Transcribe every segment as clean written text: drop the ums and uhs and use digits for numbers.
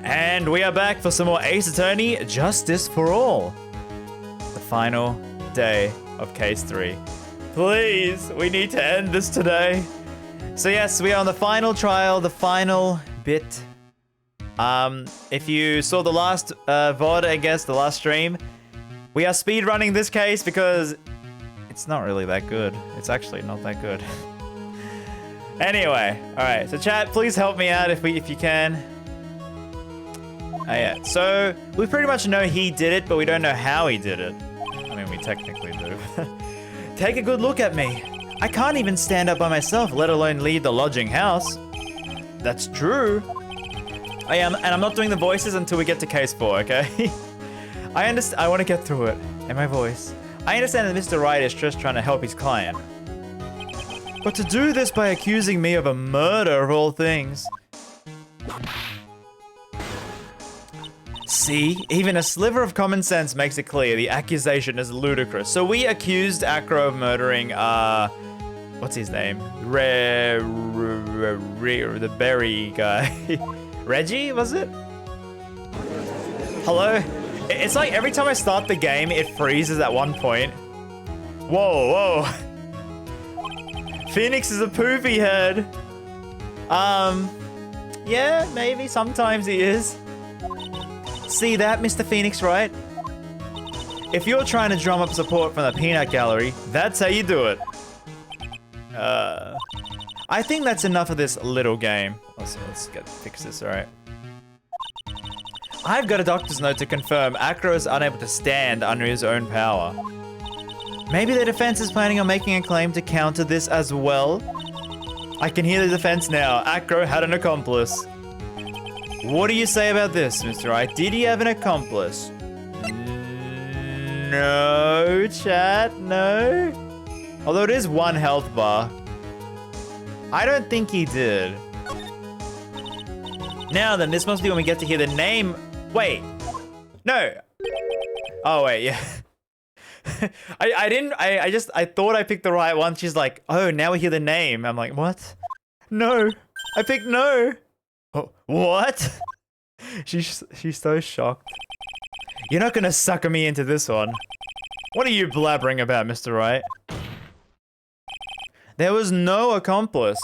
And we are back for some more Ace Attorney Justice for All. The final day of Case 3. Please, we need to end this today. So yes, we are on the final trial, the final bit. If you saw the last VOD, I guess, the last stream, we are speedrunning this case because it's not really that good. It's actually not that good. Anyway, alright, so chat, please help me out if you can. Yeah, so we pretty much know he did it, but we don't know how he did it. I mean, we technically do. Take a good look at me. I can't even stand up by myself, let alone leave the lodging house. That's true. I am, and I'm not doing the voices until we get to case 4, okay? I understand. I want to get through it. And my voice. I understand that Mr. Wright is just trying to help his client. But to do this by accusing me of a murder of all things. See, even a sliver of common sense makes it clear the accusation is ludicrous. So we accused Acro of murdering, what's his name? The berry guy. Reggie, was it? Hello? It's like every time I start the game, it freezes at one point. Whoa, whoa. Phoenix is a poofy head. Yeah, maybe. Sometimes he is. See that, Mr. Phoenix, right? If you're trying to drum up support from the peanut gallery, that's how you do it. I think that's enough of this little game. Let's fix this, alright. I've got a doctor's note to confirm Acro is unable to stand under his own power. Maybe the defense is planning on making a claim to counter this as well? I can hear the defense now. Acro had an accomplice. What do you say about this, Mr. Wright? Did he have an accomplice? No, chat, no. Although it is one health bar. I don't think he did. Now then, this must be when we get to hear the name. Wait. No. Oh, wait, yeah. I thought I picked the right one. She's like, oh, now we hear the name. I'm like, what? No. I picked no. Oh, what? She's so shocked. You're not gonna sucker me into this one. What are you blabbering about, Mr. Wright? There was no accomplice.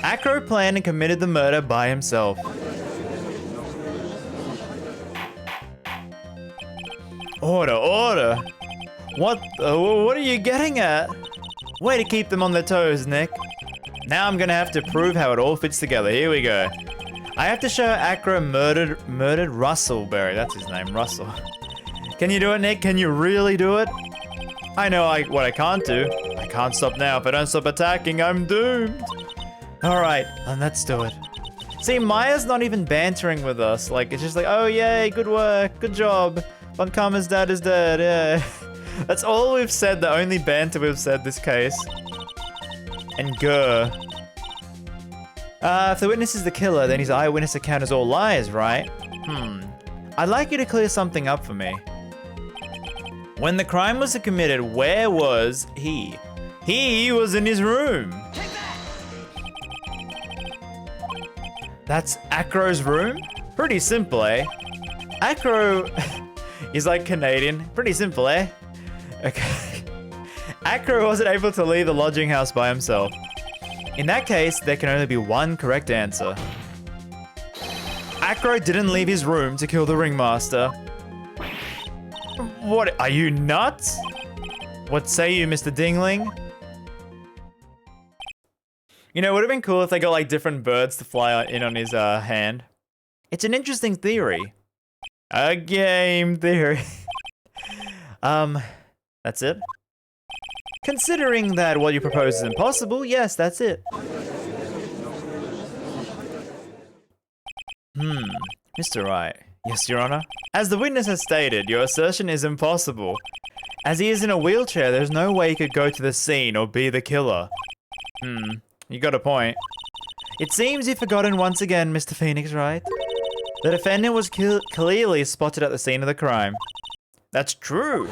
Acro planned and committed the murder by himself. Order, order. What are you getting at? Way to keep them on their toes, Nick. Now I'm gonna have to prove how it all fits together. Here we go. I have to show Acro murdered Russell Berry. That's his name, Russell. Can you do it, Nick? Can you really do it? I know what I can't do. I can't stop now. If I don't stop attacking, I'm doomed. Alright, then let's do it. See, Maya's not even bantering with us. Like, it's just like, oh yay, good work, good job. Von Karma's dad is dead, yeah. That's all we've said, the only banter we've said this case. And grr. If the witness is the killer, then his eyewitness account is all lies, right? I'd like you to clear something up for me. When the crime was committed, where was he? He was in his room. Take that! That's Acro's room? Pretty simple, eh? Acro is like Canadian. Pretty simple, eh? Okay. Acro wasn't able to leave the lodging house by himself. In that case, there can only be one correct answer. Acro didn't leave his room to kill the ringmaster. What, are you nuts? What say you, Mr. Dingling? You know, it would have been cool if they got like different birds to fly in on his hand. It's an interesting theory. A game theory. That's it? Considering that what you propose is impossible, yes, that's it. Mr. Wright. Yes, Your Honor. As the witness has stated, your assertion is impossible. As he is in a wheelchair, there's no way he could go to the scene or be the killer. You got a point. It seems you've forgotten once again, Mr. Phoenix, right? The defendant was clearly spotted at the scene of the crime. That's true.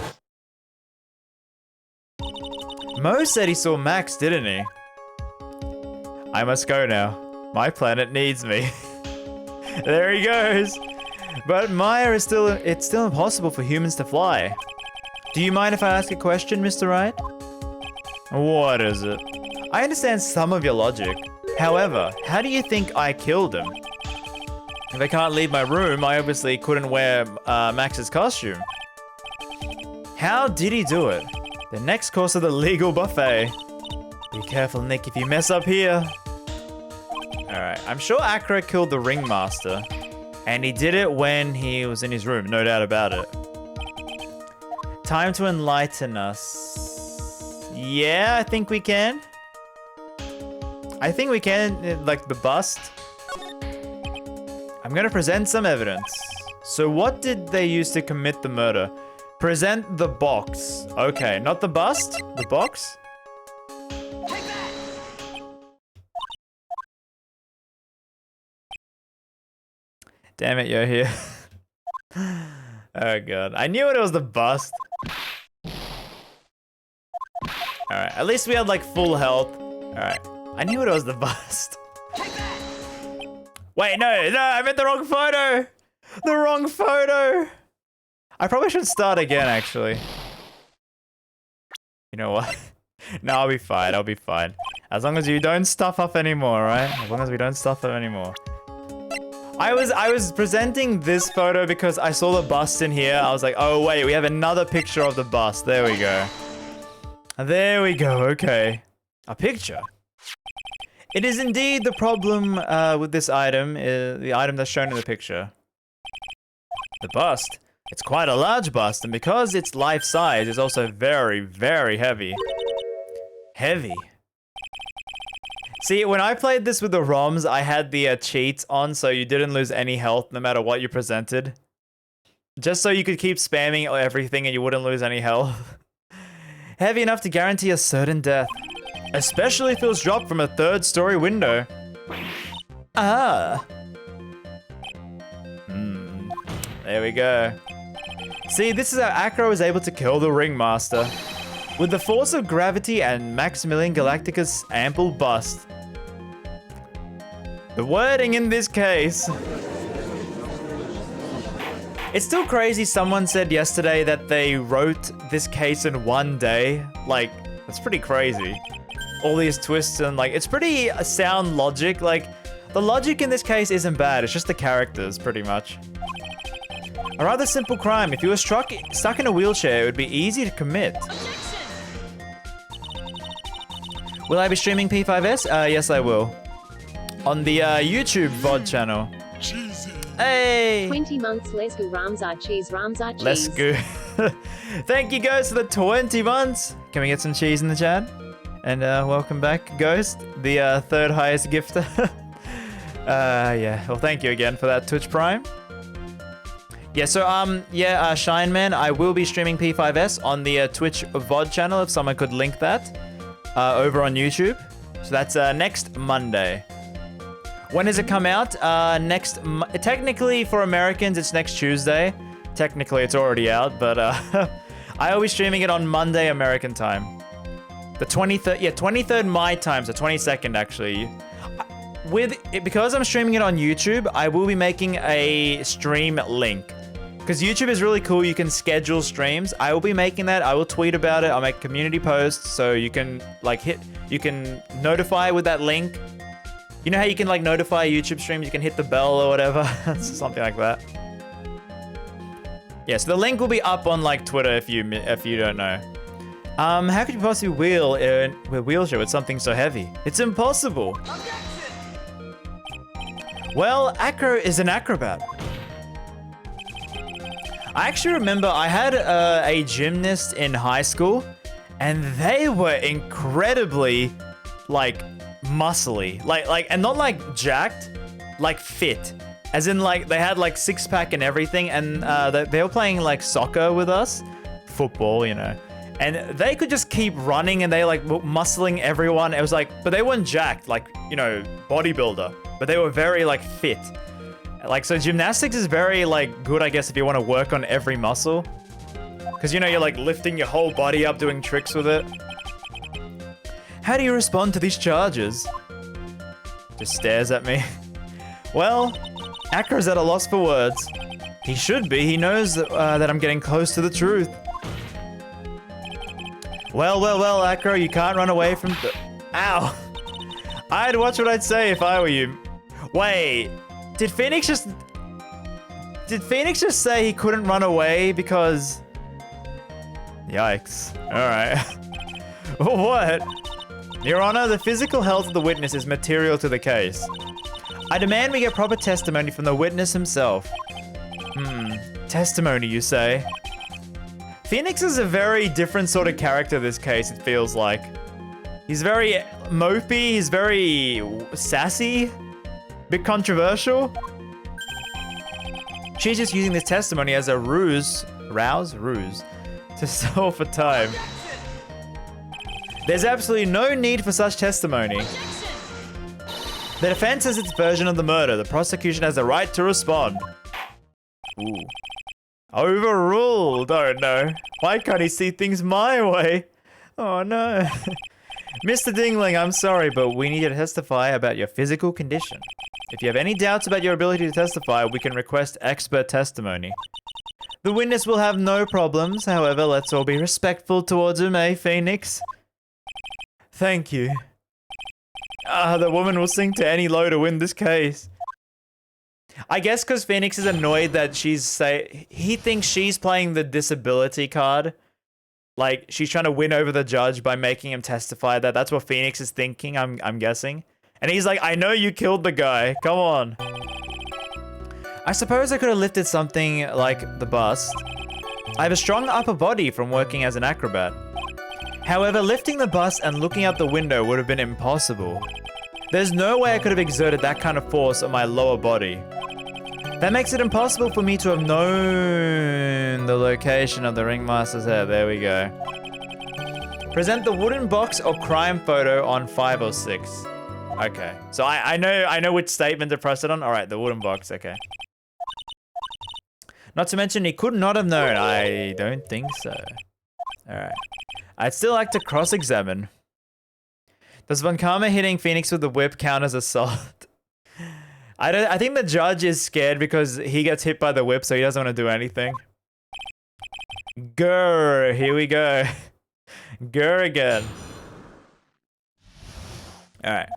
Mo said he saw Max, didn't he? I must go now. My planet needs me. There he goes. But Maya is it's still impossible for humans to fly. Do you mind if I ask a question, Mr. Wright? What is it? I understand some of your logic. However, how do you think I killed him? If I can't leave my room, I obviously couldn't wear Max's costume. How did he do it? The next course of the legal buffet. Be careful, Nick, if you mess up here. Alright, I'm sure Acro killed the ringmaster. And he did it when he was in his room, no doubt about it. Time to enlighten us. Yeah, I think we can. I think we can, like the bust. I'm gonna present some evidence. So what did they use to commit the murder? Present the box. Okay, not the bust, the box. Damn it, you're here. Oh god, I knew it was the bust. Alright, at least we had like full health. Alright, I knew it was the bust. Wait, no, I meant the wrong photo. The wrong photo. I probably should start again, actually. You know what? No, I'll be fine, I'll be fine. As long as you don't stuff up anymore, right? As long as we don't stuff up anymore. I was presenting this photo because I saw the bust in here. I was like, oh wait, we have another picture of the bust. There we go. There we go, okay. A picture. It is indeed the problem with this item, the item that's shown in the picture. The bust. It's quite a large bust, and because it's life-size, it's also very, very heavy. Heavy. See, when I played this with the ROMs, I had the cheats on, so you didn't lose any health no matter what you presented. Just so you could keep spamming everything and you wouldn't lose any health. Heavy enough to guarantee a certain death. Especially if it was dropped from a third-story window. Ah. There we go. See, this is how Acro was able to kill the ringmaster. With the force of gravity and Maximilian Galacticus' ample bust. The wording in this case. It's still crazy someone said yesterday that they wrote this case in one day. Like, that's pretty crazy. All these twists and like, it's pretty sound logic. Like, the logic in this case isn't bad. It's just the characters, pretty much. A rather simple crime. If you were stuck in a wheelchair, it would be easy to commit. Will I be streaming P5S? Yes, I will. On the YouTube VOD channel. Cheesy. Hey! 20 months, let's go RamZaes cheese, RamZaes cheese. Let's go. Thank you, Ghost, for the 20 months. Can we get some cheese in the chat? And welcome back, Ghost, the third highest gifter. Yeah, well, thank you again for that Twitch Prime. Yeah, so, Shine Man, I will be streaming P5S on the Twitch VOD channel, if someone could link that, over on YouTube. So that's next Monday. When does it come out? Technically, for Americans, it's next Tuesday. Technically, it's already out, but I will be streaming it on Monday American time. The 23rd, yeah, 23rd my time, so 22nd actually. Because I'm streaming it on YouTube, I will be making a stream link. Because YouTube is really cool, you can schedule streams. I will be making that, I will tweet about it, I'll make community posts, so you can like you can notify with that link. You know how you can like notify YouTube streams, you can hit the bell or whatever, something like that. Yeah, so the link will be up on like Twitter if you don't know. How could you possibly wheel in a wheelchair with something so heavy? It's impossible. Well, Acro is an acrobat. I actually remember I had a gymnast in high school, and they were incredibly like muscly, and not like jacked, like fit, as in like they had like six-pack and everything, and they were playing like soccer with us, football, you know, and they could just keep running and they like muscling everyone. It was like, but they weren't jacked, like, you know, bodybuilder, but they were very like fit. Like, so gymnastics is very like good, I guess, if you want to work on every muscle, because, you know, you're like lifting your whole body up, doing tricks with it. How do you respond to these charges? Just stares at me. Well, Acro's at a loss for words. He should be. He knows that I'm getting close to the truth. Well, Acro, you can't run away from the... Ow. I'd watch what I'd say if I were you. Wait, did Phoenix just say he couldn't run away because... Yikes. Alright. What? Your Honor, the physical health of the witness is material to the case. I demand we get proper testimony from the witness himself. Testimony, you say? Phoenix is a very different sort of character this case, it feels like. He's very mopey, he's very sassy, bit controversial. She's just using this testimony as a ruse, to stall for time. There's absolutely no need for such testimony. The defense has its version of the murder. The prosecution has the right to respond. Ooh. Overruled. Oh no. Why can't he see things my way? Oh no. Mr. Dingling, I'm sorry, but we need you to testify about your physical condition. If you have any doubts about your ability to testify, we can request expert testimony. The witness will have no problems. However, let's all be respectful towards him, eh, Phoenix? Thank you. The woman will sink to any low to win this case. I guess because Phoenix is annoyed that he thinks she's playing the disability card. Like, she's trying to win over the judge by making him testify that. That's what Phoenix is thinking, I'm guessing. And he's like, I know you killed the guy. Come on. I suppose I could have lifted something like the bust. I have a strong upper body from working as an acrobat. However, lifting the bus and looking out the window would have been impossible. There's no way I could have exerted that kind of force on my lower body. That makes it impossible for me to have known the location of the ringmaster's head. There we go. Present the wooden box or crime photo on 5 or 6. Okay, so I know which statement to press it on. All right, the wooden box, okay. Not to mention, he could not have known. I don't think so. All right. I'd still like to cross-examine. Does Von Karma hitting Phoenix with the whip count as assault? I think the judge is scared because he gets hit by the whip, so he doesn't want to do anything. Grr, here we go. Grr again. All right.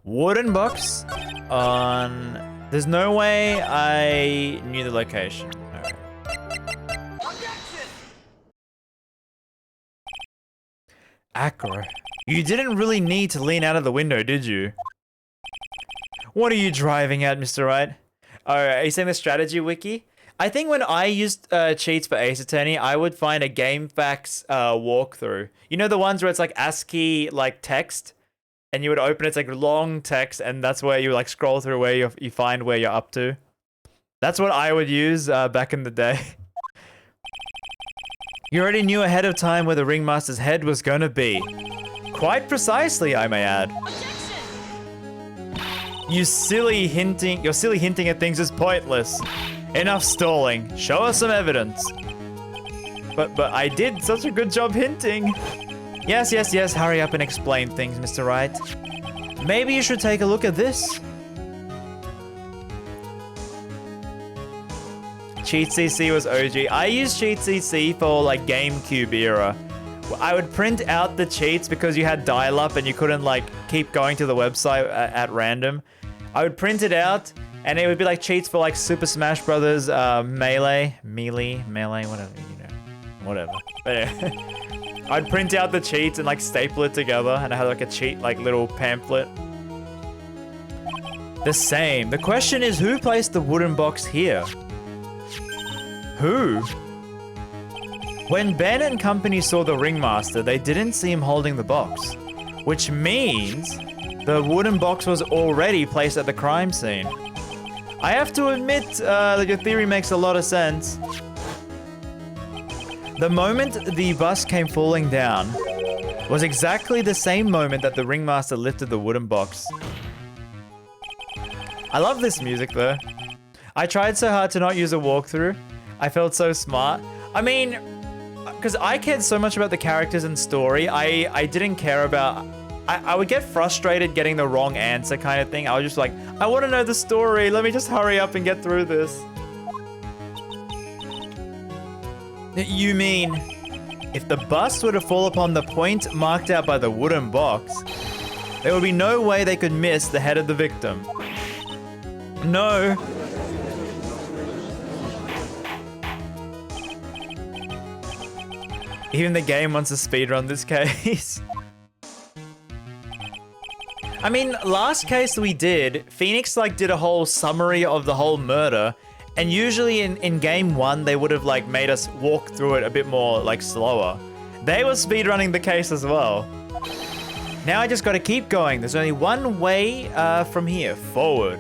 Wooden box on... There's no way I knew the location. All right. Acro, you didn't really need to lean out of the window, did you? What are you driving at, Mr. Wright? Oh, are you saying the strategy wiki? I think when I used cheats for Ace Attorney, I would find a GameFAQs walkthrough. You know the ones where it's like ASCII like text? And you would open it's like long text, and that's where you like scroll through where you find where you're up to. That's what I would use back in the day. You already knew ahead of time where the ringmaster's head was gonna be. Quite precisely, I may add. Your silly hinting at things is pointless. Enough stalling. Show us some evidence. But I did such a good job hinting. Yes, hurry up and explain things, Mr. Wright. Maybe you should take a look at this. Cheat CC was OG. I used Cheat CC for like GameCube era. I would print out the cheats because you had dial-up and you couldn't like keep going to the website at random. I would print it out and it would be like cheats for like Super Smash Brothers, Melee, whatever, you know, whatever. But yeah. I'd print out the cheats and like staple it together and I had like a cheat like little pamphlet. The same. The question is who placed the wooden box here? Who? When Ben and company saw the ringmaster, they didn't see him holding the box, which means the wooden box was already placed at the crime scene. I have to admit that your theory makes a lot of sense. The moment the bus came falling down was exactly the same moment that the ringmaster lifted the wooden box. I love this music though. I tried so hard to not use a walkthrough. I felt so smart. I mean, because I cared so much about the characters and story, I didn't care about... I would get frustrated getting the wrong answer kind of thing. I was just like, I want to know the story. Let me just hurry up and get through this. You mean, if the bust were to fall upon the point marked out by the wooden box, there would be no way they could miss the head of the victim. No. Even the game wants to speedrun this case. I mean, last case we did, Phoenix like did a whole summary of the whole murder, and usually in game 1 they would have like made us walk through it a bit more like slower. They were speedrunning the case as well. Now I just gotta keep going. There's only one way from here, forward.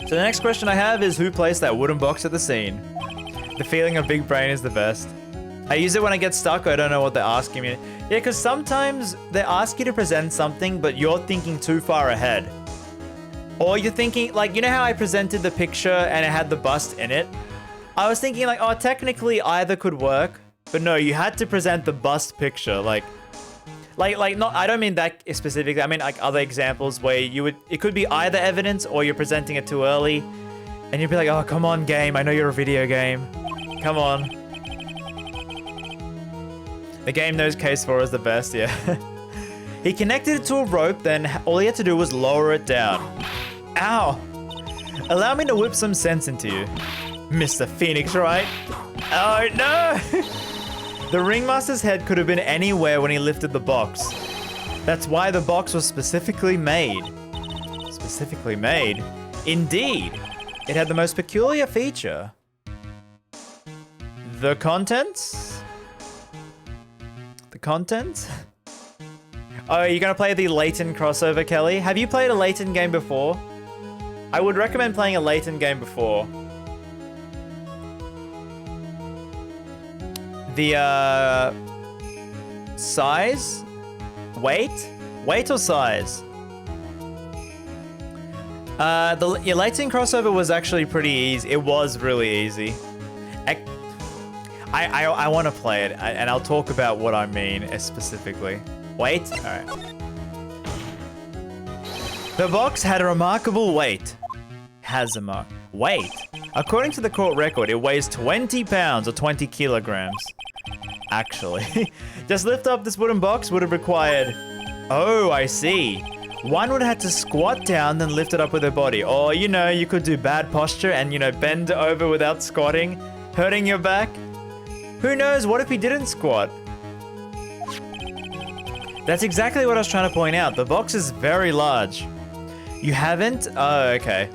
So the next question I have is, who placed that wooden box at the scene? The feeling of big brain is the best. I use it when I get stuck or I don't know what they're asking me. Yeah, because sometimes they ask you to present something, but you're thinking too far ahead. Or you're thinking, like, you know how I presented the picture and it had the bust in it? I was thinking like, oh, technically either could work, but no, you had to present the bust picture. Like not, I don't mean that specifically. I mean like other examples where it could be either evidence or you're presenting it too early. And you'd be like, oh, come on, game. I know you're a video game. Come on. The game knows case 4 is the best, yeah. He connected it to a rope, then all he had to do was lower it down. Ow. Allow me to whip some sense into you. Mr. Phoenix, right? Oh, no. The ringmaster's head could have been anywhere when he lifted the box. That's why the box was specifically made. Specifically made? Indeed. It had the most peculiar feature. The contents? The contents? Oh, you're gonna play the Layton crossover, Kelly? Have you played a Layton game before? I would recommend playing a Layton game before. The, size? Weight? Weight or size? Your Layton crossover was actually pretty easy. It was really easy. I want to play it, and I'll talk about what I mean specifically. Wait? Alright. The box had a remarkable weight. Has a mark. Weight? According to the court record, it weighs 20 pounds or 20 kilograms. Actually. Just lift up this wooden box would have required... Oh, I see. One would have had to squat down, then lift it up with their body. Or, you know, you could do bad posture and, you know, bend over without squatting, hurting your back. Who knows, what if he didn't squat? That's exactly what I was trying to point out. The box is very large. You haven't? Oh, okay.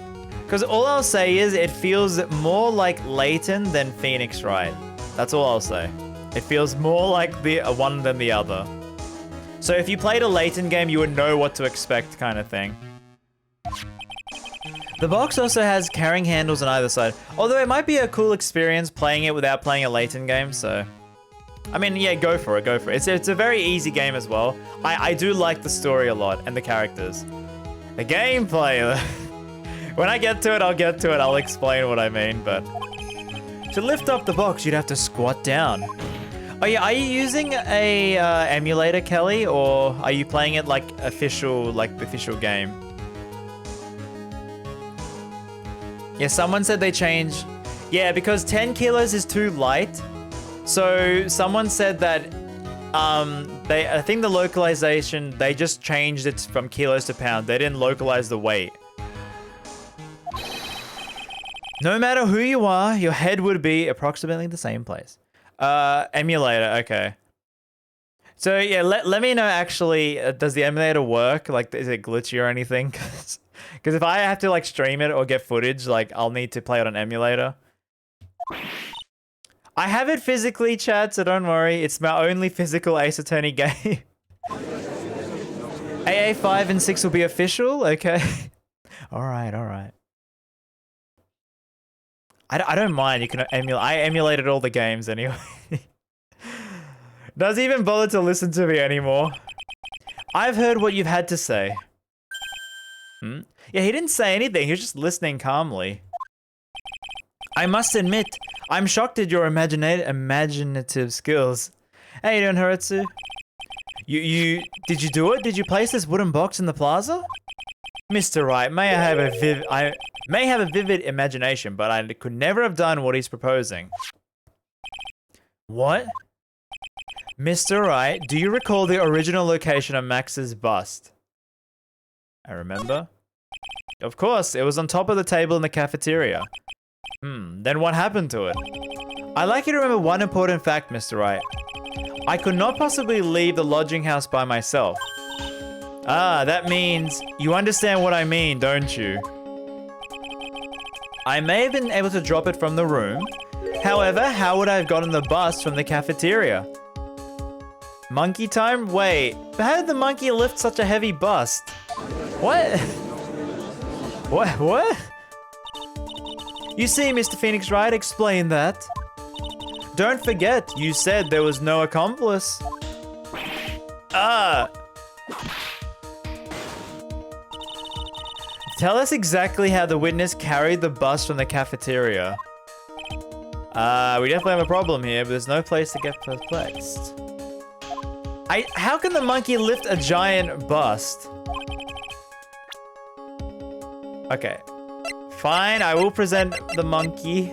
Because all I'll say is it feels more like Layton than Phoenix Wright. That's all I'll say. It feels more like the one than the other. So if you played a Layton game, you would know what to expect kind of thing. The box also has carrying handles on either side. Although it might be a cool experience playing it without playing a Layton game, so... I mean, yeah, go for it, go for it. It's a very easy game as well. I do like the story a lot and the characters. The gameplay... When I get to it, I'll get to it. I'll explain what I mean, but... To lift up the box, you'd have to squat down. Oh yeah, are you using a emulator, Kelly? Or are you playing it like official, like the official game? Yeah, someone said they changed... Yeah, because 10 kilos is too light. So someone said that I think the localization, they just changed it from kilos to pound. They didn't localize the weight. No matter who you are, your head would be approximately the same place. Emulator, okay. So yeah, let me know actually, does the emulator work? Like, is it glitchy or anything? Because if I have to like stream it or get footage, like I'll need to play it on emulator. I have it physically, chat, so don't worry. It's my only physical Ace Attorney game. AA 5 and 6 will be official? Okay. Alright, alright. I don't mind, you can emulate. I emulated all the games anyway. Doesn't even bother to listen to me anymore. I've heard what you've had to say. Hmm? Yeah, he didn't say anything, he was just listening calmly. I must admit, I'm shocked at your imaginative skills. How you doing, Haritsu? Did you do it? Did you place this wooden box in the plaza? Mr. Wright, may I may have a vivid imagination, but I could never have done what he's proposing. What? Mr. Wright, do you recall the original location of Max's bust? I remember. Of course, it was on top of the table in the cafeteria. Then what happened to it? I'd like you to remember one important fact, Mr. Wright. I could not possibly leave the lodging house by myself. Ah, that means you understand what I mean, don't you? I may have been able to drop it from the room. However, how would I have gotten the bust from the cafeteria? Monkey time? Wait, but how did the monkey lift such a heavy bust? What? What? You see, Mr. Phoenix Wright, explain that. Don't forget, you said there was no accomplice. Tell us exactly how the witness carried the bus from the cafeteria. We definitely have a problem here, but there's no place to get perplexed. How can the monkey lift a giant bust? Okay. Fine, I will present the monkey.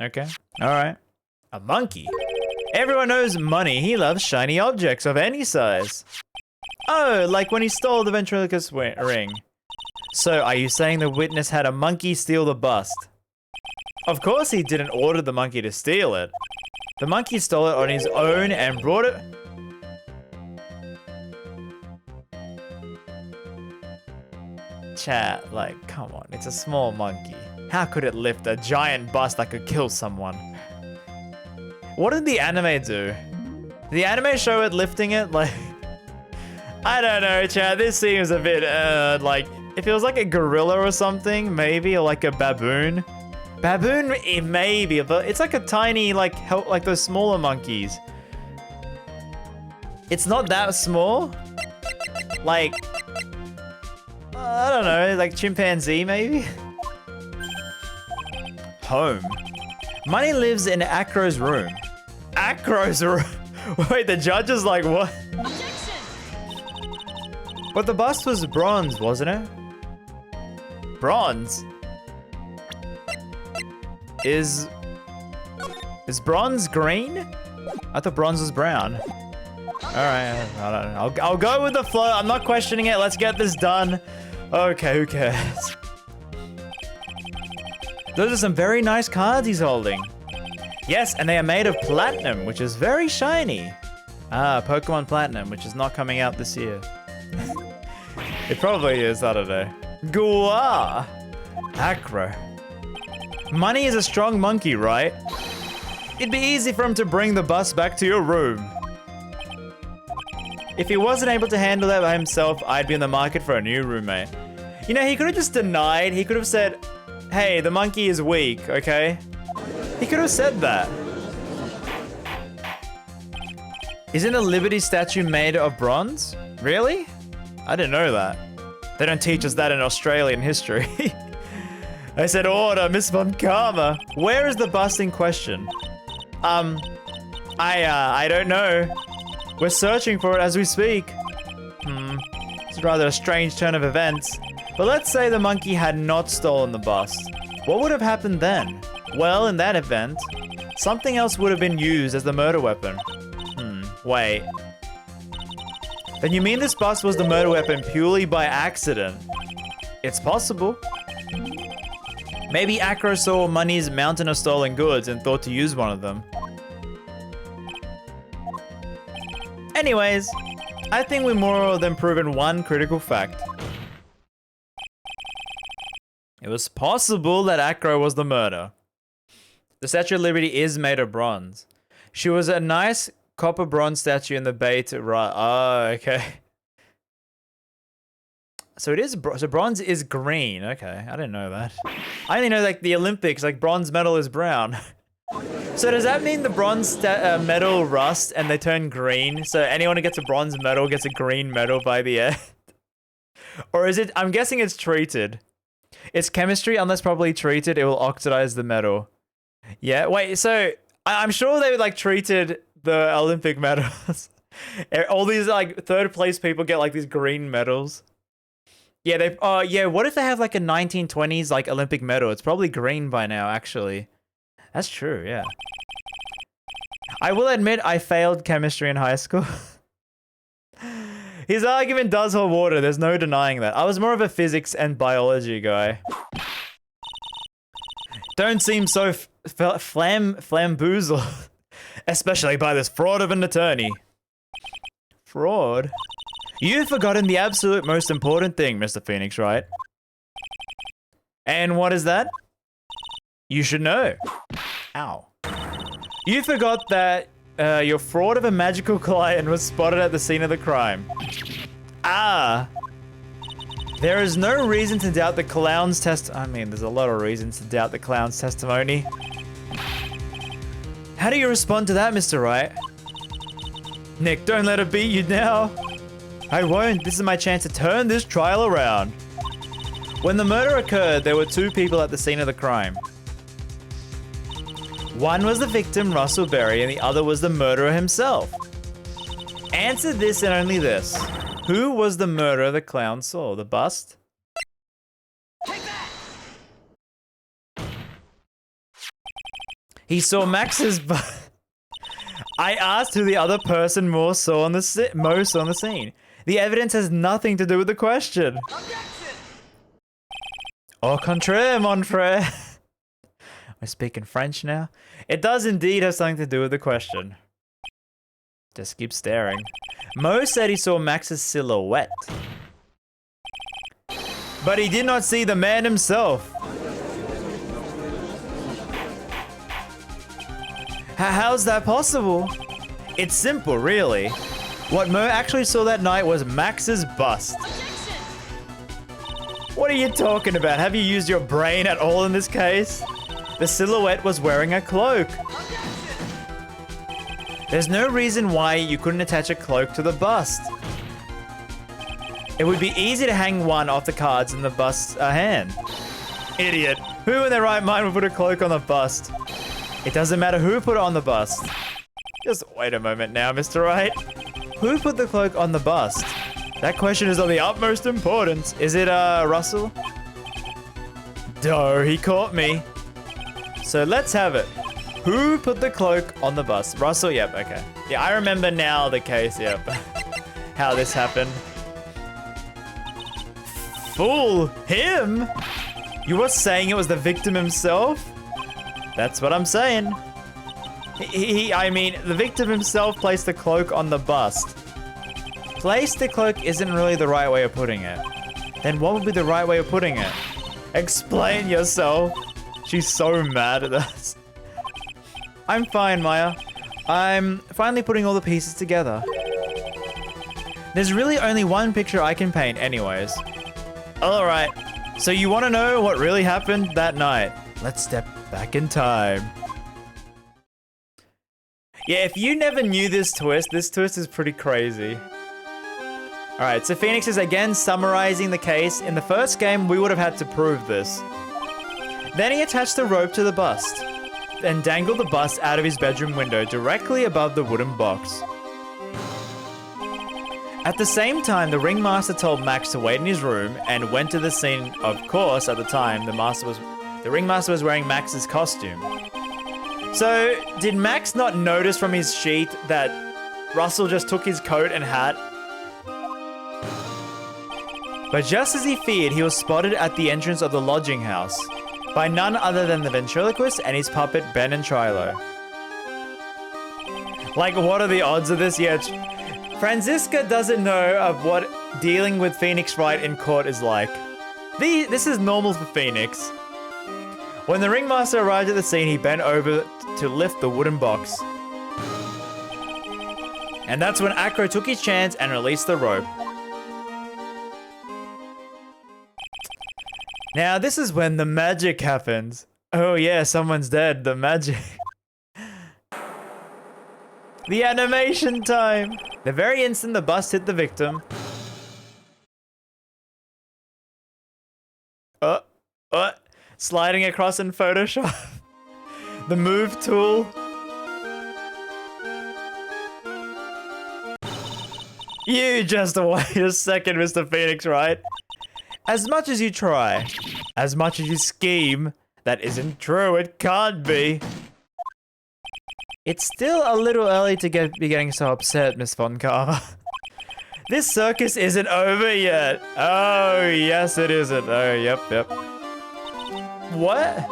Okay, alright. A monkey? Everyone knows Money. He loves shiny objects of any size. Oh, like when he stole the ventriloquist ring. So, are you saying the witness had a monkey steal the bust? Of course he didn't order the monkey to steal it. The monkey stole it on his own and brought it... Chat, like, come on, it's a small monkey. How could it lift a giant bust that could kill someone? What did the anime do? Did the anime show it lifting it? Like, I don't know, chat. This seems a bit, like, if it was like a gorilla or something, maybe, or like a baboon. Baboon, maybe, but it's like a tiny, like those smaller monkeys. It's not that small. Like, I don't know, like chimpanzee, maybe? Home. Money lives in Acro's room. Acro's room? Wait, the judge is like, what? Objection! But the bust was bronze, wasn't it? Bronze? Is bronze green? I thought bronze was brown. Alright, I don't know. I'll go with the flow. I'm not questioning it. Let's get this done. Okay, who cares? Those are some very nice cards he's holding. Yes, and they are made of platinum, which is very shiny. Ah, Pokemon Platinum, which is not coming out this year. It probably is, I don't know. Gua! Acro. Money is a strong monkey, right? It'd be easy for him to bring the bus back to your room. If he wasn't able to handle that by himself, I'd be in the market for a new roommate. You know, he could have just denied. He could have said, hey, the monkey is weak, okay? He could have said that. Isn't a Liberty statue made of bronze? Really? I didn't know that. They don't teach us that in Australian history. I said, order, Miss Von Karma. Where is the bust in question? I don't know. We're searching for it as we speak. It's rather a strange turn of events. But let's say the monkey had not stolen the bust. What would have happened then? Well, in that event, something else would have been used as the murder weapon. Wait. Then you mean this bust was the murder weapon purely by accident? It's possible. Maybe Acro saw Money's mountain of stolen goods and thought to use one of them. Anyways, I think we've more than proven one critical fact. It was possible that Acro was the murderer. The Statue of Liberty is made of bronze. She was a nice copper bronze statue in the bay to right. Oh, okay. So it is, so bronze is green. Okay, I didn't know that. I only know like the Olympics, like bronze medal is brown. So does that mean the bronze medal rust and they turn green? So anyone who gets a bronze medal gets a green medal by the end? Or is it, I'm guessing it's treated. It's chemistry, unless properly treated, it will oxidize the metal. Yeah, wait, so I'm sure they like treated the Olympic medals. All these like third place people get like these green medals. Yeah, they. Oh, yeah. What if they have like a 1920s like Olympic medal? It's probably green by now, actually. That's true. Yeah. I will admit I failed chemistry in high school. His argument does hold water. There's no denying that. I was more of a physics and biology guy. Don't seem so flamboozled, especially by this fraud of an attorney. Fraud? You've forgotten the absolute most important thing, Mr. Phoenix, right? And what is that? You should know. Ow. You forgot that your fraud of a magical client was spotted at the scene of the crime. Ah. There is no reason to doubt the clown's I mean, there's a lot of reasons to doubt the clown's testimony. How do you respond to that, Mr. Wright? Nick, don't let it beat you now. I won't. This is my chance to turn this trial around. When the murder occurred, there were two people at the scene of the crime. One was the victim, Russell Berry, and the other was the murderer himself. Answer this and only this. Who was the murderer the clown saw? The bust? Take that! He saw Max's bust. I asked who the other person most saw on the scene. The evidence has nothing to do with the question. Objection! Au contraire, mon frère. We're speaking French now. It does indeed have something to do with the question. Just keep staring. Mo said he saw Max's silhouette. But he did not see the man himself. How's that possible? It's simple, really. What Mo actually saw that night was Max's bust. What are you talking about? Have you used your brain at all in this case? The silhouette was wearing a cloak. There's no reason why you couldn't attach a cloak to the bust. It would be easy to hang one off the cards in the bust's hand. Idiot. Who in their right mind would put a cloak on the bust? It doesn't matter who put it on the bust. Just wait a moment now, Mr. Wright. Who put the cloak on the bust? That question is of the utmost importance. Is it, Russell? Duh, he caught me. So let's have it. Who put the cloak on the bust? Russell? Yep, okay. Yeah, I remember now the case, yep. How this happened. Fool! Him? You were saying it was the victim himself? That's what I'm saying. I mean, the victim himself placed the cloak on the bust. Place the cloak isn't really the right way of putting it. Then what would be the right way of putting it? Explain yourself. She's so mad at us. I'm fine, Maya. I'm finally putting all the pieces together. There's really only one picture I can paint anyways. Alright, so you want to know what really happened that night? Let's step back in time. Yeah, if you never knew this twist is pretty crazy. Alright, so Phoenix is again summarizing the case. In the first game, we would have had to prove this. Then he attached the rope to the bust, and dangled the bust out of his bedroom window directly above the wooden box. At the same time, the ringmaster told Max to wait in his room and went to the scene. Of course, at the time, the ringmaster was wearing Max's costume. So, did Max not notice from his sheet that Russell just took his coat and hat? But just as he feared, he was spotted at the entrance of the lodging house by none other than the ventriloquist and his puppet, Ben and Trilo. Like, what are the odds of this? Yeah, Franziska doesn't know of what dealing with Phoenix Wright in court is like. This is normal for Phoenix. When the ringmaster arrived at the scene, he bent over to lift the wooden box. And that's when Acro took his chance and released the rope. Now, this is when the magic happens. Oh yeah, someone's dead. The magic. The animation time. The very instant the bus hit the victim. Sliding across in Photoshop. The move tool. You just wait a second, Mr. Phoenix, right? As much as you try, as much as you scheme, that isn't true, it can't be. It's still a little early to be getting so upset, Miss Von Karma. This circus isn't over yet. Oh, yes it isn't. Oh, yep. What?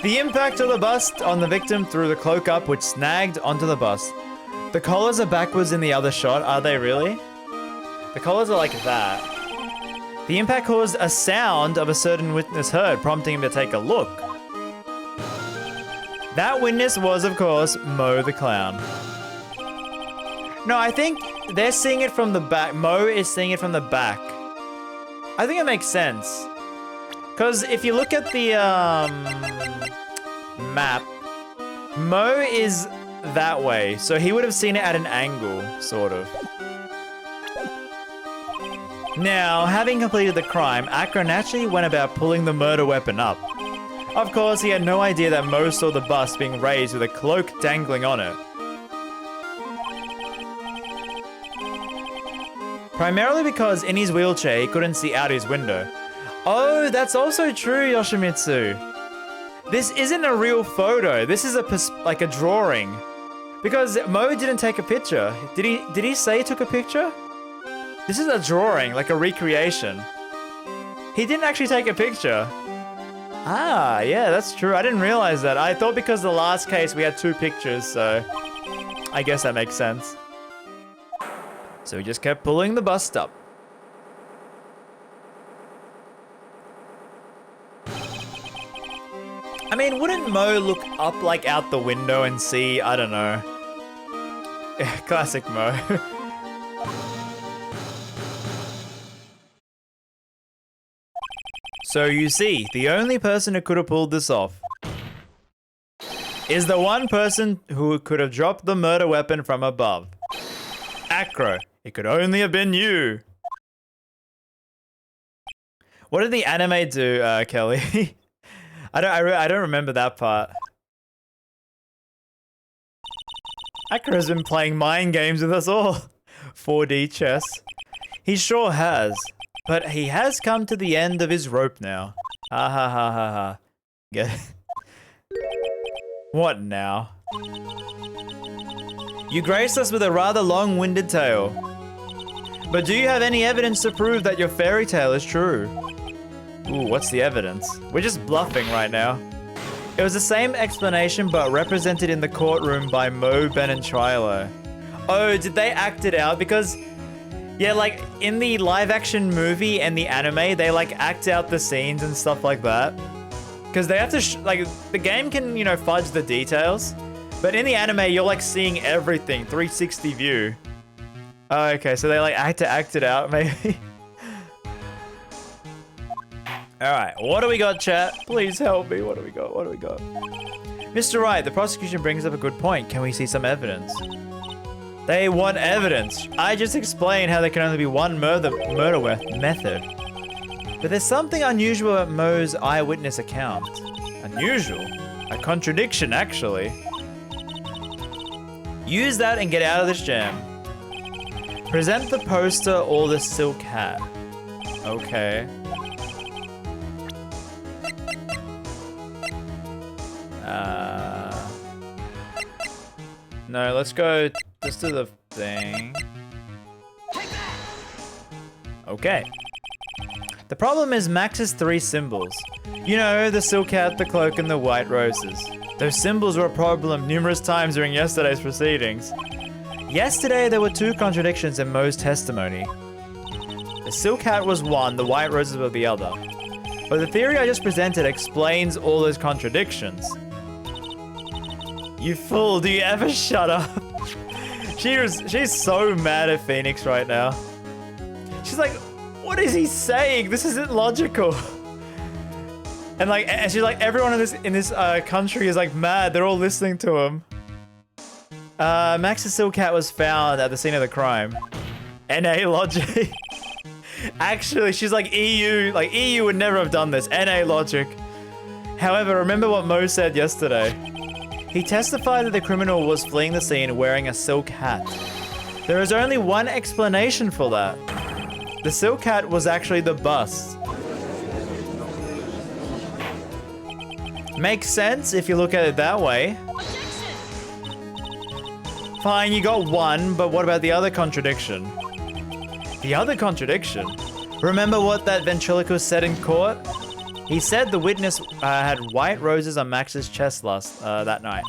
The impact of the bus on the victim threw the cloak up, which snagged onto the bus. The collars are backwards in the other shot. Are they really? The collars are like that. The impact caused a sound of a certain witness heard, prompting him to take a look. That witness was, of course, Mo the Clown. No, I think they're seeing it from the back. Mo is seeing it from the back. I think it makes sense. Because if you look at the map, Mo is that way. So he would have seen it at an angle, sort of. Now, having completed the crime, Akra naturally went about pulling the murder weapon up. Of course, he had no idea that Mo saw the bus being raised with a cloak dangling on it. Primarily because in his wheelchair, he couldn't see out his window. Oh, that's also true, Yoshimitsu. This isn't a real photo. This is like a drawing. Because Mo didn't take a picture. Did he say he took a picture? This is a drawing, like a recreation. He didn't actually take a picture. Ah, yeah, that's true. I didn't realize that. I thought because the last case we had 2 pictures, so I guess that makes sense. So he just kept pulling the bust up. I mean, wouldn't Mo look up like out the window and see, I don't know. Classic Mo. So you see, the only person who could have pulled this off is the one person who could have dropped the murder weapon from above. Acro, it could only have been you. What did the anime do, Kelly? I don't remember that part. Acro has been playing mind games with us all. 4D chess. He sure has. But he has come to the end of his rope now. Ha ha ha ha ha. Get it? What now? You graced us with a rather long-winded tale. But do you have any evidence to prove that your fairy tale is true? Ooh, what's the evidence? We're just bluffing right now. It was the same explanation but represented in the courtroom by Mo, Ben, and Trilo. Oh, did they act it out? Because... yeah, like, in the live-action movie and the anime, they, like, act out the scenes and stuff like that. Because they have to, like, the game can, you know, fudge the details. But in the anime, you're, like, seeing everything, 360 view. Oh, okay, so they, like, act it out, maybe. Alright, what do we got, chat? Please help me, what do we got? Mr. Wright, the prosecution brings up a good point. Can we see some evidence? They want evidence. I just explained how there can only be one murder method. But there's something unusual about Mo's eyewitness account. Unusual? A contradiction, actually. Use that and get out of this jam. Present the poster or the silk hat. Okay. No, let's go just to the thing. Okay. The problem is Max's 3 symbols. You know, the silk hat, the cloak, and the white roses. Those symbols were a problem numerous times during yesterday's proceedings. Yesterday, there were 2 contradictions in Mo's testimony. The silk hat was one, the white roses were the other. But the theory I just presented explains all those contradictions. You fool, do you ever shut up? She's so mad at Phoenix right now. She's like, what is he saying? This isn't logical. And like, and she's like, everyone in this country is like mad. They're all listening to him. Max's silk hat was found at the scene of the crime. NA logic. Actually, she's like EU. Like EU would never have done this. NA logic. However, remember what Mo said yesterday. He testified that the criminal was fleeing the scene wearing a silk hat. There is only one explanation for that. The silk hat was actually the bus. Makes sense if you look at it that way. Fine, you got one, but what about the other contradiction? The other contradiction? Remember what that ventriloquist said in court? He said the witness had white roses on Max's chest that night.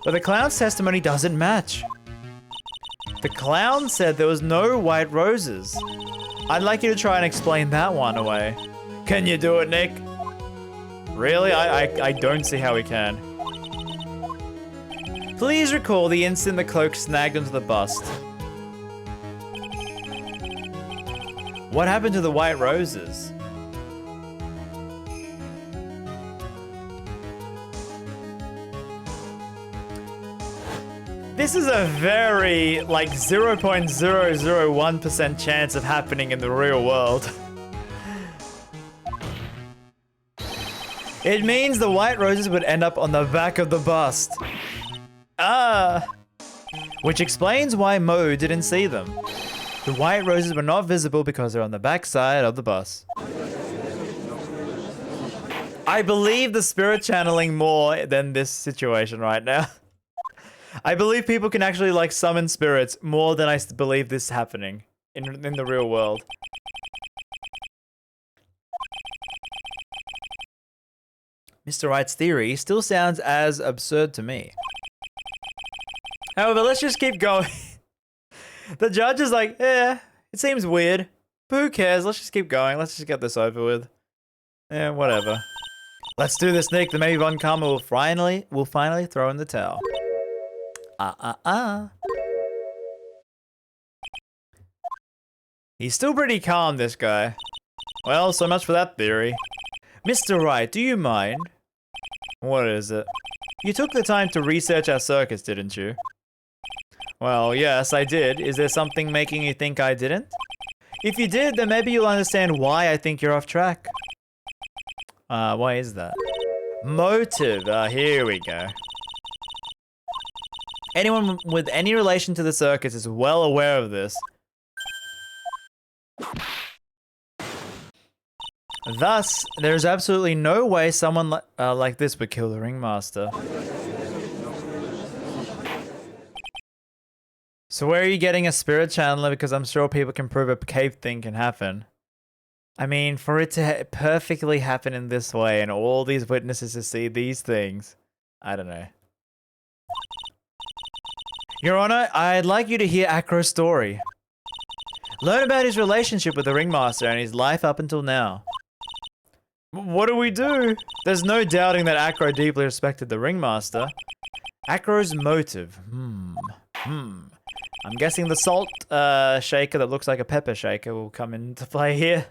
But the clown's testimony doesn't match. The clown said there was no white roses. I'd like you to try and explain that one away. Can you do it, Nick? Really? I don't see how we can. Please recall the instant the cloak snagged onto the bust. What happened to the white roses? This is a very, like, 0.001% chance of happening in the real world. It means the white roses would end up on the back of the bust. Which explains why Mo didn't see them. The white roses were not visible because they're on the back side of the bus. I believe the spirit channeling more than this situation right now. I believe people can actually, like, summon spirits more than I believe this happening in the real world. Mr. Wright's theory still sounds as absurd to me. However, let's just keep going. The judge is like, it seems weird, but who cares? Let's just keep going. Let's just get this over with. Whatever. Let's do this, Nick. The maybe Von Karma will finally throw in the towel. He's still pretty calm, this guy. Well, so much for that theory. Mr. Wright, do you mind? What is it? You took the time to research our circus, didn't you? Well, yes, I did. Is there something making you think I didn't? If you did, then maybe you'll understand why I think you're off track. Why is that? Motive. Here we go. Anyone with any relation to the circus is well aware of this. Thus, there's absolutely no way someone like this would kill the ringmaster. So where are you getting a spirit channeler? Because I'm sure people can prove a cave thing can happen. I mean, for it to perfectly happen in this way and all these witnesses to see these things, I don't know. Your Honor, I'd like you to hear Acro's story. Learn about his relationship with the ringmaster and his life up until now. What do we do? There's no doubting that Acro deeply respected the ringmaster. Acro's motive. I'm guessing the salt shaker that looks like a pepper shaker will come into play here.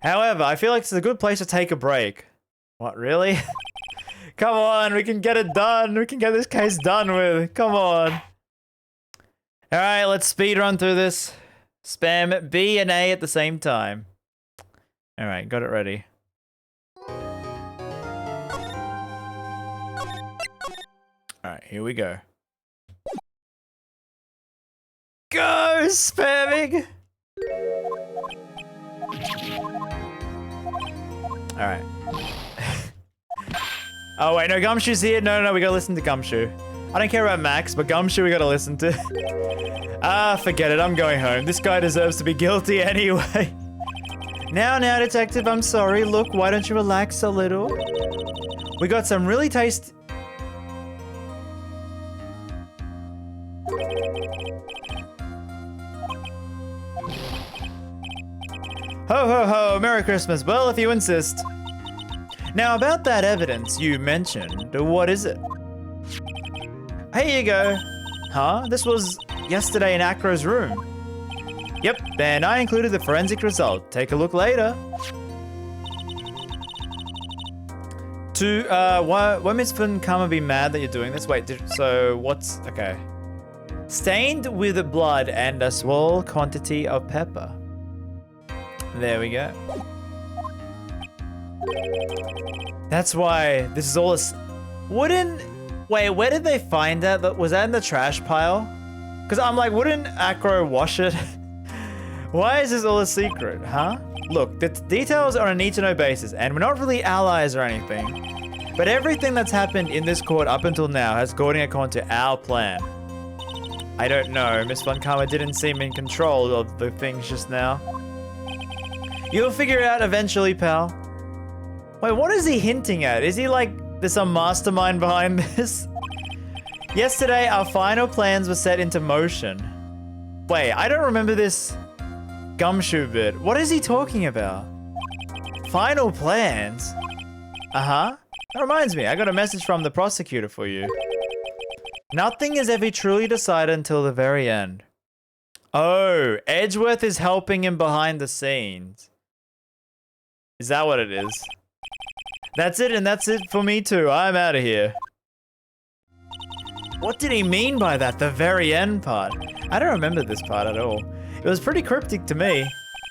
However, I feel like it's a good place to take a break. What, really? Come on, we can get it done. We can get this case done with. Come on. Alright, let's speed run through this. Spam B and A at the same time. Alright, got it ready. Alright, here we go. Go, spamming! Alright. Oh wait, no, Gumshoe's here. No, we gotta listen to Gumshoe. I don't care about Max, but Gumshoe we gotta listen to. Forget it, I'm going home. This guy deserves to be guilty anyway. Now, detective, I'm sorry. Look, why don't you relax a little? We got some really tasty... Ho, ho, ho, Merry Christmas. Well, if you insist. Now, about that evidence you mentioned, what is it? Here you go. Huh? This was yesterday in Acro's room. Yep, and I included the forensic result. Take a look later. Why Miss Von Karma be mad that you're doing this? Wait, so what's... Okay. Stained with blood and a small quantity of pepper. There we go. That's why this is all Wouldn't... Wait, where did they find that? Was that in the trash pile? Because I'm like, wouldn't Acro wash it? Why is this all a secret, huh? Look, the details are on a need-to-know basis, and we're not really allies or anything. But everything that's happened in this court up until now has gone according to our plan. I don't know, Miss Von Karma didn't seem in control of the things just now. You'll figure it out eventually, pal. Wait, what is he hinting at? Is he like, there's some mastermind behind this? Yesterday, our final plans were set into motion. Wait, I don't remember this gumshoe bit. What is he talking about? Final plans? Uh-huh. That reminds me, I got a message from the prosecutor for you. Nothing is ever truly decided until the very end. Oh, Edgeworth is helping him behind the scenes. Is that what it is? That's it, and that's it for me too. I'm out of here. What did he mean by that, the very end part? I don't remember this part at all. It was pretty cryptic to me.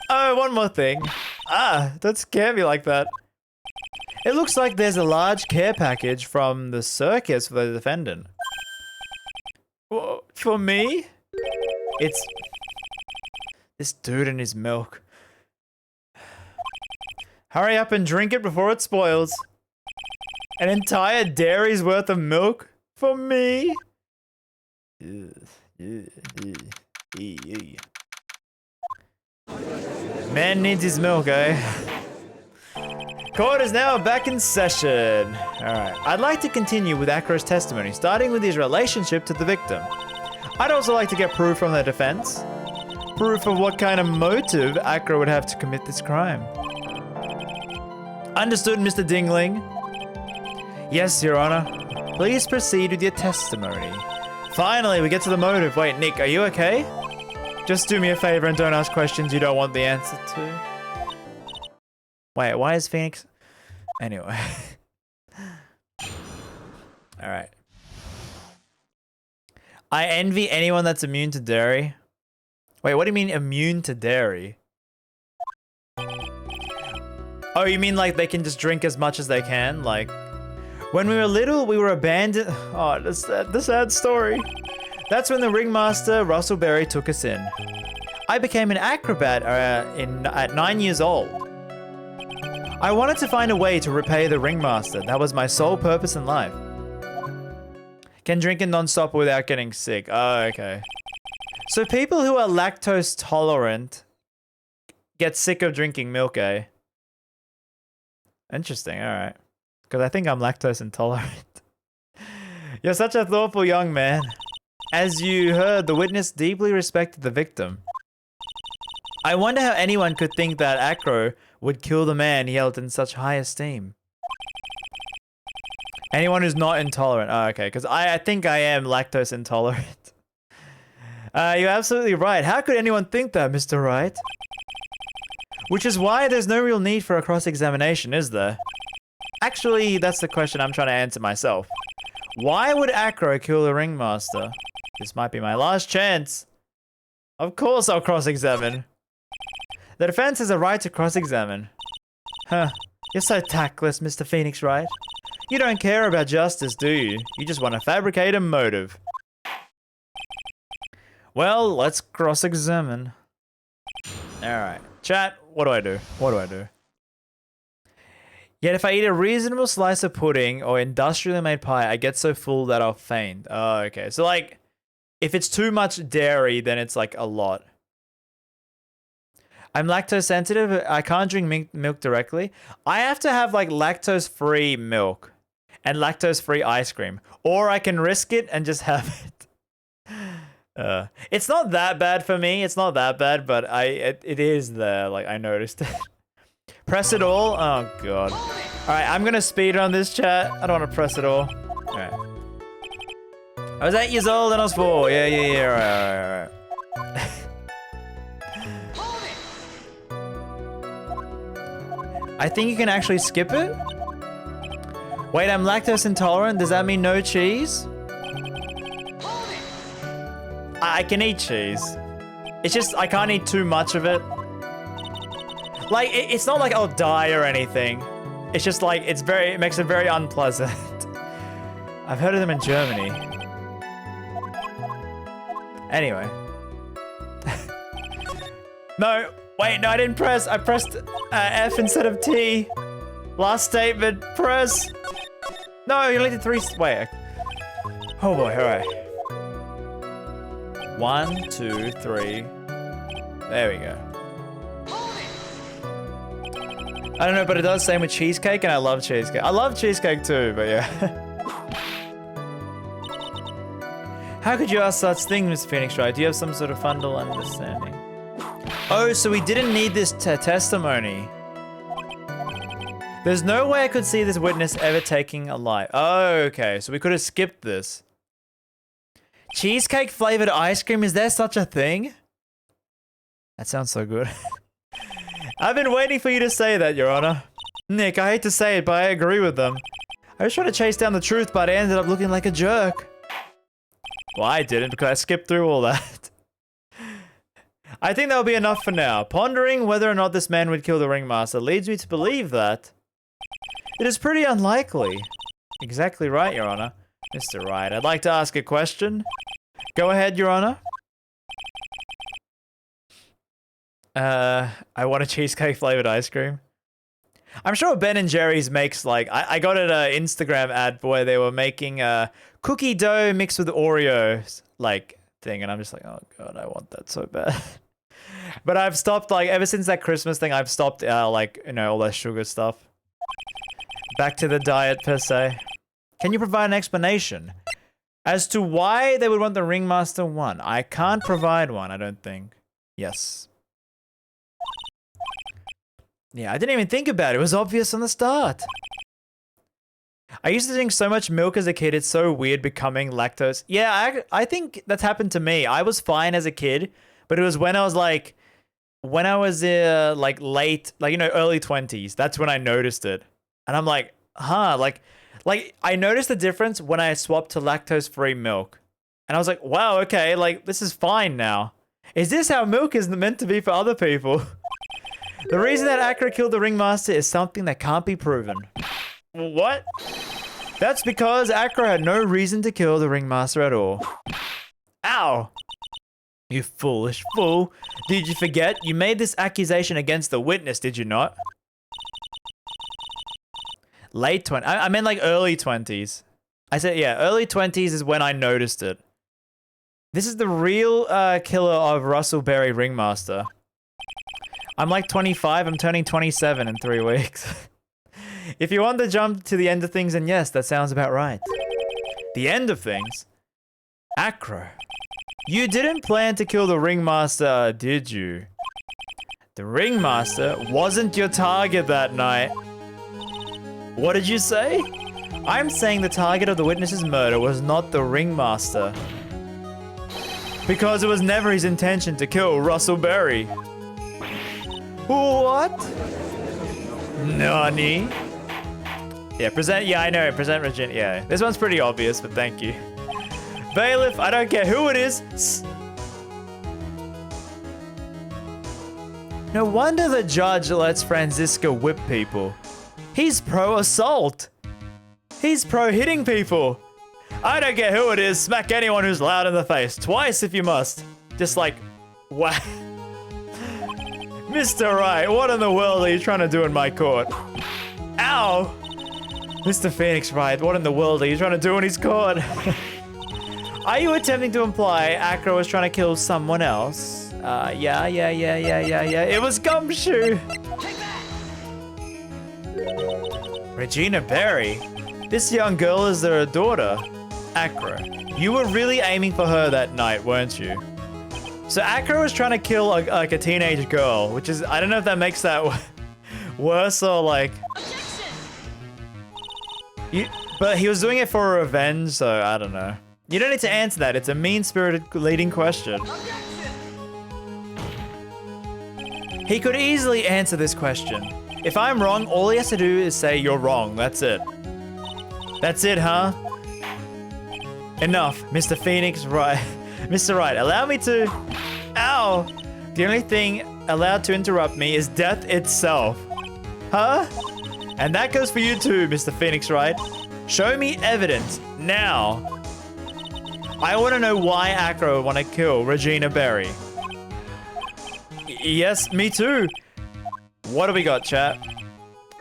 Oh, one more thing. Ah, don't scare me like that. It looks like there's a large care package from the circus for the defendant. For me? It's this dude and his milk. Hurry up and drink it before it spoils. An entire dairy's worth of milk for me? Man needs his milk, eh? Court is now back in session. Alright, I'd like to continue with Acro's testimony, starting with his relationship to the victim. I'd also like to get proof from the defense. Proof of what kind of motive Acro would have to commit this crime. Understood, Mr. Dingling? Yes, Your Honor. Please proceed with your testimony. Finally, we get to the motive. Wait, Nick, are you okay? Just do me a favor and don't ask questions you don't want the answer to. Wait, why is Phoenix... Anyway. Alright. I envy anyone that's immune to dairy. Wait, what do you mean immune to dairy? Oh, you mean like they can just drink as much as they can? Like, when we were little, we were abandoned... Oh, the sad story. That's when the ringmaster, Russell Berry, took us in. I became an acrobat at 9 years old. I wanted to find a way to repay the ringmaster. That was my sole purpose in life. Can drink it non-stop without getting sick. Oh, okay. So people who are lactose tolerant get sick of drinking milk, eh? Interesting, alright. Because I think I'm lactose intolerant. You're such a thoughtful young man. As you heard, the witness deeply respected the victim. I wonder how anyone could think that Acro would kill the man he held in such high esteem. Anyone who's not intolerant. Oh, okay, because I think I am lactose intolerant. You're absolutely right. How could anyone think that, Mr. Wright? Which is why there's no real need for a cross-examination, is there? Actually, that's the question I'm trying to answer myself. Why would Acro kill the ringmaster? This might be my last chance. Of course I'll cross-examine. The defense has a right to cross-examine. Huh. You're so tactless, Mr. Phoenix Wright. You don't care about justice, do you? You just want to fabricate a motive. Well, let's cross-examine. Alright. Chat, what do I do? What do I do? Yet if I eat a reasonable slice of pudding or industrially made pie, I get so full that I'll faint. Oh, okay. So, like, if it's too much dairy, then it's, like, a lot. I'm lactose sensitive. I can't drink milk directly. I have to have, like, lactose-free milk and lactose-free ice cream. Or I can risk it and just have it. It's not that bad for me. It's not that bad, but it is there. Like, I noticed it. Press it all? Oh, God. Alright, I'm gonna speed on this, chat. I don't want to press it all. Alright. I was 8 years old and I was 4. Yeah. Alright. I think you can actually skip it. Wait, I'm lactose intolerant. Does that mean no cheese? I can eat cheese. It's just I can't eat too much of it. Like, it's not like I'll die or anything. It's just like, it makes it very unpleasant. I've heard of them in Germany. Anyway. No, wait, no, I didn't press. I pressed F instead of T. Last statement, press. No, you only did 3. Wait. Oh boy, alright. 1, 2, 3. There we go. I don't know, but it does same with cheesecake, and I love cheesecake. I love cheesecake too, but yeah. How could you ask such things, Mr. Phoenix Wright? Do you have some sort of fundal understanding? Oh, so we didn't need this testimony. There's no way I could see this witness ever taking a life. Oh, okay, so we could have skipped this. Cheesecake flavored ice cream, is there such a thing? That sounds so good. I've been waiting for you to say that, Your Honor. Nick, I hate to say it, but I agree with them. I was trying to chase down the truth, but I ended up looking like a jerk. Well, I didn't, because I skipped through all that. I think that'll be enough for now. Pondering whether or not this man would kill the ringmaster leads me to believe that it is pretty unlikely. Exactly right, Your Honor. Mr. Wright, I'd like to ask a question. Go ahead, Your Honor. I want a cheesecake flavored ice cream. I'm sure Ben & Jerry's makes like, I got an Instagram ad where they were making cookie dough mixed with Oreos like thing, and I'm just like, oh god, I want that so bad. But I've stopped, like, ever since that Christmas thing, I've stopped like, you know, all that sugar stuff. Back to the diet per se. Can you provide an explanation as to why they would want the ringmaster one? I can't provide one, I don't think. Yes. Yeah, I didn't even think about it. It was obvious from the start. I used to drink so much milk as a kid. It's so weird becoming lactose. Yeah, I think that's happened to me. I was fine as a kid, but it was when I was like, like late, like, you know, early 20s. That's when I noticed it. And I'm like, huh, like I noticed the difference when I swapped to lactose-free milk. And I was like, wow, okay, like this is fine now. Is this how milk is meant to be for other people? The reason that Acra killed the ringmaster is something that can't be proven. What? That's because Acra had no reason to kill the ringmaster at all. Ow! You foolish fool. Did you forget? You made this accusation against the witness, did you not? Late 20s. I meant like early 20s. I said, yeah, early 20s is when I noticed it. This is the real killer of Russell Berry Ringmaster. I'm like 25, I'm turning 27 in 3 weeks. If you want to jump to the end of things, then yes, that sounds about right. The end of things? Acro. You didn't plan to kill the ringmaster, did you? The ringmaster wasn't your target that night. What did you say? I'm saying the target of the witness's murder was not the ringmaster. Because it was never his intention to kill Russell Berry. What? Nani? Yeah, present, yeah, I know, present Regina, yeah. This one's pretty obvious, but thank you. Bailiff, I don't care who it is. No wonder the judge lets Francisco whip people. He's pro-assault. He's pro-hitting people. I don't care who it is, smack anyone who's loud in the face. Twice if you must. Just like, wow. Mr. Wright, what in the world are you trying to do in my court? Ow! Mr. Phoenix Wright, what in the world are you trying to do in his court? Are you attempting to imply Acro was trying to kill someone else? Yeah. It was Gumshoe! Regina Berry? This young girl is their daughter. Acro, you were really aiming for her that night, weren't you? So Acro was trying to kill like a teenage girl, which is, I don't know if that makes that worse or like... But he was doing it for revenge, so I don't know. You don't need to answer that. It's a mean-spirited leading question. He could easily answer this question. If I'm wrong, all he has to do is say you're wrong. That's it. That's it, huh? Enough, Mr. Phoenix Wright. Mr. Wright, allow me to... Ow! The only thing allowed to interrupt me is death itself. Huh? And that goes for you too, Mr. Phoenix Wright. Show me evidence now. I want to know why Acro would want to kill Regina Berry. Yes, me too. What do we got, chat?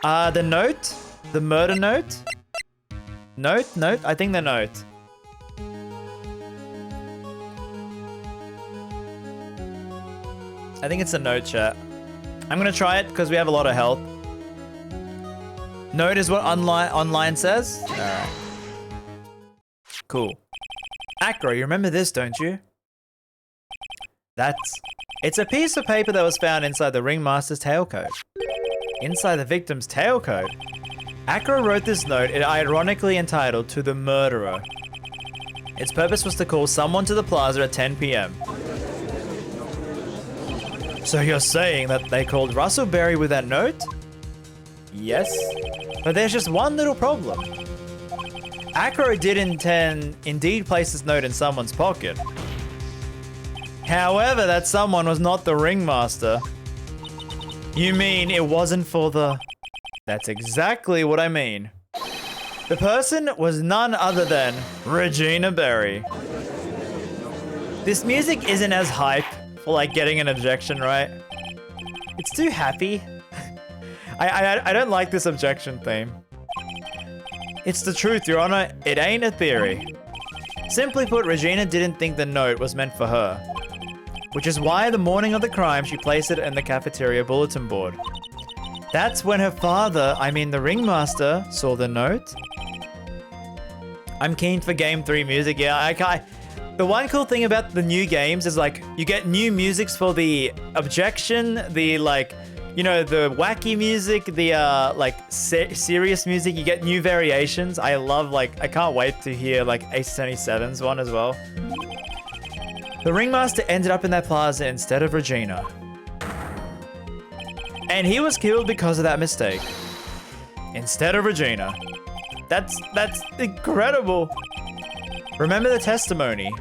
The note? The murder note? Note? I think the note. I think it's a note, chat. I'm gonna try it because we have a lot of health. Note is what online says? Alright. Cool. Acro, you remember this, don't you? It's a piece of paper that was found inside the ringmaster's tailcoat. Inside the victim's tailcoat? Acro wrote this note, ironically entitled, "To the Murderer." Its purpose was to call someone to the plaza at 10 p.m. So you're saying that they called Russell Berry with that note? Yes. But there's just one little problem. Acro did indeed place this note in someone's pocket. However, that someone was not the ringmaster. You mean it wasn't for the... That's exactly what I mean. The person was none other than Regina Berry. This music isn't as hype for like getting an objection, right? It's too happy. I don't like this objection theme. It's the truth, Your Honor. It ain't a theory. Simply put, Regina didn't think the note was meant for her. Which is why the morning of the crime, she placed it in the cafeteria bulletin board. That's when her father, I mean the ringmaster, saw the note. I'm keen for Game 3 music. Yeah, the one cool thing about the new games is like, you get new musics for the objection, the like, you know, the wacky music, the serious music. You get new variations. I love, like, I can't wait to hear like Ace Attorney 7's one as well. The ringmaster ended up in that plaza instead of Regina. And he was killed because of that mistake. Instead of Regina. That's incredible. Remember the testimony.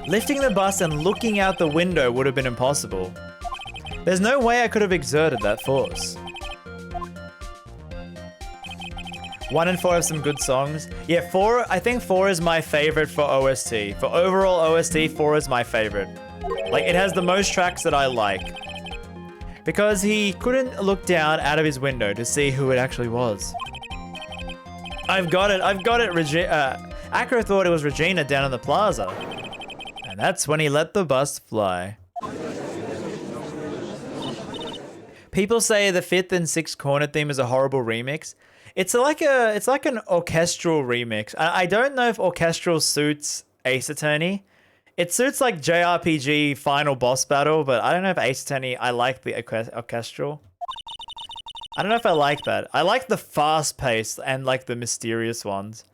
Lifting the bus and looking out the window would have been impossible. There's no way I could have exerted that force. 1 and 4 have some good songs. Yeah, 4, I think 4 is my favorite for OST. For overall OST, 4 is my favorite. Like, it has the most tracks that I like. Because he couldn't look down out of his window to see who it actually was. I've got it, Acro thought it was Regina down in the plaza. And that's when he let the bus fly. People say the 5th and 6th corner theme is a horrible remix. It's like an orchestral remix. I don't know if orchestral suits Ace Attorney. It suits like JRPG final boss battle, but I don't know if Ace Attorney, I like the orchestral. I don't know if I like that. I like the fast paced and like the mysterious ones.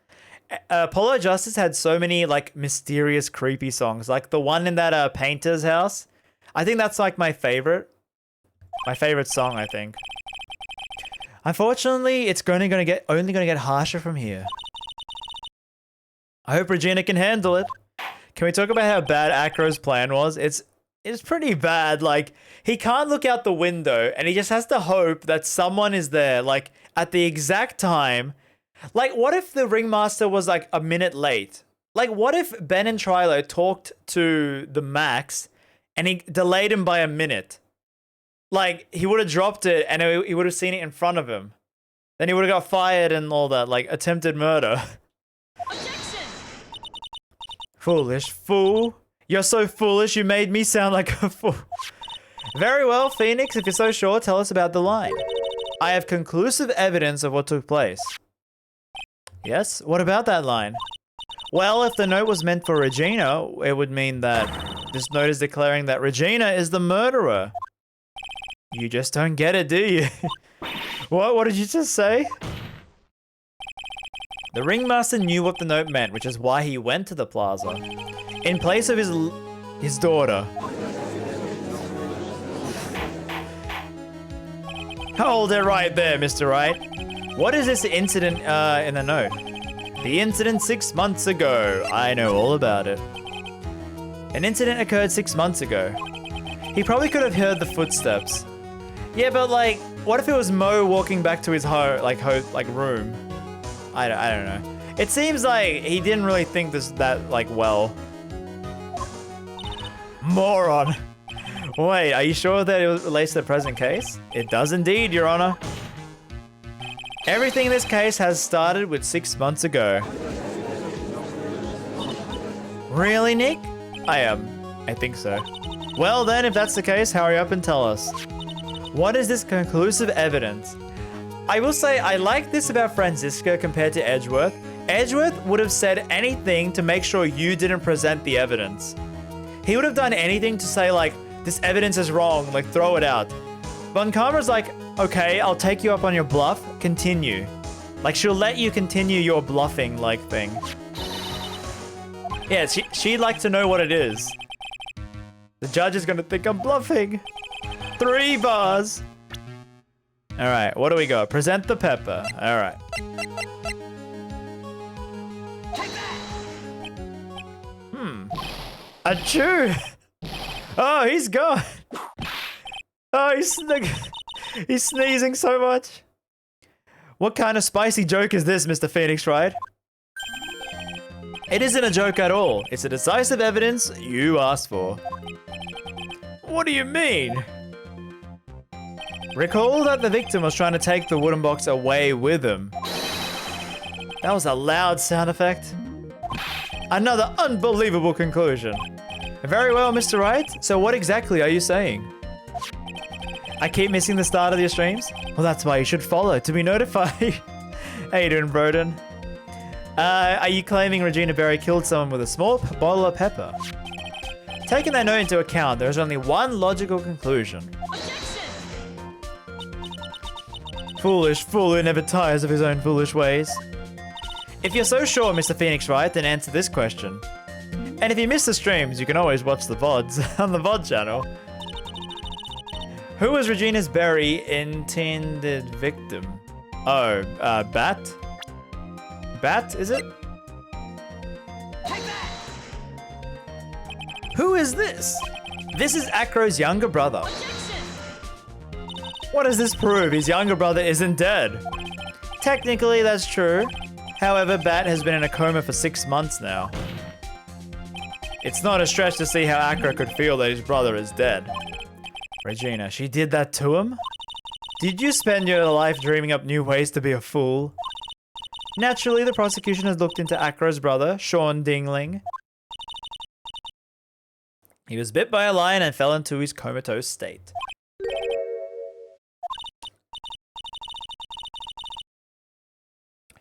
Apollo Justice had so many like mysterious creepy songs, like the one in that painter's house. I think that's like my favorite song, I think. Unfortunately, it's only gonna get harsher from here. I hope Regina can handle it. Can we talk about how bad Acro's plan was? It's pretty bad. Like, he can't look out the window and he just has to hope that someone is there, like, at the exact time. Like, what if the ringmaster was like a minute late? Like, what if Ben and Trilo talked to the Max and he delayed him by a minute? Like, he would have dropped it and he would have seen it in front of him. Then he would have got fired and all that, like, attempted murder. Objection! Foolish fool. You're so foolish, you made me sound like a fool. Very well, Phoenix, if you're so sure, tell us about the line. I have conclusive evidence of what took place. Yes? What about that line? Well, if the note was meant for Regina, it would mean that this note is declaring that Regina is the murderer. You just don't get it, do you? What did you just say? The ringmaster knew what the note meant, which is why he went to the plaza. In place of his daughter. Hold it right there, Mr. Wright. What is this incident in the note? The incident 6 months ago. I know all about it. An incident occurred 6 months ago. He probably could have heard the footsteps. Yeah, but like, what if it was Mo walking back to his room? I don't know. It seems like he didn't really think that like well. Moron. Wait, are you sure that it relates to the present case? It does indeed, Your Honor. Everything in this case has started with 6 months ago. Really, Nick? I think so. Well then, if that's the case, hurry up and tell us. What is this conclusive evidence? I will say I like this about Francisco compared to Edgeworth. Edgeworth would have said anything to make sure you didn't present the evidence. He would have done anything to say like, this evidence is wrong, like throw it out. Von Karma's like, okay, I'll take you up on your bluff, continue. Like she'll let you continue your bluffing like thing. Yeah, she'd like to know what it is. The judge is gonna think I'm bluffing. 3 bars. All right, what do we got? Present the pepper. All right. Achoo! Oh, he's gone. Oh, he's sneezing so much. What kind of spicy joke is this, Mr. Phoenix Wright? It isn't a joke at all. It's a decisive evidence you asked for. What do you mean? Recall that the victim was trying to take the wooden box away with him. That was a loud sound effect. Another unbelievable conclusion. Very well, Mr. Wright. So what exactly are you saying? I keep missing the start of your streams? Well, that's why you should follow to be notified. How you doing, Broden? Are you claiming Regina Berry killed someone with a small bottle of pepper? Taking that note into account, there is only one logical conclusion. Foolish fool who never tires of his own foolish ways. If you're so sure, Mr. Phoenix Wright, then answer this question. And if you miss the streams, you can always watch the VODs on the VOD channel. Who was Regina's Berry intended victim? Oh, Bat? Bat, is it? Who is this? This is Acro's younger brother. What does this prove? His younger brother isn't dead. Technically, that's true. However, Bat has been in a coma for 6 months now. It's not a stretch to see how Acro could feel that his brother is dead. Regina, she did that to him? Did you spend your life dreaming up new ways to be a fool? Naturally, the prosecution has looked into Acro's brother, Sean Dingling. He was bit by a lion and fell into his comatose state.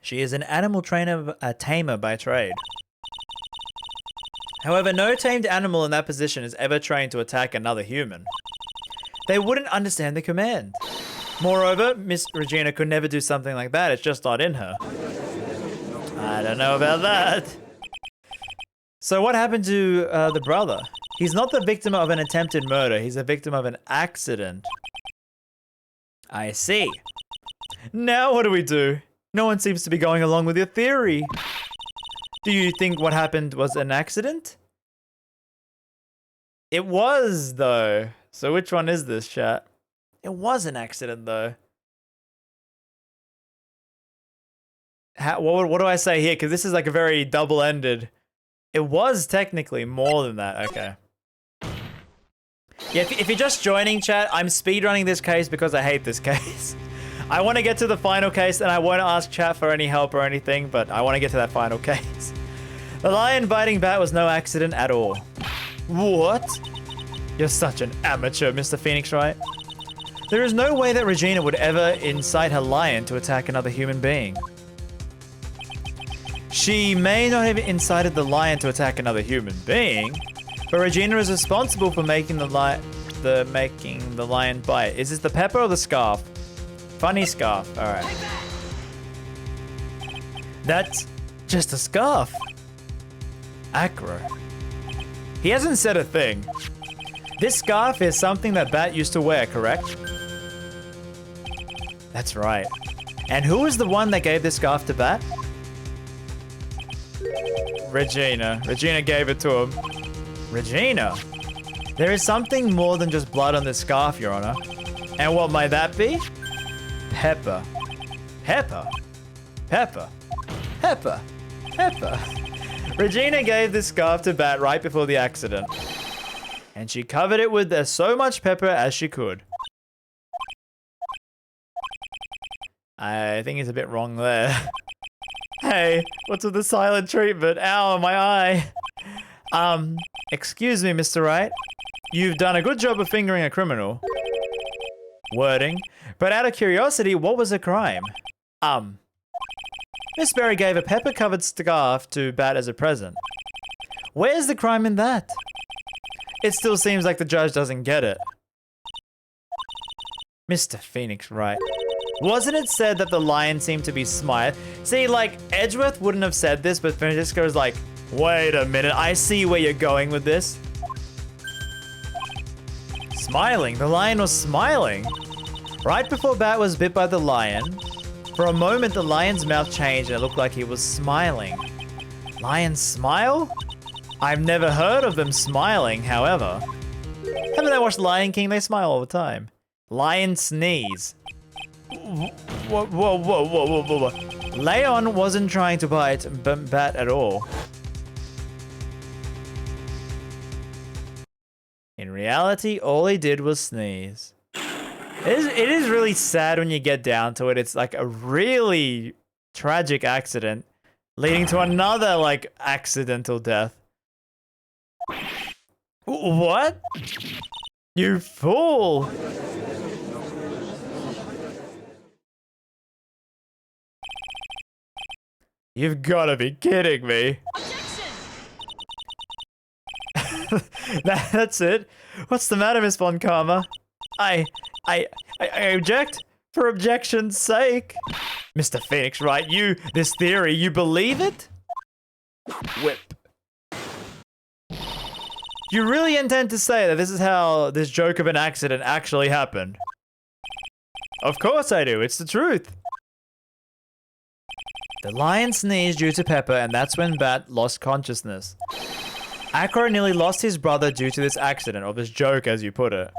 She is an animal trainer, a tamer by trade. However, no tamed animal in that position is ever trained to attack another human. They wouldn't understand the command. Moreover, Miss Regina could never do something like that. It's just not in her. I don't know about that. So what happened to the brother? He's not the victim of an attempted murder. He's the victim of an accident. I see. Now what do we do? No one seems to be going along with your theory. Do you think what happened was an accident? It was, though. So which one is this, chat? It was an accident, though. What do I say here? Because this is like a very double-ended. It was technically more than that. Okay. Yeah, if you're just joining, chat, I'm speedrunning this case because I hate this case. I want to get to the final case and I won't ask chat for any help or anything, but I want to get to that final case. The lion biting Bat was no accident at all. What? You're such an amateur, Mr. Phoenix Wright. There is no way that Regina would ever incite her lion to attack another human being. She may not have incited the lion to attack another human being, but Regina is responsible for making the lion bite. Is this the pepper or the scarf? Funny scarf. All right. That's just a scarf. Acro. He hasn't said a thing. This scarf is something that Bat used to wear, correct? That's right. And who was the one that gave this scarf to Bat? Regina. Regina gave it to him. Regina? There is something more than just blood on this scarf, Your Honor. And what might that be? Pepper. Pepper? Pepper. Pepper. Pepper. Regina gave this scarf to Bat right before the accident. And she covered it with so much pepper as she could. I think it's a bit wrong there. Hey, what's with the silent treatment? Ow, my eye. Excuse me, Mr. Wright. You've done a good job of fingering a criminal. Wording. But out of curiosity, what was the crime? Miss Berry gave a pepper-covered scarf to Bat as a present. Where's the crime in that? It still seems like the judge doesn't get it. Mr. Phoenix Wright. Wasn't it said that the lion seemed to be smiling? See, like, Edgeworth wouldn't have said this, but Francisco's like, wait a minute, I see where you're going with this. Smiling? The lion was smiling. Right before Bat was bit by the lion, for a moment the lion's mouth changed and it looked like he was smiling. Lions smile? I've never heard of them smiling, however. Haven't I watched Lion King? They smile all the time. Lion sneeze. Whoa, whoa, whoa, whoa, whoa, whoa. Leon wasn't trying to bite Bat at all. In reality, all he did was sneeze. It is really sad when you get down to it. It's like a really tragic accident leading to another, like, accidental death. What? You fool! You've gotta be kidding me. That's it? What's the matter, Miss Von Karma? I object for objection's sake. Mr. Phoenix, right? This theory, you believe it? Whip. You really intend to say that this is how this joke of an accident actually happened? Of course I do, it's the truth. The lion sneezed due to Pepper, and that's when Bat lost consciousness. Acro nearly lost his brother due to this accident, or this joke as you put it.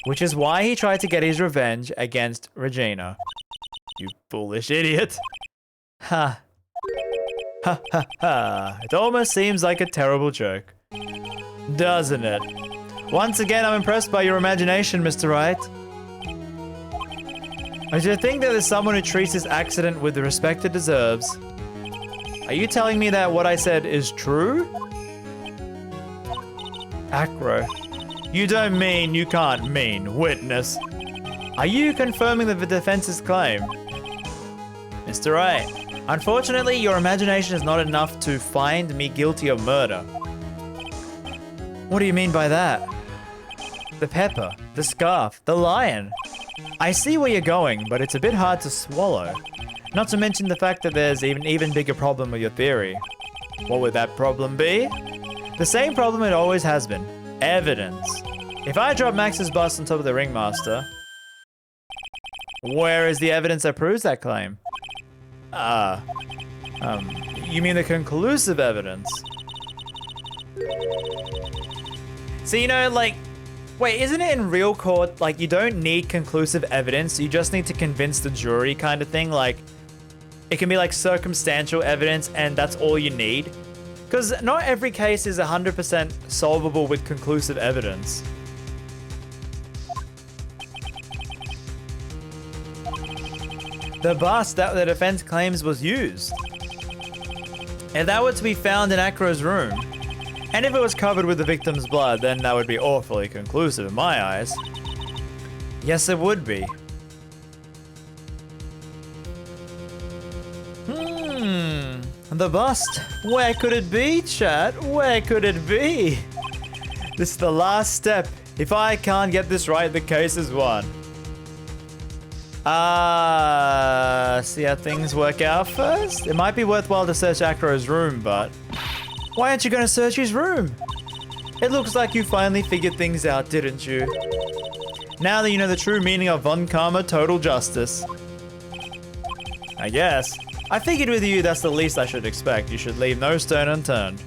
Which is why he tried to get his revenge against Regina. You foolish idiot. Ha. Ha ha ha. It almost seems like a terrible joke. Doesn't it? Once again, I'm impressed by your imagination, Mr. Wright. I should think that there's someone who treats this accident with the respect it deserves. Are you telling me that what I said is true? Acro. You don't mean you can't mean, witness. Are you confirming the defense's claim? Mr. Wright, unfortunately, your imagination is not enough to find me guilty of murder. What do you mean by that? The pepper, the scarf, the lion. I see where you're going, but it's a bit hard to swallow. Not to mention the fact that there's an even bigger problem with your theory. What would that problem be? The same problem it always has been. Evidence. If I drop Max's bust on top of the ringmaster, where is the evidence that proves that claim? You mean the conclusive evidence? So, you know, like, wait, isn't it in real court, like, you don't need conclusive evidence, you just need to convince the jury kind of thing? Like, it can be like circumstantial evidence and that's all you need? Because not every case is 100% solvable with conclusive evidence. The bust that the defense claims was used. If that were to be found in Acro's room, and if it was covered with the victim's blood, then that would be awfully conclusive in my eyes. Yes, it would be. The bust. Where could it be, chat? Where could it be? This is the last step. If I can't get this right, the case is won. See how things work out first? It might be worthwhile to search Acro's room, but why aren't you going to search his room? It looks like you finally figured things out, didn't you? Now that you know the true meaning of Von Karma total justice. I guess. I figured with you that's the least I should expect. You should leave no stone unturned.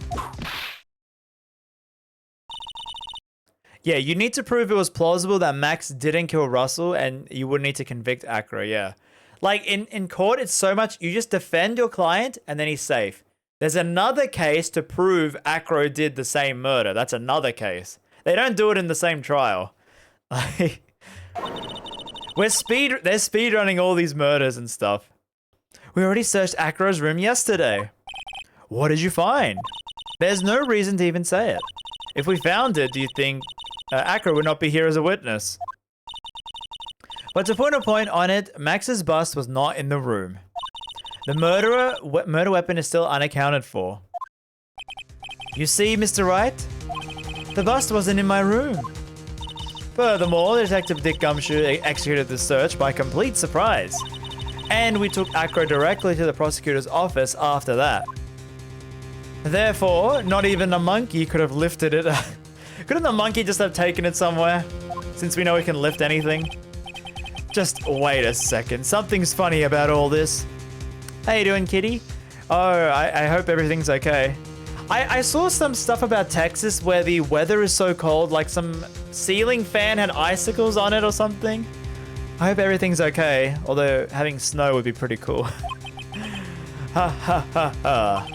Yeah, you need to prove it was plausible that Max didn't kill Russell, and you would need to convict Acro, yeah. Like in court, it's so much, you just defend your client and then he's safe. There's another case to prove Acro did the same murder. That's another case. They don't do it in the same trial. Like, they're speedrunning all these murders and stuff. We already searched Acro's room yesterday. What did you find? There's no reason to even say it. If we found it, do you think Acro would not be here as a witness? But to put a point on it, Max's bust was not in the room. The murder weapon is still unaccounted for. You see, Mr. Wright? The bust wasn't in my room. Furthermore, Detective Dick Gumshoe executed the search by complete surprise. And we took Acro directly to the prosecutor's office after that. Therefore, not even a monkey could have lifted it. Couldn't the monkey just have taken it somewhere? Since we know he can lift anything. Just wait a second. Something's funny about all this. How you doing, kitty? Oh, I hope everything's okay. I saw some stuff about Texas where the weather is so cold, like some ceiling fan had icicles on it or something. I hope everything's okay, although having snow would be pretty cool. Ha ha ha ha.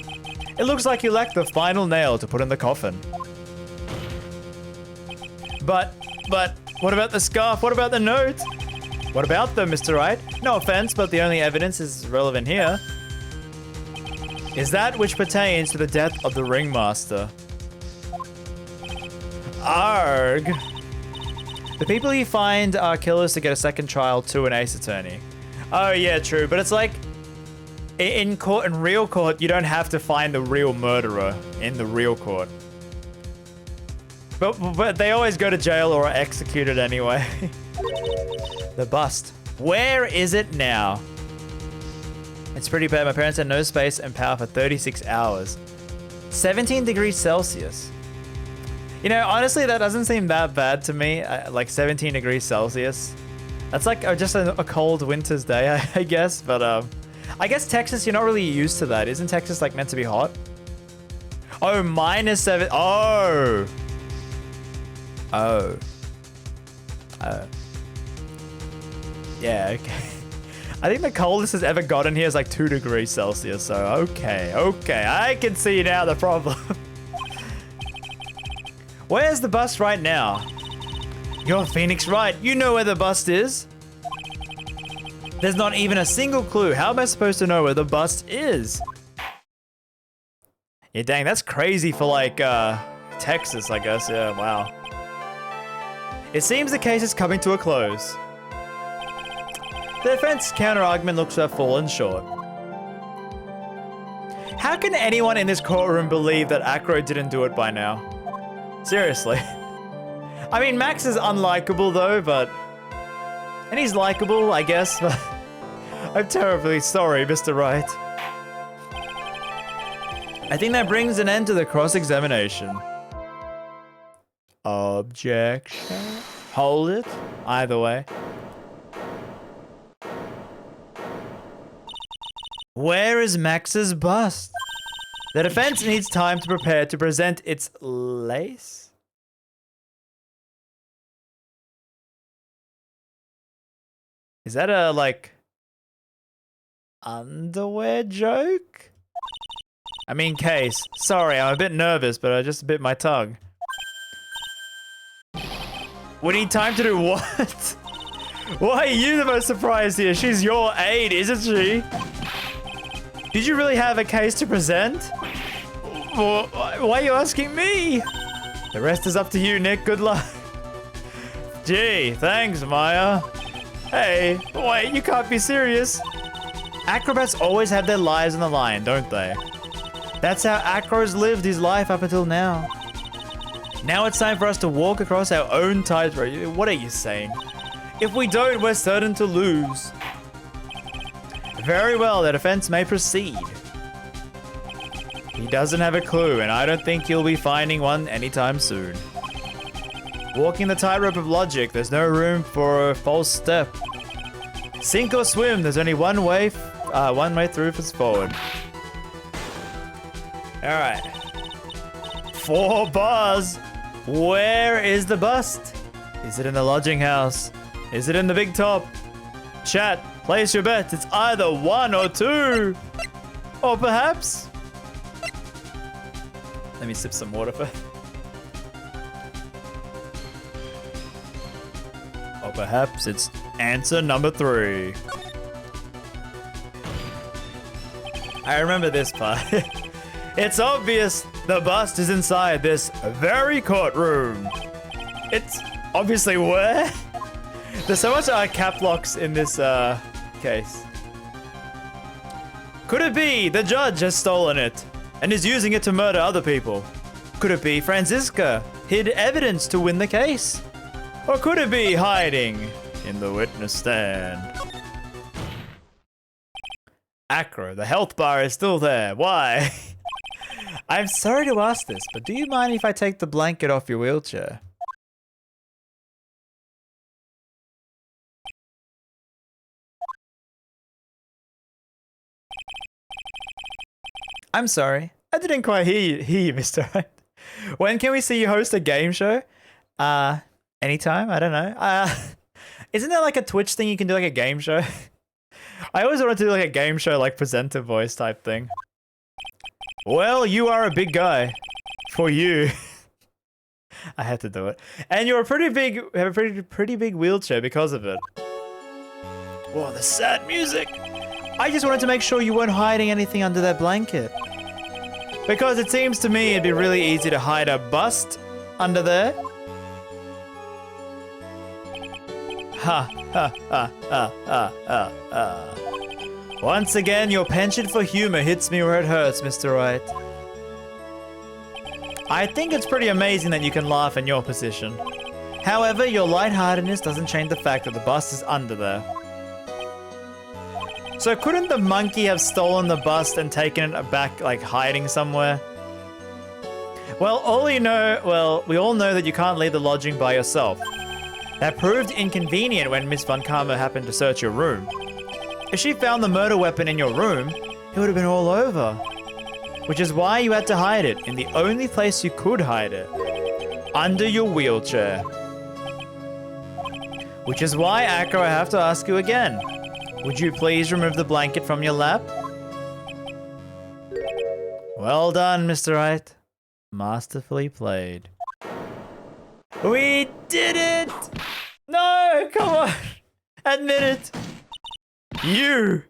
It looks like you lack the final nail to put in the coffin. But, what about the scarf? What about the note? What about them, Mr. Wright? No offense, but the only evidence is relevant here is that which pertains to the death of the ringmaster. Arg. The people you find are killers to get a second trial to an ace attorney. Oh yeah, true, but it's like in court, in real court, you don't have to find the real murderer in the real court. But they always go to jail or are executed anyway. The bust. Where is it now? It's pretty bad. My parents had no space and power for 36 hours. 17 degrees Celsius. You know, honestly, that doesn't seem that bad to me. Like 17 degrees Celsius. That's like just a cold winter's day, I guess. But I guess Texas, you're not really used to that. Isn't Texas like meant to be hot? Oh, -7. Oh. Oh. Oh. Yeah, okay. I think the coldest it's ever gotten here is like 2 degrees Celsius, so okay, I can see now the problem. Where's the bust right now? You're Phoenix Wright, you know where the bust is. There's not even a single clue. How am I supposed to know where the bust is? Yeah, dang, that's crazy for like, Texas, I guess, yeah, wow. It seems the case is coming to a close. The defense counter-argument looks to have fallen short. How can anyone in this courtroom believe that Acro didn't do it by now? Seriously. I mean, Max is unlikable though, but... And he's likable, I guess, but... I'm terribly sorry, Mr. Wright. I think that brings an end to the cross-examination. Objection. Hold it. Either way. Where is Max's bust? The defense needs time to prepare to present its lace. Is that a, like, underwear joke? I mean, case. Sorry, I'm a bit nervous, but I just bit my tongue. We need time to do what? Why are you the most surprised here? She's your aide, isn't she? Did you really have a case to present? Why are you asking me? The rest is up to you, Nick. Good luck. Gee, thanks, Maya. Hey, wait, you can't be serious. Acrobats always have their lives on the line, don't they? That's how Acro's lived his life up until now. Now it's time for us to walk across our own tightrope. What are you saying? If we don't, we're certain to lose. Very well, the defense may proceed. He doesn't have a clue, and I don't think he'll be finding one anytime soon. Walking the tightrope of logic, there's no room for a false step. Sink or swim, there's only one way through for forward. Alright. 4 bars. Where is the bust? Is it in the lodging house? Is it in the big top? Chat, Place your bets. It's either 1 or 2. Or perhaps... Let me sip some water first. Or perhaps it's answer number 3. I remember this part. It's obvious the bust is inside this very courtroom. It's obviously where? There's so much cap locks in this case. Could it be the judge has stolen it and is using it to murder other people? Could it be Franziska hid evidence to win the case? Or could it be hiding in the witness stand? Acro, the health bar is still there. Why? I'm sorry to ask this, but do you mind if I take the blanket off your wheelchair? I'm sorry. I didn't quite hear you, Mr. Right. When can we see you host a game show? Anytime? I don't know. Isn't there like a Twitch thing you can do like a game show? I always wanted to do like a game show, like presenter voice type thing. Well, you are a big guy. For you. I had to do it. And you're have a pretty big wheelchair because of it. Whoa, the sad music. I just wanted to make sure you weren't hiding anything under that blanket. Because it seems to me it'd be really easy to hide a bust under there. Ha, ha, ha, ha, ha, ha, ha. Once again, your penchant for humor hits me where it hurts, Mr. Wright. I think it's pretty amazing that you can laugh in your position. However, your lightheartedness doesn't change the fact that the bust is under there. So couldn't the monkey have stolen the bust and taken it back, like hiding somewhere? Well, we all know that you can't leave the lodging by yourself. That proved inconvenient when Miss Von Karma happened to search your room. If she found the murder weapon in your room, it would have been all over. Which is why you had to hide it in the only place you could hide it. Under your wheelchair. Which is why, Acro, I have to ask you again. Would you please remove the blanket from your lap? Well done, Mr. Wright. Masterfully played. We did it! No, come on! Admit it! You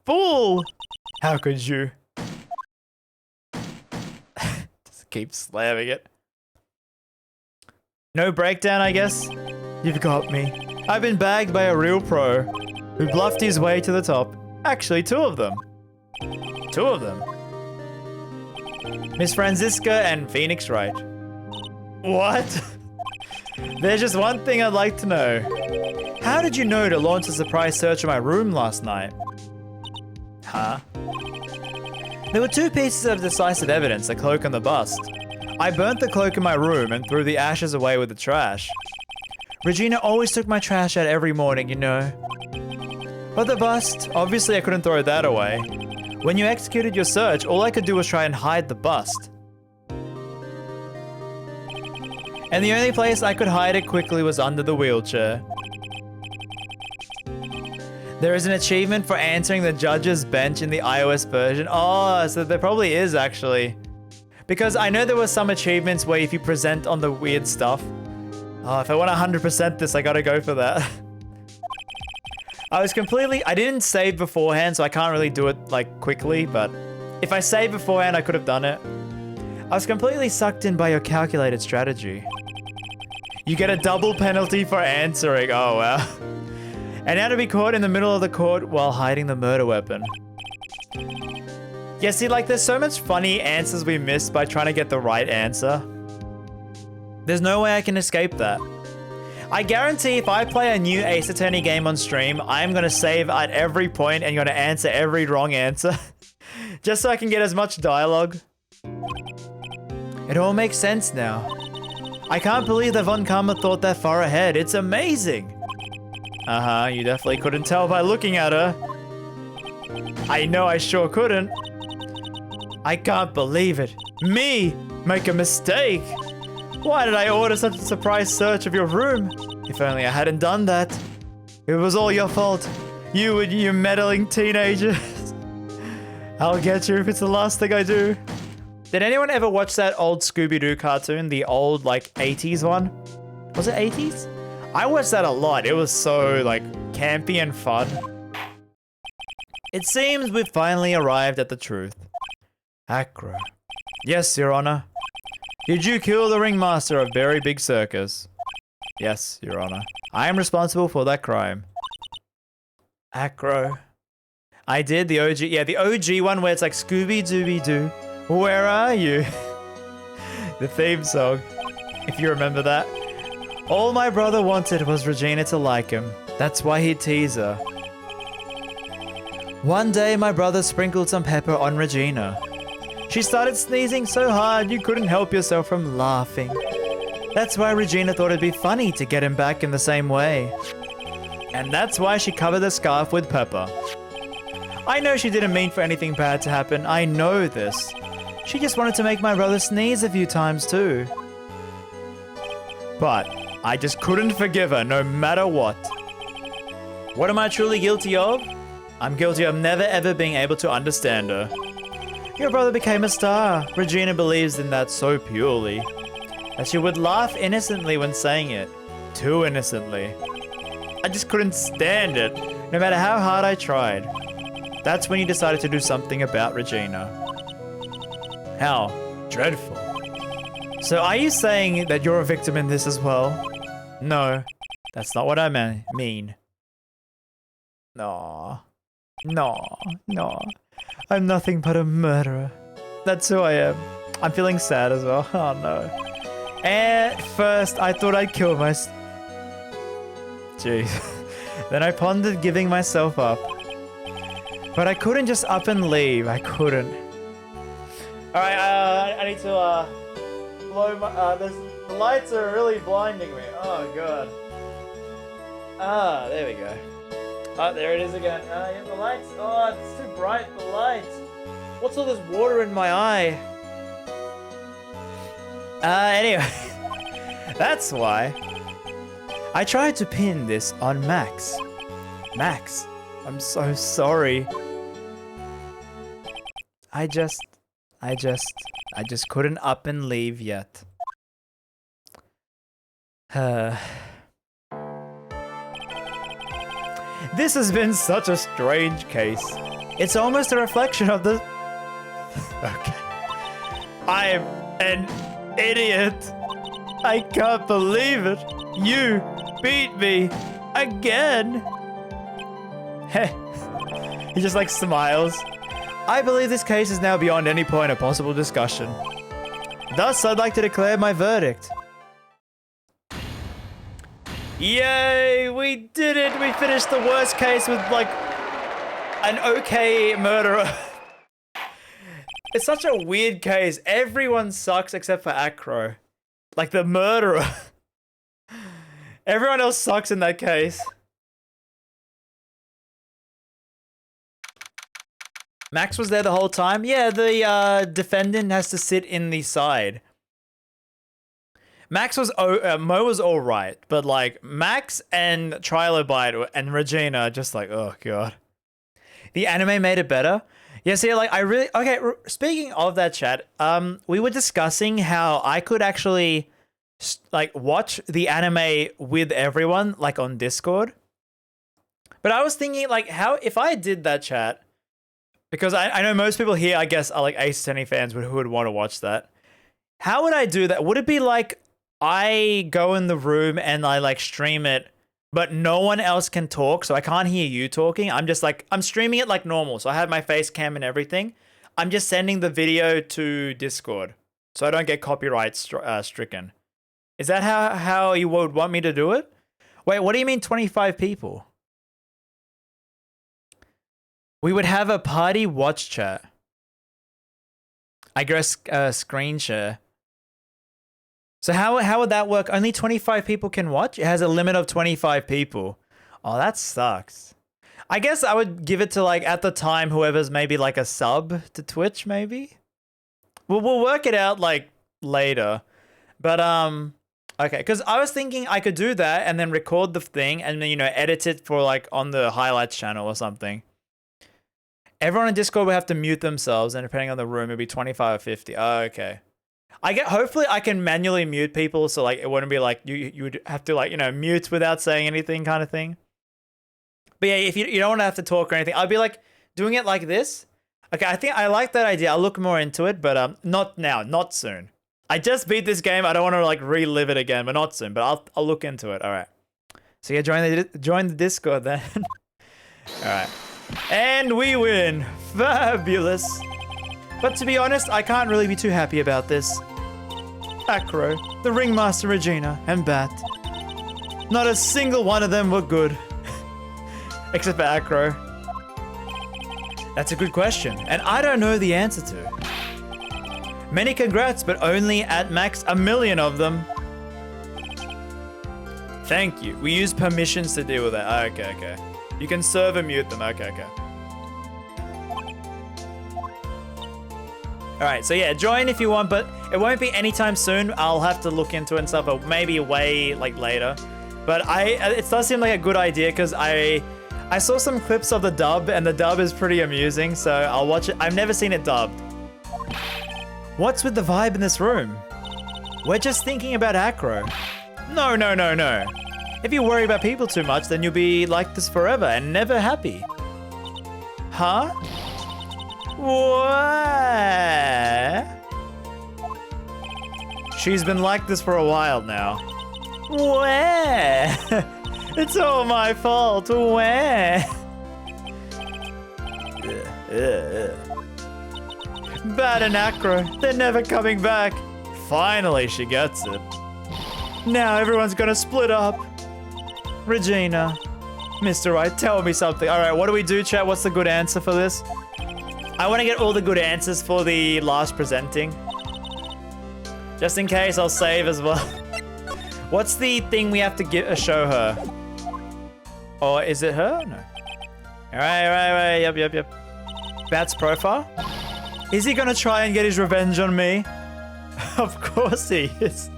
fool! How could you? Just keep slamming it. No breakdown, I guess? You've got me. I've been bagged by a real pro who bluffed his way to the top. Actually, 2 of them. 2 of them. Miss Franziska and Phoenix Wright. What? There's just one thing I'd like to know. How did you know to launch a surprise search of my room last night? Huh? There were 2 pieces of decisive evidence, the cloak and the bust. I burnt the cloak in my room and threw the ashes away with the trash. Regina always took my trash out every morning, you know. But the bust, obviously I couldn't throw that away. When you executed your search, all I could do was try and hide the bust. And the only place I could hide it quickly was under the wheelchair. There is an achievement for answering the judge's bench in the iOS version. Oh, so there probably is actually. Because I know there were some achievements where if you present on the weird stuff. Oh, if I want 100% this, I gotta go for that. I didn't save beforehand, so I can't really do it like quickly, but if I saved beforehand, I could have done it. I was completely sucked in by your calculated strategy. You get a double penalty for answering. Oh, wow. And now to be caught in the middle of the court while hiding the murder weapon. Yeah, see, like, there's so much funny answers we missed by trying to get the right answer. There's no way I can escape that. I guarantee if I play a new Ace Attorney game on stream, I'm going to save at every point and going to answer every wrong answer. Just so I can get as much dialogue. It all makes sense now. I can't believe that Von Karma thought that far ahead. It's amazing. Uh-huh, you definitely couldn't tell by looking at her. I know I sure couldn't. I can't believe it. Me make a mistake. Why did I order such a surprise search of your room? If only I hadn't done that. It was all your fault. You meddling teenagers. I'll get you if it's the last thing I do. Did anyone ever watch that old Scooby-Doo cartoon? The old, like, 80s one? Was it 80s? I watched that a lot. It was so, like, campy and fun. It seems we've finally arrived at the truth. Acro. Yes, Your Honor. Did you kill the ringmaster of Very Big Circus? Yes, Your Honor. I am responsible for that crime. Acro. I did the OG. Yeah, the OG one where it's like Scooby-Dooby-Doo. Where are you? The theme song. If you remember that. All my brother wanted was Regina to like him. That's why he'd tease her. One day, my brother sprinkled some pepper on Regina. She started sneezing so hard you couldn't help yourself from laughing. That's why Regina thought it'd be funny to get him back in the same way. And that's why she covered the scarf with pepper. I know she didn't mean for anything bad to happen. I know this. She just wanted to make my brother sneeze a few times too. But I just couldn't forgive her no matter what. What am I truly guilty of? I'm guilty of never ever being able to understand her. Your brother became a star. Regina believes in that so purely. That she would laugh innocently when saying it. Too innocently. I just couldn't stand it, no matter how hard I tried. That's when you decided to do something about Regina. How dreadful. So are you saying that you're a victim in this as well? No, that's not what I mean. No. No. I'm nothing but a murderer. That's who I am. I'm feeling sad as well. Oh no. At first, I thought I'd kill myself. Jeez. Then I pondered giving myself up. But I couldn't just up and leave. I couldn't. Alright, I need to, blow my, the lights are really blinding me. Oh, God. Ah, there we go. Oh, there it is again. Yeah, the lights. Oh, it's too bright, the lights. What's all this water in my eye? Anyway. That's why. I tried to pin this on Max. Max, I'm so sorry. I just couldn't up and leave yet. This has been such a strange case. It's almost a reflection of the... Okay. I'm an idiot. I can't believe it. You beat me again. Heh. He just like smiles. I believe this case is now beyond any point of possible discussion. Thus, I'd like to declare my verdict. Yay, we did it! We finished the worst case with, like, an okay murderer. It's such a weird case. Everyone sucks except for Acro. Like, the murderer. Everyone else sucks in that case. Max was there the whole time? Yeah, the defendant has to sit in the side. Max was, Mo was alright, but like, Max and Trilobite and Regina are just like, oh god. The anime made it better? Yeah, see, like, okay, speaking of that chat, we were discussing how I could actually, like, watch the anime with everyone, like, on Discord. But I was thinking, like, how, if I did that chat, because I know most people here, I guess, are like Ace Attorney fans who would want to watch that. How would I do that? Would it be like, I go in the room and I like stream it, but no one else can talk, so I can't hear you talking. I'm just like, I'm streaming it like normal, so I have my face cam and everything. I'm just sending the video to Discord, so I don't get copyright stricken. Is that how you would want me to do it? Wait, what do you mean 25 people? We would have a party watch chat. I guess screen share. So how would that work? Only 25 people can watch? It has a limit of 25 people. Oh, that sucks. I guess I would give it to, like, at the time, whoever's maybe like a sub to Twitch, maybe? We'll work it out, like, later. But Okay, because I was thinking I could do that and then record the thing and then, you know, edit it for like on the highlights channel or something. Everyone in Discord will have to mute themselves, and depending on the room, it'll be 25 or 50. Oh, okay. Hopefully I can manually mute people, so like it wouldn't be like you would have to like, you know, mute without saying anything kind of thing. But yeah, if you don't want to have to talk or anything, I'll be like doing it like this. Okay, I think I like that idea. I'll look more into it, but not now, not soon. I just beat this game. I don't want to like relive it again, but not soon. But I'll look into it. All right. So yeah, join the Discord then. All right. And we win. Fabulous. But to be honest, I can't really be too happy about this. Acro, the Ringmaster Regina, and Bat. Not a single one of them were good. Except for Acro. That's a good question, and I don't know the answer to. Many congrats, but only at max 1,000,000 of them. Thank you. We use permissions to deal with that. Okay. You can server mute them. Okay. Alright, so yeah, join if you want, but it won't be anytime soon. I'll have to look into it and stuff, but maybe way like later. But it does seem like a good idea because I saw some clips of the dub, and the dub is pretty amusing, so I'll watch it. I've never seen it dubbed. What's with the vibe in this room? We're just thinking about Acro. No. If you worry about people too much, then you'll be like this forever and never happy. Huh? What? She's been like this for a while now. Where? It's all my fault. Where? Bat and Acro, they're never coming back. Finally, she gets it. Now everyone's gonna split up. Regina, Mr. Right, tell me something. All right, what do we do, chat? What's the good answer for this? I want to get all the good answers for the last presenting. Just in case, I'll save as well. What's the thing we have to show her? Or is it her? No. All right. Yep. Bat's profile. Is he gonna try and get his revenge on me? Of course he is.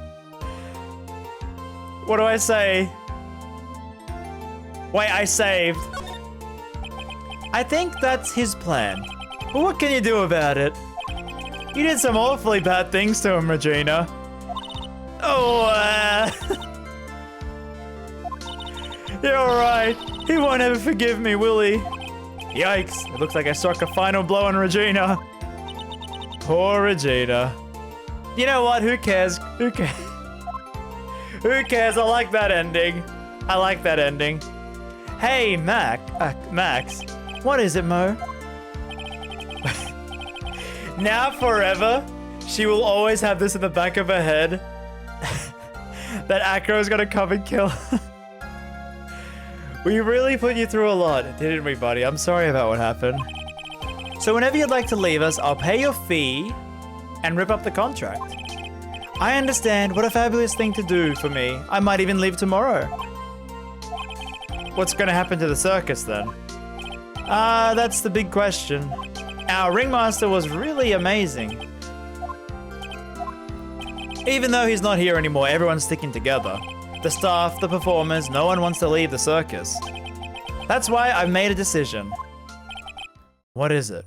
What do I say? Wait, I saved. I think that's his plan. But what can you do about it? You did some awfully bad things to him, Regina. Oh, You're right. He won't ever forgive me, will he? Yikes. It looks like I struck a final blow on Regina. Poor Regina. You know what? Who cares? Who cares? I like that ending. Hey, Max. What is it, Mo? Now forever, she will always have this in the back of her head. That Acro is gonna come and kill her. We really put you through a lot, didn't we, buddy? I'm sorry about what happened. So whenever you'd like to leave us, I'll pay your fee and rip up the contract. I understand. What a fabulous thing to do for me. I might even leave tomorrow. What's gonna happen to the circus then? That's the big question. Our ringmaster was really amazing. Even though he's not here anymore, everyone's sticking together. The staff, the performers, no one wants to leave the circus. That's why I've made a decision. What is it?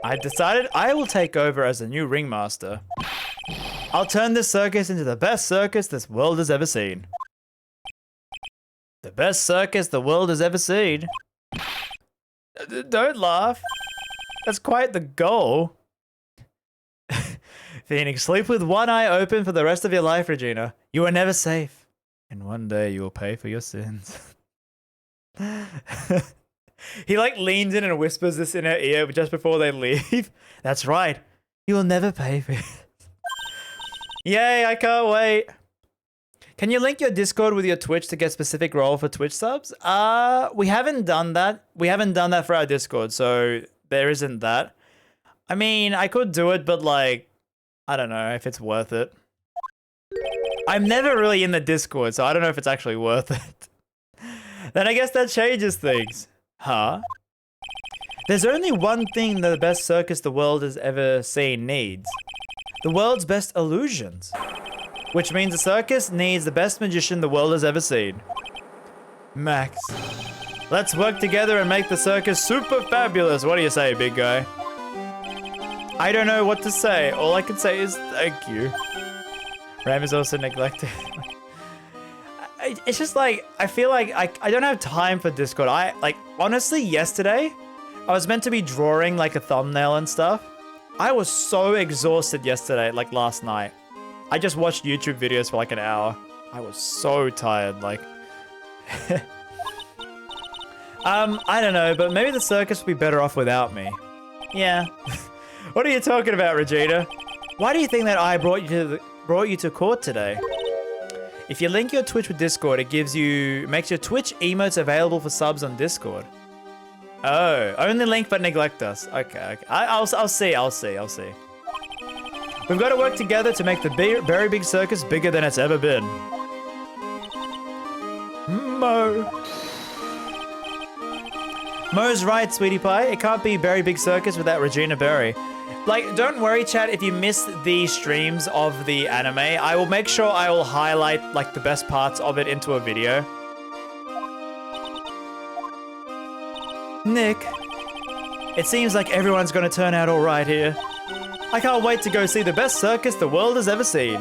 I decided I will take over as the new ringmaster. I'll turn this circus into the best circus this world has ever seen. The best circus the world has ever seen. Don't laugh. That's quite the goal. Phoenix, sleep with one eye open for the rest of your life, Regina. You are never safe. And one day you will pay for your sins. He like leans in and whispers this in her ear just before they leave. That's right. You will never pay for it. Yay, I can't wait. Can you link your Discord with your Twitch to get specific role for Twitch subs? We haven't done that. We haven't done that for our Discord, so there isn't that. I mean, I could do it, but like, I don't know if it's worth it. I'm never really in the Discord, so I don't know if it's actually worth it. Then I guess that changes things. Huh? There's only one thing that the best circus the world has ever seen needs. The world's best illusions. which means the circus needs the best magician the world has ever seen. Max. Let's work together and make the circus super fabulous. What do you say, big guy? I don't know what to say. All I can say is thank you. Ram is also neglected. It's just like, I feel like I don't have time for Discord. Honestly, yesterday, I was meant to be drawing like a thumbnail and stuff. I was so exhausted yesterday, like last night. I just watched YouTube videos for like an hour. I was so tired, like. I don't know, but maybe the circus would be better off without me. Yeah. What are you talking about, Regina? Why do you think that I brought you to court today? If you link your Twitch with Discord, it makes your Twitch emotes available for subs on Discord. Oh, only link but neglect us. Okay. I'll see. We've got to work together to make the very big circus bigger than it's ever been. Mo's right, sweetie pie. It can't be Very Big Circus without Regina Berry. Like, don't worry, chat, if you miss the streams of the anime, I will make sure I will highlight, like, the best parts of it into a video. Nick, it seems like everyone's gonna turn out all right here. I can't wait to go see the best circus the world has ever seen.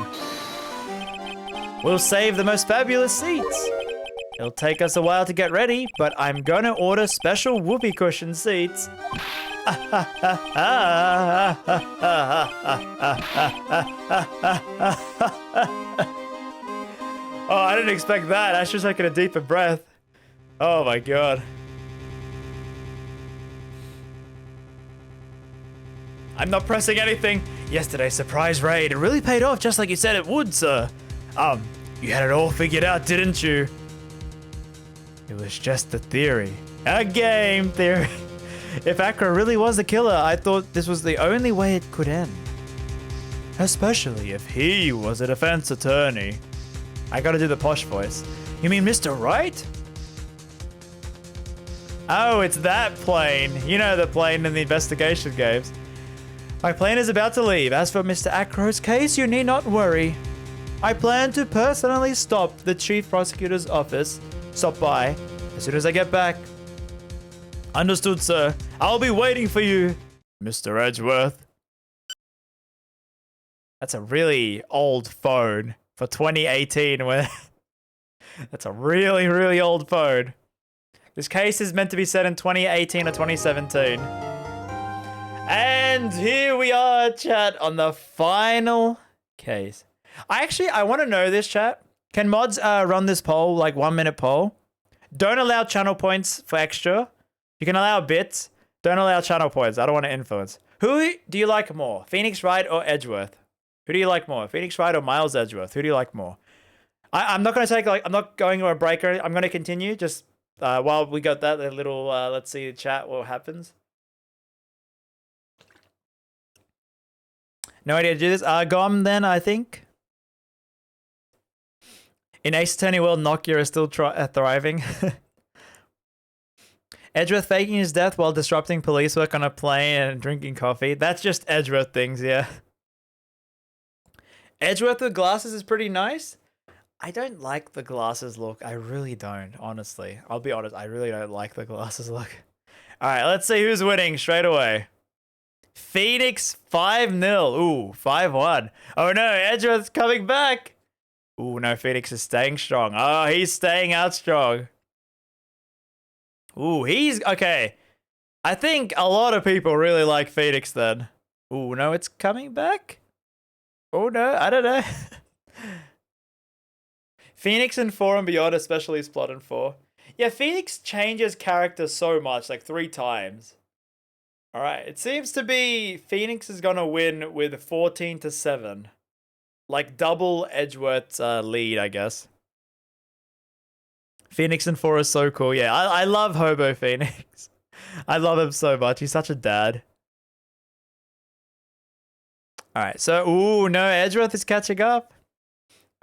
We'll save the most fabulous seats. It'll take us a while to get ready, but I'm gonna order special whoopee cushion seats. Oh, I didn't expect that. I should have taken a deeper breath. Oh my god. I'm not pressing anything. Yesterday's surprise raid, it really paid off just like you said it would, sir. You had it all figured out, didn't you? It was just a theory. A game theory. If Akra really was the killer, I thought this was the only way it could end. Especially if he was a defense attorney. I gotta do the posh voice. You mean Mr. Wright? Oh, it's that plane. You know the plane in the investigation games. My plane is about to leave. As for Mr. Akro's case, you need not worry. I plan to personally stop the chief prosecutor's office. Stop by as soon as I get back. Understood, sir. I'll be waiting for you, Mr. Edgeworth. That's a really old phone for 2018. That's a really, really old phone. This case is meant to be set in 2018 or 2017. And here we are, chat, on the final case. I want to know this, chat. Can mods run this poll, like 1 minute poll? Don't allow channel points for extra. You can allow bits. Don't allow channel points. I don't want to influence. Who do you like more? Phoenix Wright or Edgeworth? Who do you like more? Phoenix Wright or Miles Edgeworth? Who do you like more? I'm not going to take, I'm not going to a break. I'm going to continue just while we got that little, let's see the chat, what happens. No idea to do this. Gom then, I think. In Ace Attorney World, Nokia is still thriving. Edgeworth faking his death while disrupting police work on a plane and drinking coffee. That's just Edgeworth things, yeah. Edgeworth with glasses is pretty nice. I don't like the glasses look. I really don't, honestly. I'll be honest, I really don't like the glasses look. Alright, let's see who's winning straight away. Phoenix 5-0. Ooh, 5-1. Oh no, Edgeworth's coming back. Ooh, no, Phoenix is staying strong. Oh, he's staying out strong. Ooh, he's... Okay. I think a lot of people really like Phoenix then. Ooh, no, it's coming back? Oh, no, I don't know. Phoenix in 4 and beyond, especially Splot in 4. Yeah, Phoenix changes character so much, like 3 times. Alright, it seems to be Phoenix is gonna win with 14-7. Like double Edgeworth's lead, I guess. Phoenix in 4 is so cool. Yeah, I love Hobo Phoenix. I love him so much. He's such a dad. Alright, so, ooh, no, Edgeworth is catching up.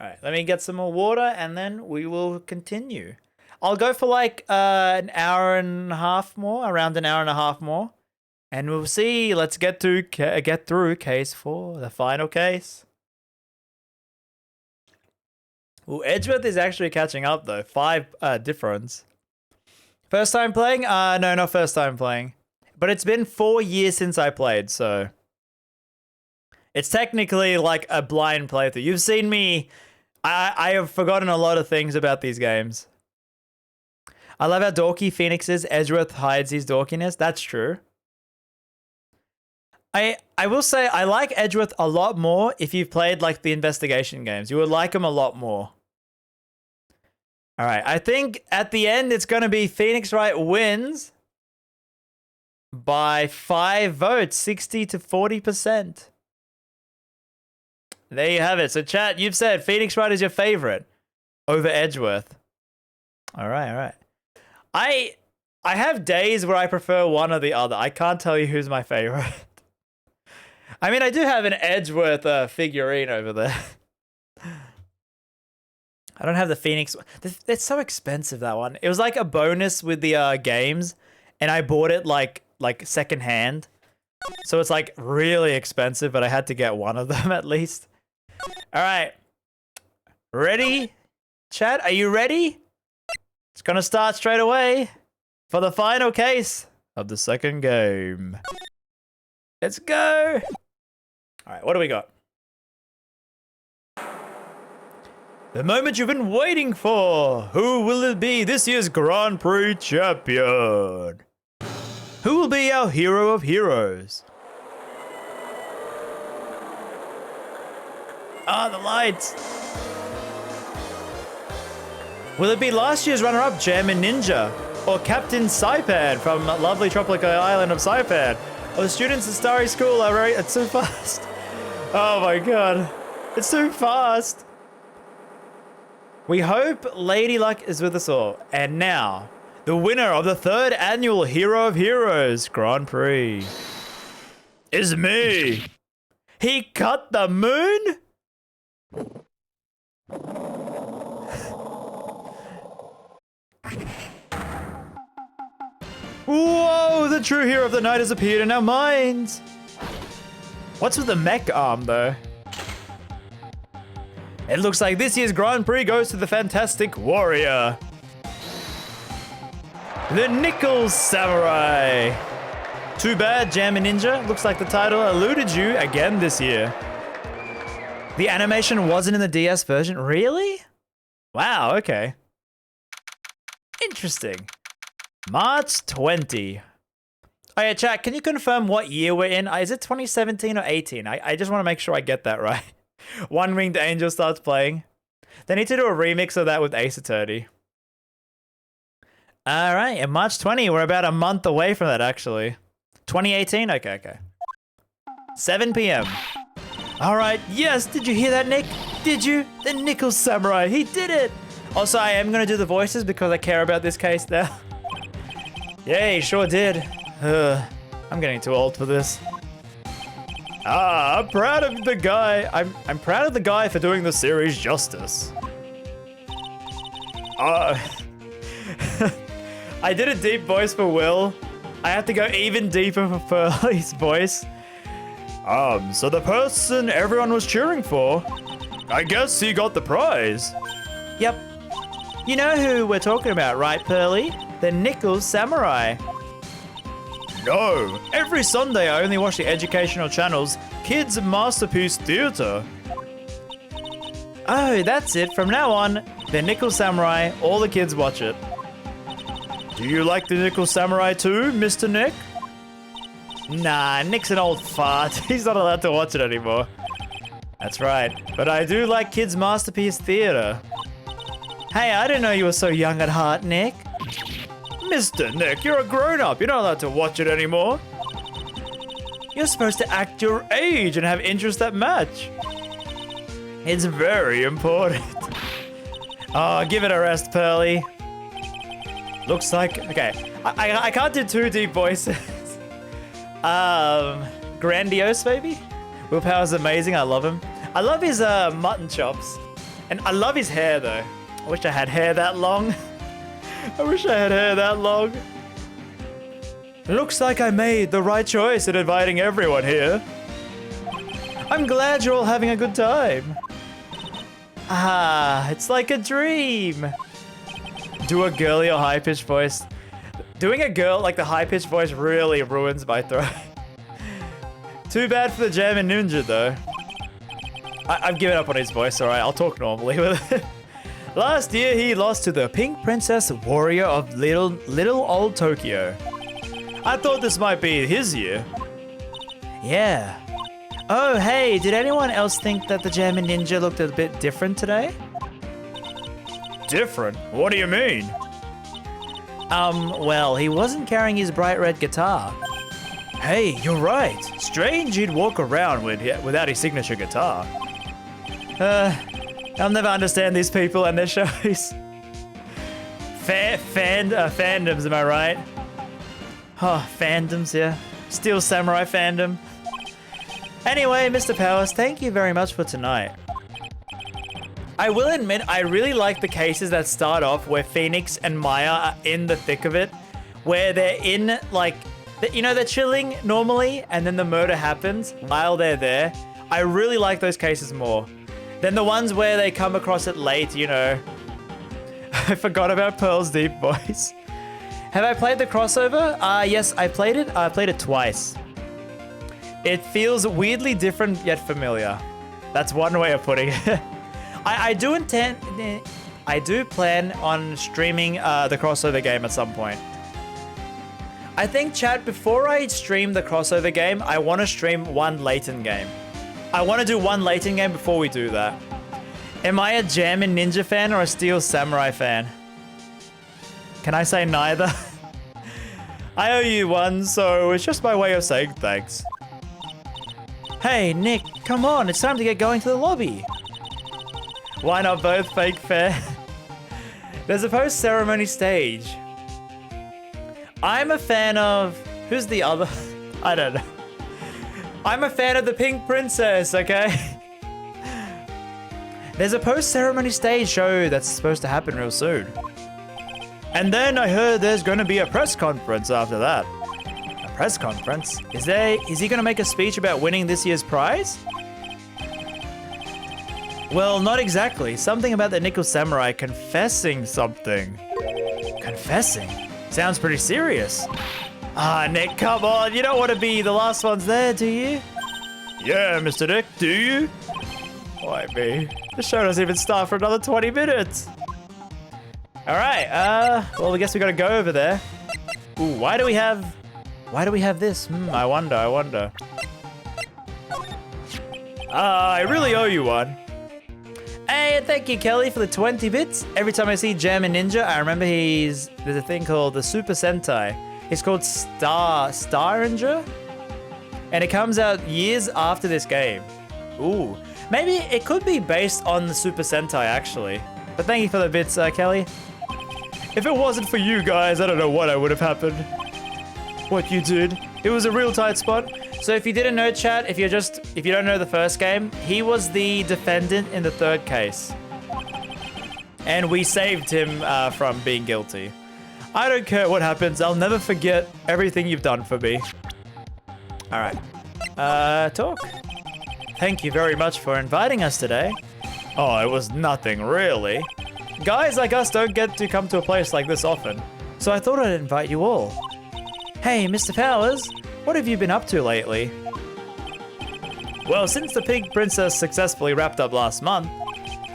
Alright, let me get some more water and then we will continue. I'll go for like an hour and a half more, around an hour and a half more. And we'll see. Let's get through case 4, the final case. Well, Edgeworth is actually catching up though. 5 difference. First time playing? No, not first time playing. But it's been 4 years since I played, so it's technically like a blind playthrough. You've seen me. I have forgotten a lot of things about these games. I love how dorky Phoenix is. Edgeworth hides his dorkiness. That's true. I will say I like Edgeworth a lot more if you've played like the investigation games. You would like them a lot more. All right, I think at the end it's going to be Phoenix Wright wins by 5 votes, 60 to 40%. There you have it. So chat, you've said Phoenix Wright is your favorite over Edgeworth. All right, all right. I have days where I prefer one or the other. I can't tell you who's my favorite. I mean, I do have an Edgeworth figurine over there. I don't have the Phoenix. It's so expensive, that one. It was like a bonus with the games, and I bought it like secondhand. So it's like really expensive, but I had to get one of them at least. All right. Ready? Chat, are you ready? It's gonna start straight away for the final case of the second game. Let's go. All right, what do we got? The moment you've been waiting for. Who will it be, this year's Grand Prix champion? Who will be our hero of heroes? Ah, the lights. Will it be last year's runner-up, Jammin Ninja? Or Captain Saipan from lovely tropical island of Saipan? Or the students at Starry School are very... It's so fast. Oh my god. It's so fast. We hope Lady Luck is with us all. And now, the winner of the 3rd annual Hero of Heroes Grand Prix is me. He cut the moon? Whoa, the true hero of the night has appeared in our minds. What's with the mech arm, though? It looks like this year's Grand Prix goes to the Fantastic Warrior. The Nickel Samurai. Too bad, Jammin Ninja. Looks like the title eluded you again this year. The animation wasn't in the DS version? Really? Wow, okay. Interesting. March 20. Oh yeah, chat, can you confirm what year we're in? Is it 2017 or 18? I just want to make sure I get that right. One Winged Angel starts playing. They need to do a remix of that with Ace Attorney. All right, and March 20, we're about a month away from that, actually. 2018? Okay. 7 p.m. All right, yes, did you hear that, Nick? Did you? The Nickel Samurai, he did it! Also, I am going to do the voices because I care about this case now. Yeah, he sure did. I'm getting too old for this. I'm proud of the guy. I'm proud of the guy for doing the series justice. I did a deep voice for Will. I have to go even deeper for Pearlie's voice. So the person everyone was cheering for, I guess he got the prize. Yep. You know who we're talking about, right, Pearlie? The Nickel Samurai. No, every Sunday I only watch the educational channels Kids Masterpiece Theatre. Oh, that's it. From now on, the Nickel Samurai, all the kids watch it. Do you like the Nickel Samurai too, Mr. Nick? Nah, Nick's an old fart. He's not allowed to watch it anymore. That's right. But I do like Kids Masterpiece Theatre. Hey, I didn't know you were so young at heart, Nick. Mr. Nick, you're a grown-up. You're not allowed to watch it anymore. You're supposed to act your age and have interests that match. It's very important. Oh, give it a rest, Pearlie. Looks like... Okay, I can't do too deep voices. Grandiose, maybe? Willpower's amazing. I love him. I love his mutton chops. And I love his hair, though. I wish I had hair that long. I wish I had hair that long. Looks like I made the right choice in inviting everyone here. I'm glad you're all having a good time. Ah, it's like a dream. Do a girly or high-pitched voice. Doing a girl, like the high-pitched voice, really ruins my throat. Too bad for the German ninja, though. I've given up on his voice, alright? I'll talk normally with it. Last year, he lost to the Pink Princess Warrior of little old Tokyo. I thought this might be his year. Yeah. Oh, hey, did anyone else think that the German ninja looked a bit different today? Different? What do you mean? Well, he wasn't carrying his bright red guitar. Hey, you're right. Strange you'd walk around without his signature guitar. I'll never understand these people and their shows. Fandoms, am I right? Oh, fandoms, yeah. Steel Samurai fandom. Anyway, Mr. Powers, thank you very much for tonight. I will admit, I really like the cases that start off where Phoenix and Maya are in the thick of it, where they're in, like, you know, they're chilling normally, and then the murder happens while they're there. I really like those cases more than the ones where they come across it late, you know. I forgot about Pearl's deep voice. Have I played the crossover? Yes, I played it. I played it twice. It feels weirdly different yet familiar. That's one way of putting it. I do plan on streaming the crossover game at some point. I think, chat, before I stream the crossover game, I want to stream one Layton game. I want to do one Layton game before we do that. Am I a Jammin' Ninja fan or a Steel Samurai fan? Can I say neither? I owe you one, so it's just my way of saying thanks. Hey, Nick, come on, it's time to get going to the lobby. Why not both, fake fair? There's a post-ceremony stage. I'm a fan of... Who's the other? I don't know. I'm a fan of the Pink Princess, okay? There's a post-ceremony stage show that's supposed to happen real soon. And then I heard there's going to be a press conference after that. A press conference? Is he going to make a speech about winning this year's prize? Well, not exactly. Something about the Nickel Samurai confessing something. Confessing? Sounds pretty serious. Ah, Nick, come on. You don't want to be the last ones there, do you? Yeah, Mr. Nick, do you? Why me? The show doesn't even start for another 20 minutes. All right, well, I guess we gotta go over there. Ooh, why do we have this? I wonder. I really owe you one. Hey, thank you, Kelly, for the 20 bits. Every time I see German Ninja, I remember there's a thing called the Super Sentai. It's called Staringer, and it comes out years after this game. Ooh, maybe it could be based on the Super Sentai, actually. But thank you for the bits, Kelly. If it wasn't for you guys, I don't know what would have happened. What you did. It was a real tight spot. So if you didn't know, chat, if you don't know the first game, he was the defendant in the third case. And we saved him from being guilty. I don't care what happens. I'll never forget everything you've done for me. All right. Talk. Thank you very much for inviting us today. Oh, it was nothing, really. Guys like us don't get to come to a place like this often, so I thought I'd invite you all. Hey, Mr. Powers, what have you been up to lately? Well, since the Pink Princess successfully wrapped up last month,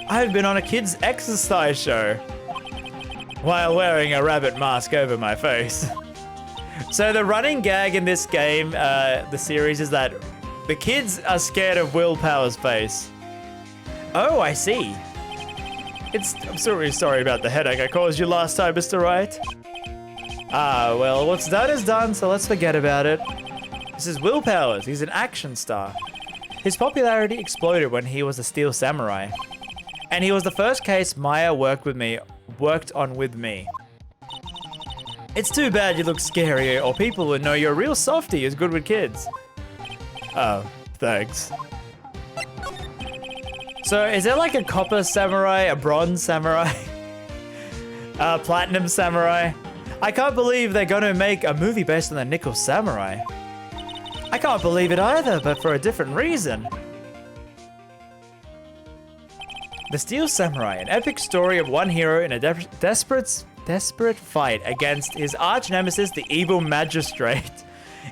I've been on a kids' exercise show while wearing a rabbit mask over my face. So the running gag in this game, the series, is that the kids are scared of Will Power's face. Oh, I see. I'm so really sorry about the headache I caused you last time, Mr. Wright. Ah, well, what's done is done, so let's forget about it. This is Will Powers. He's an action star. His popularity exploded when he was a Steel Samurai. And he was the first case Maya worked on with me. It's too bad you look scary, or people would know you're a real softie who's good with kids. Oh, thanks. So, is there like a copper samurai, a bronze samurai, a platinum samurai? I can't believe they're gonna make a movie based on the Nickel Samurai. I can't believe it either, but for a different reason. The Steel Samurai, an epic story of one hero in a desperate fight against his arch nemesis, the evil magistrate,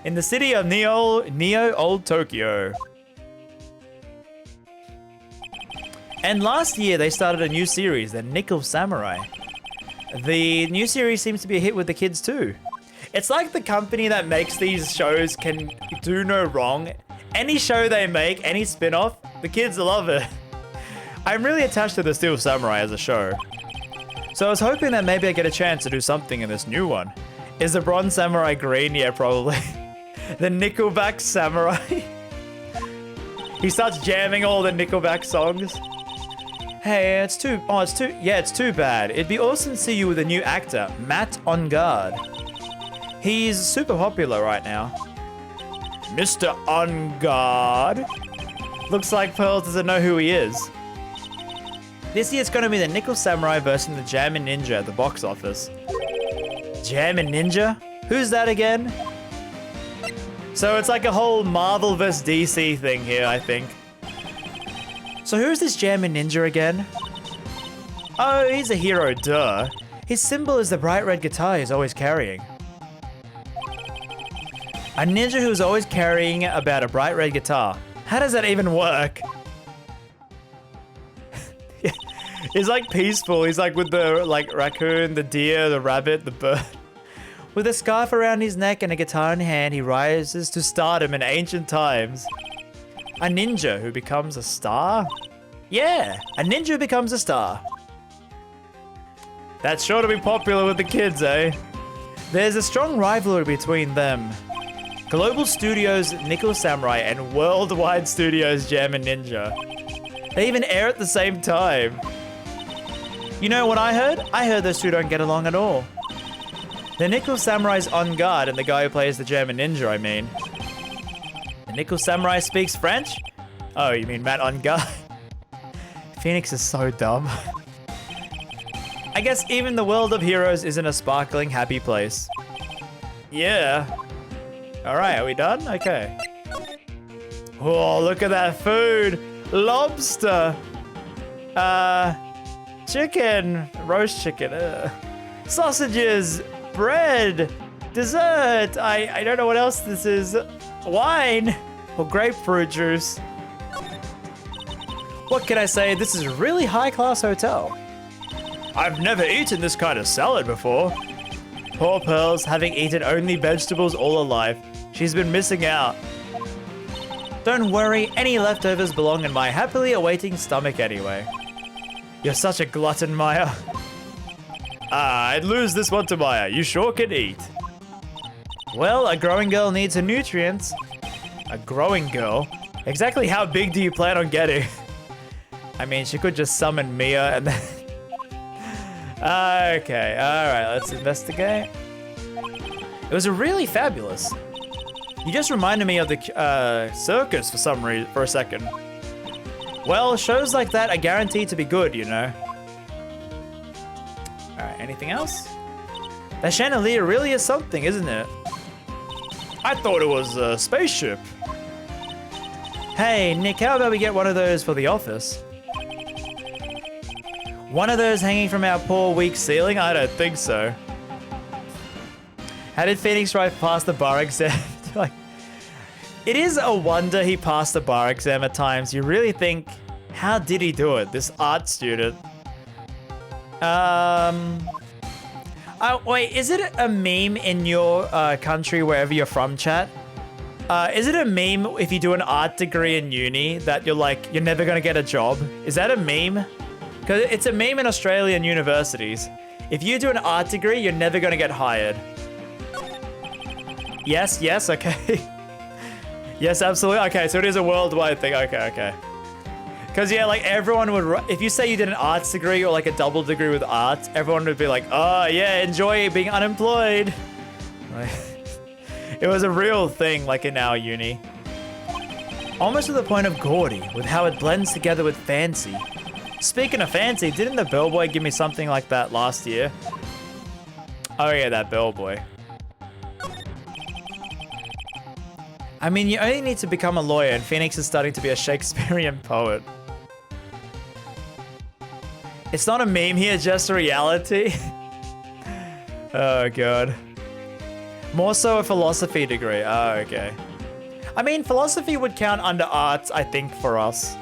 in the city of Neo Old Tokyo. And last year they started a new series, the Nickel Samurai. The new series seems to be a hit with the kids too. It's like the company that makes these shows can do no wrong. Any show they make, any spin-off, the kids love it. I'm really attached to the Steel Samurai as a show. So I was hoping that maybe I get a chance to do something in this new one. Is the Bronze Samurai green? Yeah, probably. The Nickelback Samurai. He starts jamming all the Nickelback songs. Hey, it's too bad. It'd be awesome to see you with a new actor, Matt On Guard. He's super popular right now. Mr. On Guard. Looks like Pearls doesn't know who he is. This year it's going to be the Nickel Samurai versus the Jammin' Ninja at the box office. Jammin' Ninja? Who's that again? So it's like a whole Marvel vs. DC thing here, I think. So who's this Jammin' Ninja again? Oh, he's a hero, duh. His symbol is the bright red guitar he's always carrying. A ninja who's always carrying about a bright red guitar. How does that even work? He's like peaceful. He's like with the raccoon, the deer, the rabbit, the bird. With a scarf around his neck and a guitar in hand, he rises to stardom in ancient times. A ninja who becomes a star? Yeah, a ninja who becomes a star. That's sure to be popular with the kids, eh? There's a strong rivalry between them. Global Studios Nickel Samurai and Worldwide Studios Jammin' Ninja. They even air at the same time. You know what I heard? I heard those two don't get along at all. The Nickel Samurai's On Guard and the guy who plays the Jammin' Ninja, I mean. The Nickel Samurai speaks French? Oh, you mean Matt On Guard? Phoenix is so dumb. I guess even the world of heroes isn't a sparkling, happy place. Yeah. Alright, are we done? Okay. Oh, look at that food! Lobster! Chicken! Roast chicken. Sausages! Bread! Dessert! I don't know what else this is. Wine! Or grapefruit juice. What can I say? This is a really high-class hotel. I've never eaten this kind of salad before. Poor Pearls, having eaten only vegetables all her life. She's been missing out. Don't worry, any leftovers belong in my happily awaiting stomach anyway. You're such a glutton, Maya. I'd lose this one to Maya. You sure can eat. Well, a growing girl needs her nutrients. A growing girl? Exactly how big do you plan on getting? I mean, she could just summon Mia and then... Okay, alright, let's investigate. It was really fabulous. You just reminded me of the circus for some reason, for a second. Well, shows like that are guaranteed to be good, you know. Alright, anything else? That chandelier really is something, isn't it? I thought it was a spaceship. Hey, Nick, how about we get one of those for the office? One of those hanging from our poor, weak ceiling? I don't think so. How did Phoenix Wright pass the bar exam? Like, it is a wonder he passed the bar exam at times. You really think, how did he do it? This art student. Wait, is it a meme in your country, wherever you're from, chat? Is it a meme if you do an art degree in uni that you're never gonna get a job? Is that a meme? Because it's a meme in Australian universities. If you do an art degree, you're never gonna get hired. Yes, yes, okay. Yes, absolutely. Okay, so it is a worldwide thing. Okay. Because, yeah, like, everyone would... If you say you did an arts degree or, like, a double degree with arts, everyone would be like, oh, yeah, enjoy being unemployed. Like, it was a real thing, like, in our uni. Almost to the point of gaudy, with how it blends together with fancy. Speaking of fancy, didn't the bellboy give me something like that last year? Oh yeah, that bellboy. I mean, you only need to become a lawyer and Phoenix is starting to be a Shakespearean poet. It's not a meme here, just a reality. Oh, God. More so a philosophy degree. Oh, okay. I mean, philosophy would count under arts, I think, for us.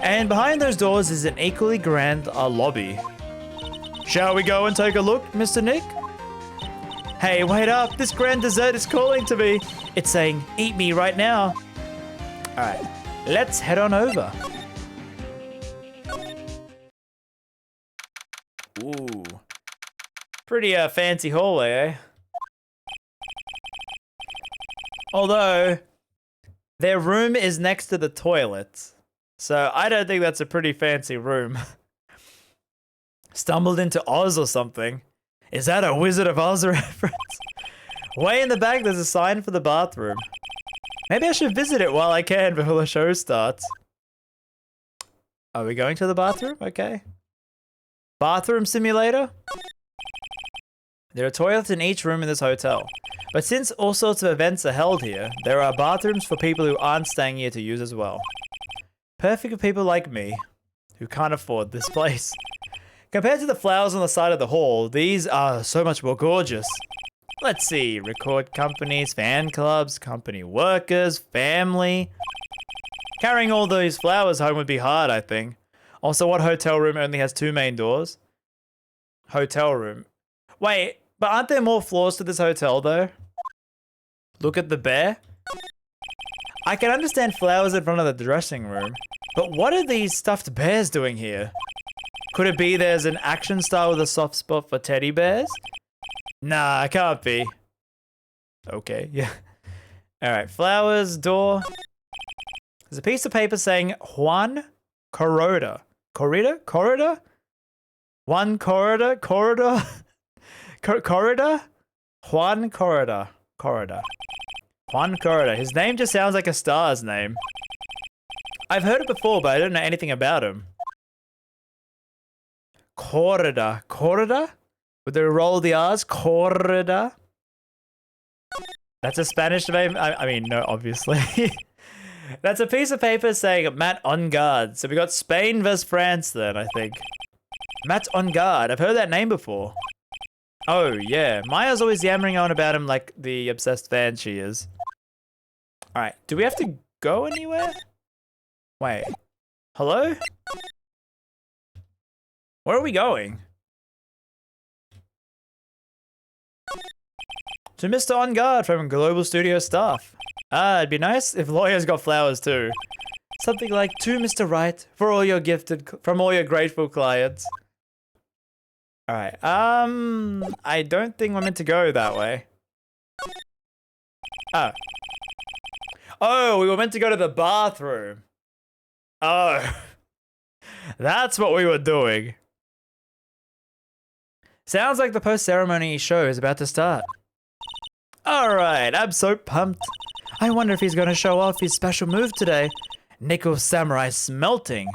And behind those doors is an equally grand lobby. Shall we go and take a look, Mr. Nick? Hey, wait up. This grand dessert is calling to me. It's saying, eat me right now. All right, let's head on over. Ooh. Pretty fancy hallway, eh? Although, their room is next to the toilet. So I don't think that's a pretty fancy room. Stumbled into Oz or something. Is that a Wizard of Oz reference? Way in the back, there's a sign for the bathroom. Maybe I should visit it while I can before the show starts. Are we going to the bathroom? Okay. Bathroom simulator? There are toilets in each room in this hotel. But since all sorts of events are held here, there are bathrooms for people who aren't staying here to use as well. Perfect for people like me, who can't afford this place. Compared to the flowers on the side of the hall, these are so much more gorgeous. Let's see, record companies, fan clubs, company workers, family. Carrying all these flowers home would be hard, I think. Also, what hotel room only has 2 main doors? Hotel room. Wait, but aren't there more floors to this hotel, though? Look at the bear. I can understand flowers in front of the dressing room, but what are these stuffed bears doing here? Could it be there's an action star with a soft spot for teddy bears? Nah, it can't be. Okay, yeah. Alright, flowers, door. There's a piece of paper saying Juan Corrida. Corrida? Corrida? Juan Corrida? Corridor? Corrida? Juan Corrida. Corrida. Juan Corrida. His name just sounds like a star's name. I've heard it before, but I don't know anything about him. Corrida. Corrida? Would they roll the R's? Corrida? That's a Spanish name? I mean, no, obviously. That's a piece of paper saying Matt on guard. So we got Spain versus France then, I think. Matt on guard. I've heard that name before. Oh, yeah. Maya's always yammering on about him like the obsessed fan she is. Alright, do we have to go anywhere? Wait. Hello? Where are we going? To Mr. On Guard from Global Studio staff. Ah, it'd be nice if lawyers got flowers too. Something like to Mr. Right for all your from all your grateful clients. Alright, I don't think we're meant to go that way. Oh. Oh, we were meant to go to the bathroom. Oh. That's what we were doing. Sounds like the post-ceremony show is about to start. Alright, I'm so pumped. I wonder if he's going to show off his special move today. Nickel Samurai Smelting.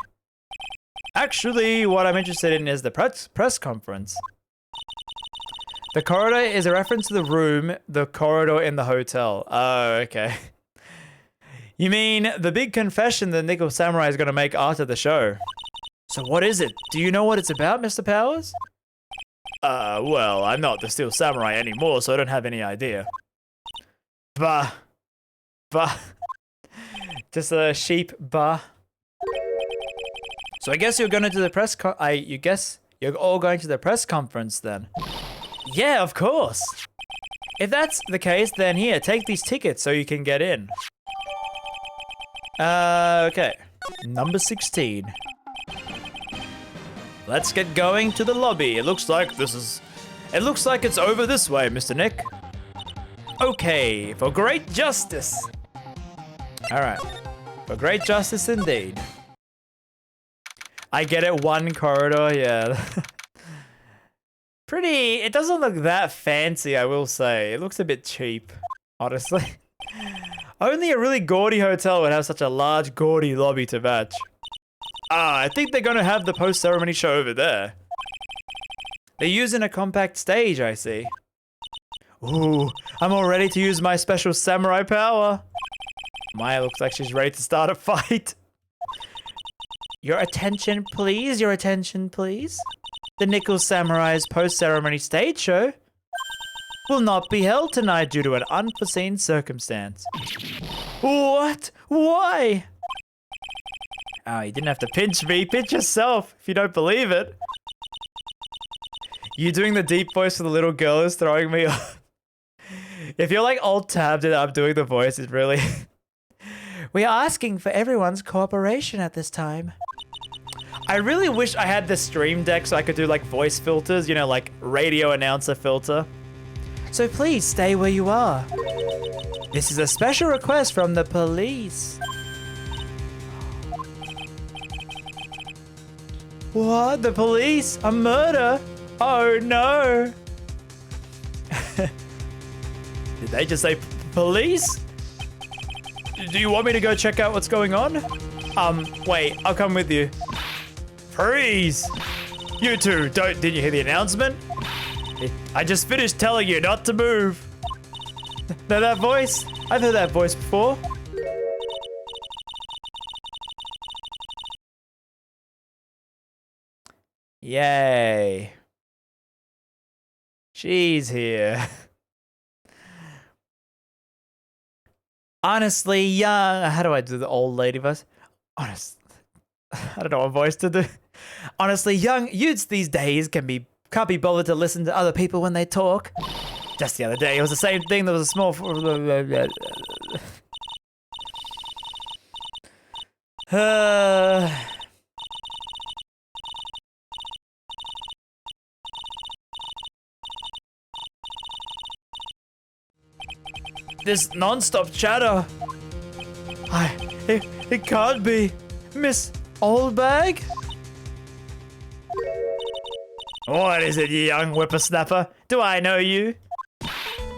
Actually, what I'm interested in is the press conference. The corridor is a reference to the room, the corridor in the hotel. Oh, okay. You mean the big confession that Nickel Samurai is going to make after the show. So what is it? Do you know what it's about, Mr. Powers? Well, I'm not the Steel Samurai anymore, so I don't have any idea. Bah. Just a sheep, bah. So I guess you're going to the press you guess you're all going to the press conference then? Yeah, of course. If that's the case, then here, take these tickets so you can get in. Okay. Number 16. Let's get going to the lobby. It looks like it's over this way, Mr. Nick. Okay, for great justice. Alright. For great justice indeed. I get it, one corridor, yeah. Pretty, it doesn't look that fancy, I will say. It looks a bit cheap, honestly. Only a really gaudy hotel would have such a large, gaudy lobby to match. Ah, I think they're gonna have the post-ceremony show over there. They're using a compact stage, I see. Ooh, I'm all ready to use my special samurai power. Maya looks like she's ready to start a fight. Your attention, please. Your attention, please. The Nickel Samurai's post-ceremony stage show will not be held tonight due to an unforeseen circumstance. What? Why? Oh, you didn't have to pinch me. Pinch yourself if you don't believe it. You doing the deep voice for the little girl is throwing me off. If you're like alt-tabbed and I'm doing the voice, it's really... We are asking for everyone's cooperation at this time. I really wish I had the stream deck so I could do like voice filters, you know, like radio announcer filter. So please stay where you are. This is a special request from the police. What? The police? A murder? Oh no. Did they just say police? Do you want me to go check out what's going on? Wait, I'll come with you. Freeze! You two, didn't you hear the announcement? I just finished telling you not to move. Know that voice? I've heard that voice before. Yay. She's here. Honestly, young. How do I do the old lady voice? I don't know what voice to do. Honestly, young youths these days can't be bothered to listen to other people when they talk. Just the other day, it was the same thing. There was a small. This non-stop chatter. It can't be. Miss Oldbag? What is it, you young whippersnapper? Do I know you?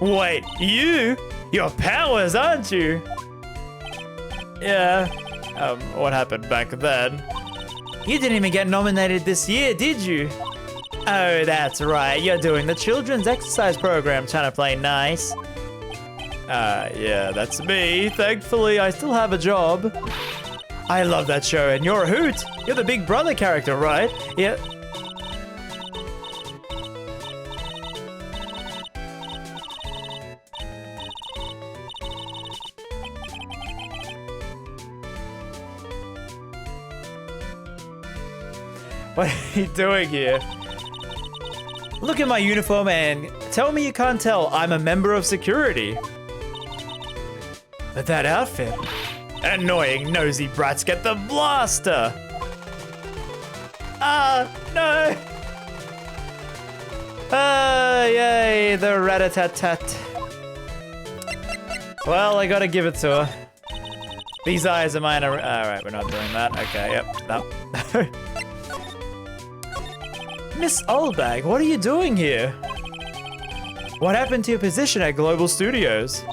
Wait, you? Your powers, aren't you? Yeah. What happened back then? You didn't even get nominated this year, did you? Oh, that's right. You're doing the children's exercise program, trying to play nice. Yeah, that's me. Thankfully, I still have a job. I love that show, and you're a hoot. You're the Big Brother character, right? Yeah. What are you doing here? Look at my uniform and tell me you can't tell I'm a member of security. But that outfit. Annoying nosy brats get the blaster. Ah, no. Ah, yay, the rat-a-tat-tat. Well, I gotta give it to her. These eyes of mine are... Alright, we're not doing that. Okay, yep, no. Miss Oldbag, what are you doing here? What happened to your position at Global Studios?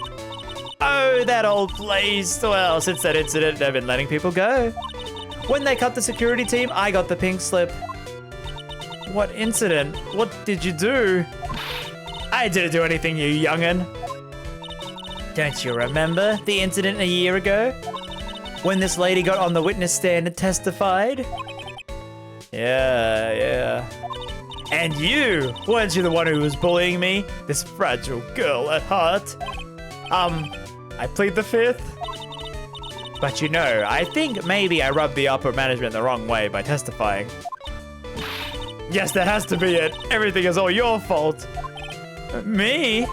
Oh, that old place. Well, since that incident, they've been letting people go. When they cut the security team, I got the pink slip. What incident? What did you do? I didn't do anything, you young'un. Don't you remember the incident a year ago? When this lady got on the witness stand and testified? Yeah. And you, weren't you the one who was bullying me? This fragile girl at heart? I plead the fifth. But you know, I think maybe I rubbed the upper management the wrong way by testifying. Yes, that has to be it. Everything is all your fault. Me?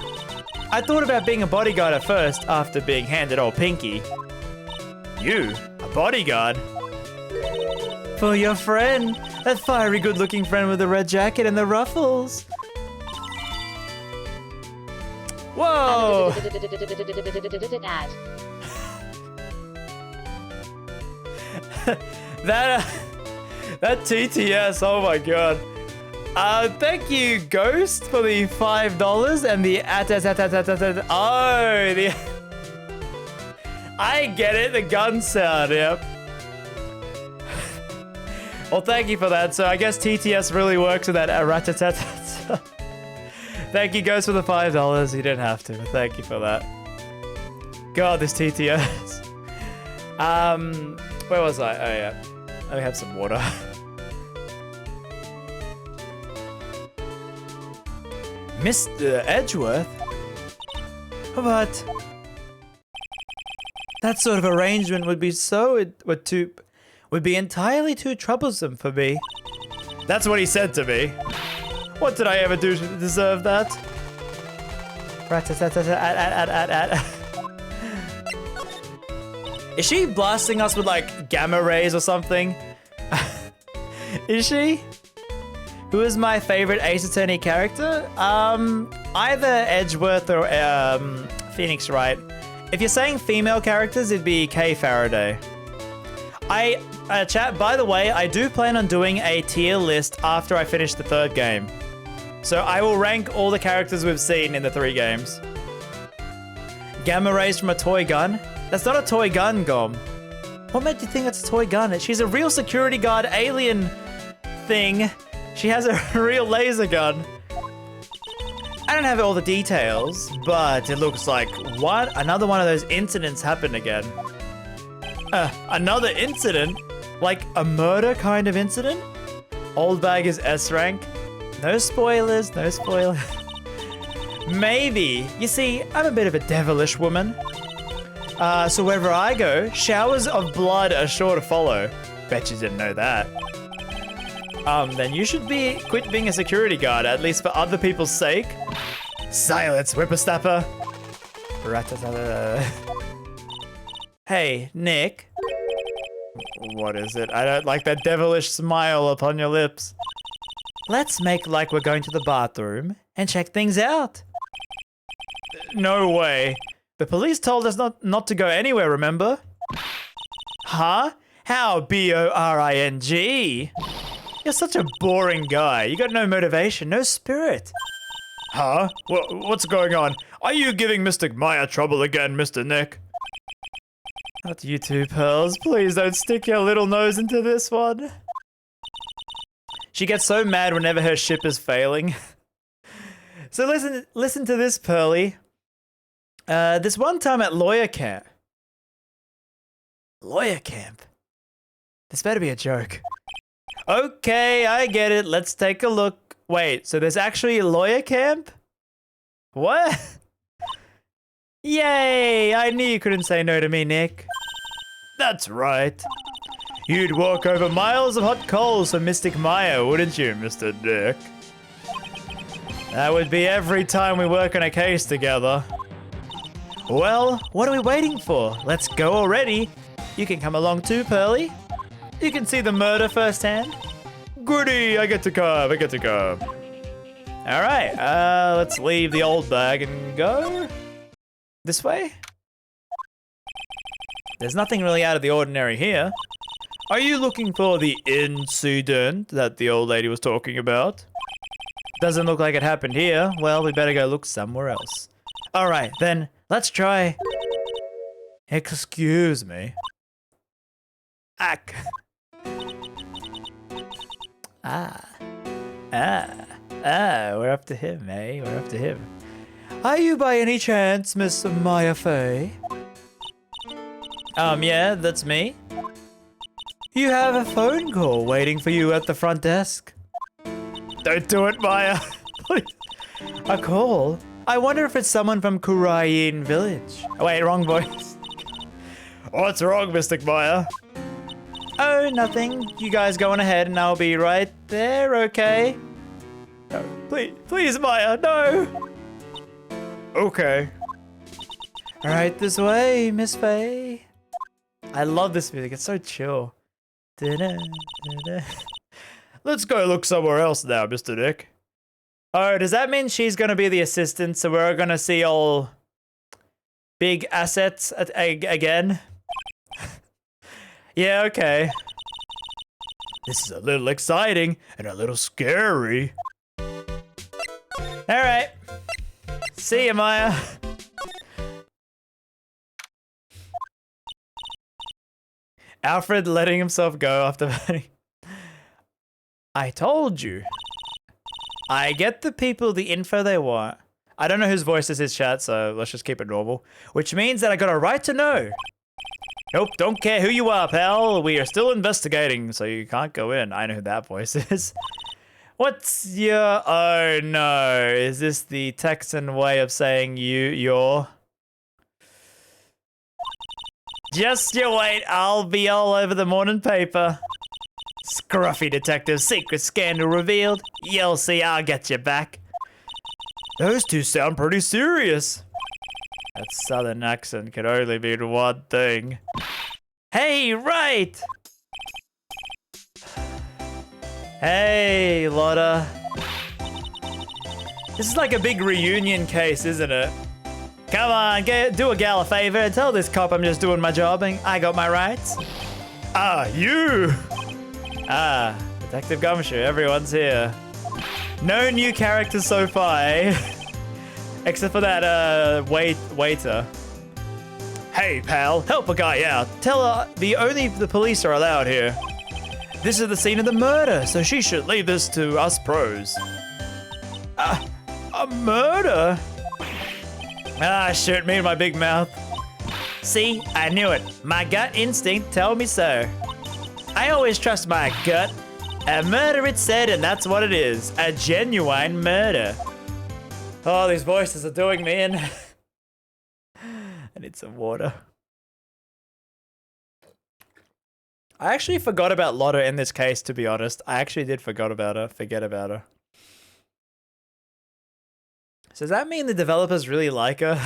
I thought about being a bodyguard at first, after being handed old Pinky. You? A bodyguard? For your friend. That fiery good-looking friend with the red jacket and the ruffles. Whoa! That TTS, oh my god. Thank you, Ghost, for the $5 and the oh, the I get it, the gun sound, yep. Well, thank you for that. So I guess TTS really works with that rat-a-tat-tat. Thank you, Ghost, for the $5. You didn't have to, but thank you for that. God, this TTS. Where was I? Oh, yeah. Let me have some water. Mr. Edgeworth? But that sort of arrangement would be would be entirely too troublesome for me. That's what he said to me. What did I ever do to deserve that? Is she blasting us with like gamma rays or something? Is she? Who is my favorite Ace Attorney character? Either Edgeworth or Phoenix Wright. If you're saying female characters, it'd be Kay Faraday. Chat, by the way, I do plan on doing a tier list after I finish the 3rd game. So I will rank all the characters we've seen in the 3 games. Gamma rays from a toy gun? That's not a toy gun, Gom. What made you think it's a toy gun? She's a real security guard alien thing. She has a real laser gun. I don't have all the details, but it looks like another one of those incidents happened again. Another incident? Like a murder kind of incident? Old bag is S rank. No spoilers, no spoilers. Maybe. You see, I'm a bit of a devilish woman. So wherever I go, showers of blood are sure to follow. Bet you didn't know that. Then you should quit being a security guard, at least for other people's sake. Silence, whippersnapper. Hey, Nick. What is it? I don't like that devilish smile upon your lips. Let's make like we're going to the bathroom and check things out. No way. The police told us not to go anywhere, remember? Huh? How B-O-R-I-N-G? You're such a boring guy. You got no motivation, no spirit. Huh? What's going on? Are you giving Mr. Maya trouble again, Mr. Nick? Not you two, Pearls. Please don't stick your little nose into this one. She gets so mad whenever her ship is failing. So listen to this, Pearly. This one time at lawyer camp. Lawyer camp? This better be a joke. Okay, I get it. Let's take a look. Wait, so there's actually a lawyer camp? What? Yay! I knew you couldn't say no to me, Nick. That's right. You'd walk over miles of hot coals for Mystic Maya, wouldn't you, Mr. Nick? That would be every time we work on a case together. Well, what are we waiting for? Let's go already. You can come along too, Pearly. You can see the murder firsthand. Goody, I get to come. All right, let's leave the old bag and go this way. There's nothing really out of the ordinary here. Are you looking for the incident that the old lady was talking about? Doesn't look like it happened here. Well, we better go look somewhere else. All right, then, let's try. Excuse me. Ack. We're up to him, eh? We're up to him. Are you by any chance Miss Maya Fey? Yeah, that's me. You have a phone call waiting for you at the front desk. Don't do it, Maya. A call? I wonder if it's someone from Kurayin Village. Oh, wait, wrong voice. What's wrong, Mystic Maya? Oh, nothing. You guys go on ahead and I'll be right there, okay? No, please, Maya, no! Okay. Alright, this way, Miss Faye. I love this music, it's so chill. Let's go look somewhere else now, Mr. Nick. Oh, does that mean she's gonna be the assistant, so we're gonna see all big assets again? Yeah, okay. This is a little exciting and a little scary. Alright. See ya, Maya. Alfred letting himself go after voting. I told you. I get the people the info they want. I don't know whose voice this is, chat, so let's just keep it normal. Which means that I got a right to know. Nope, don't care who you are, pal. We are still investigating, so you can't go in. I know who that voice is. What's your... Oh, no. Is this the Texan way of saying you're... Just you wait. I'll be all over the morning paper. Scruffy detective, secret scandal revealed. You'll see, I'll get you back. Those two sound pretty serious. That southern accent could only mean one thing. Hey, right! Hey, Lotta. This is like a big reunion case, isn't it? Come on, do a gal a favor and tell this cop I'm just doing my job and I got my rights. Ah, you! Ah, Detective Gumshoe, everyone's here. No new characters so far, eh? Except for that, waiter. Hey, pal, help a guy out. Tell her only the police are allowed here. This is the scene of the murder, so she should leave this to us pros. A murder? Ah, shoot me in my big mouth. See, I knew it. My gut instinct told me so. I always trust my gut. A murder, it said, and that's what it is. A genuine murder. Oh, these voices are doing me in. I need some water. I actually forgot about Lotta in this case, to be honest. I actually did forget about her. So does that mean the developers really like her?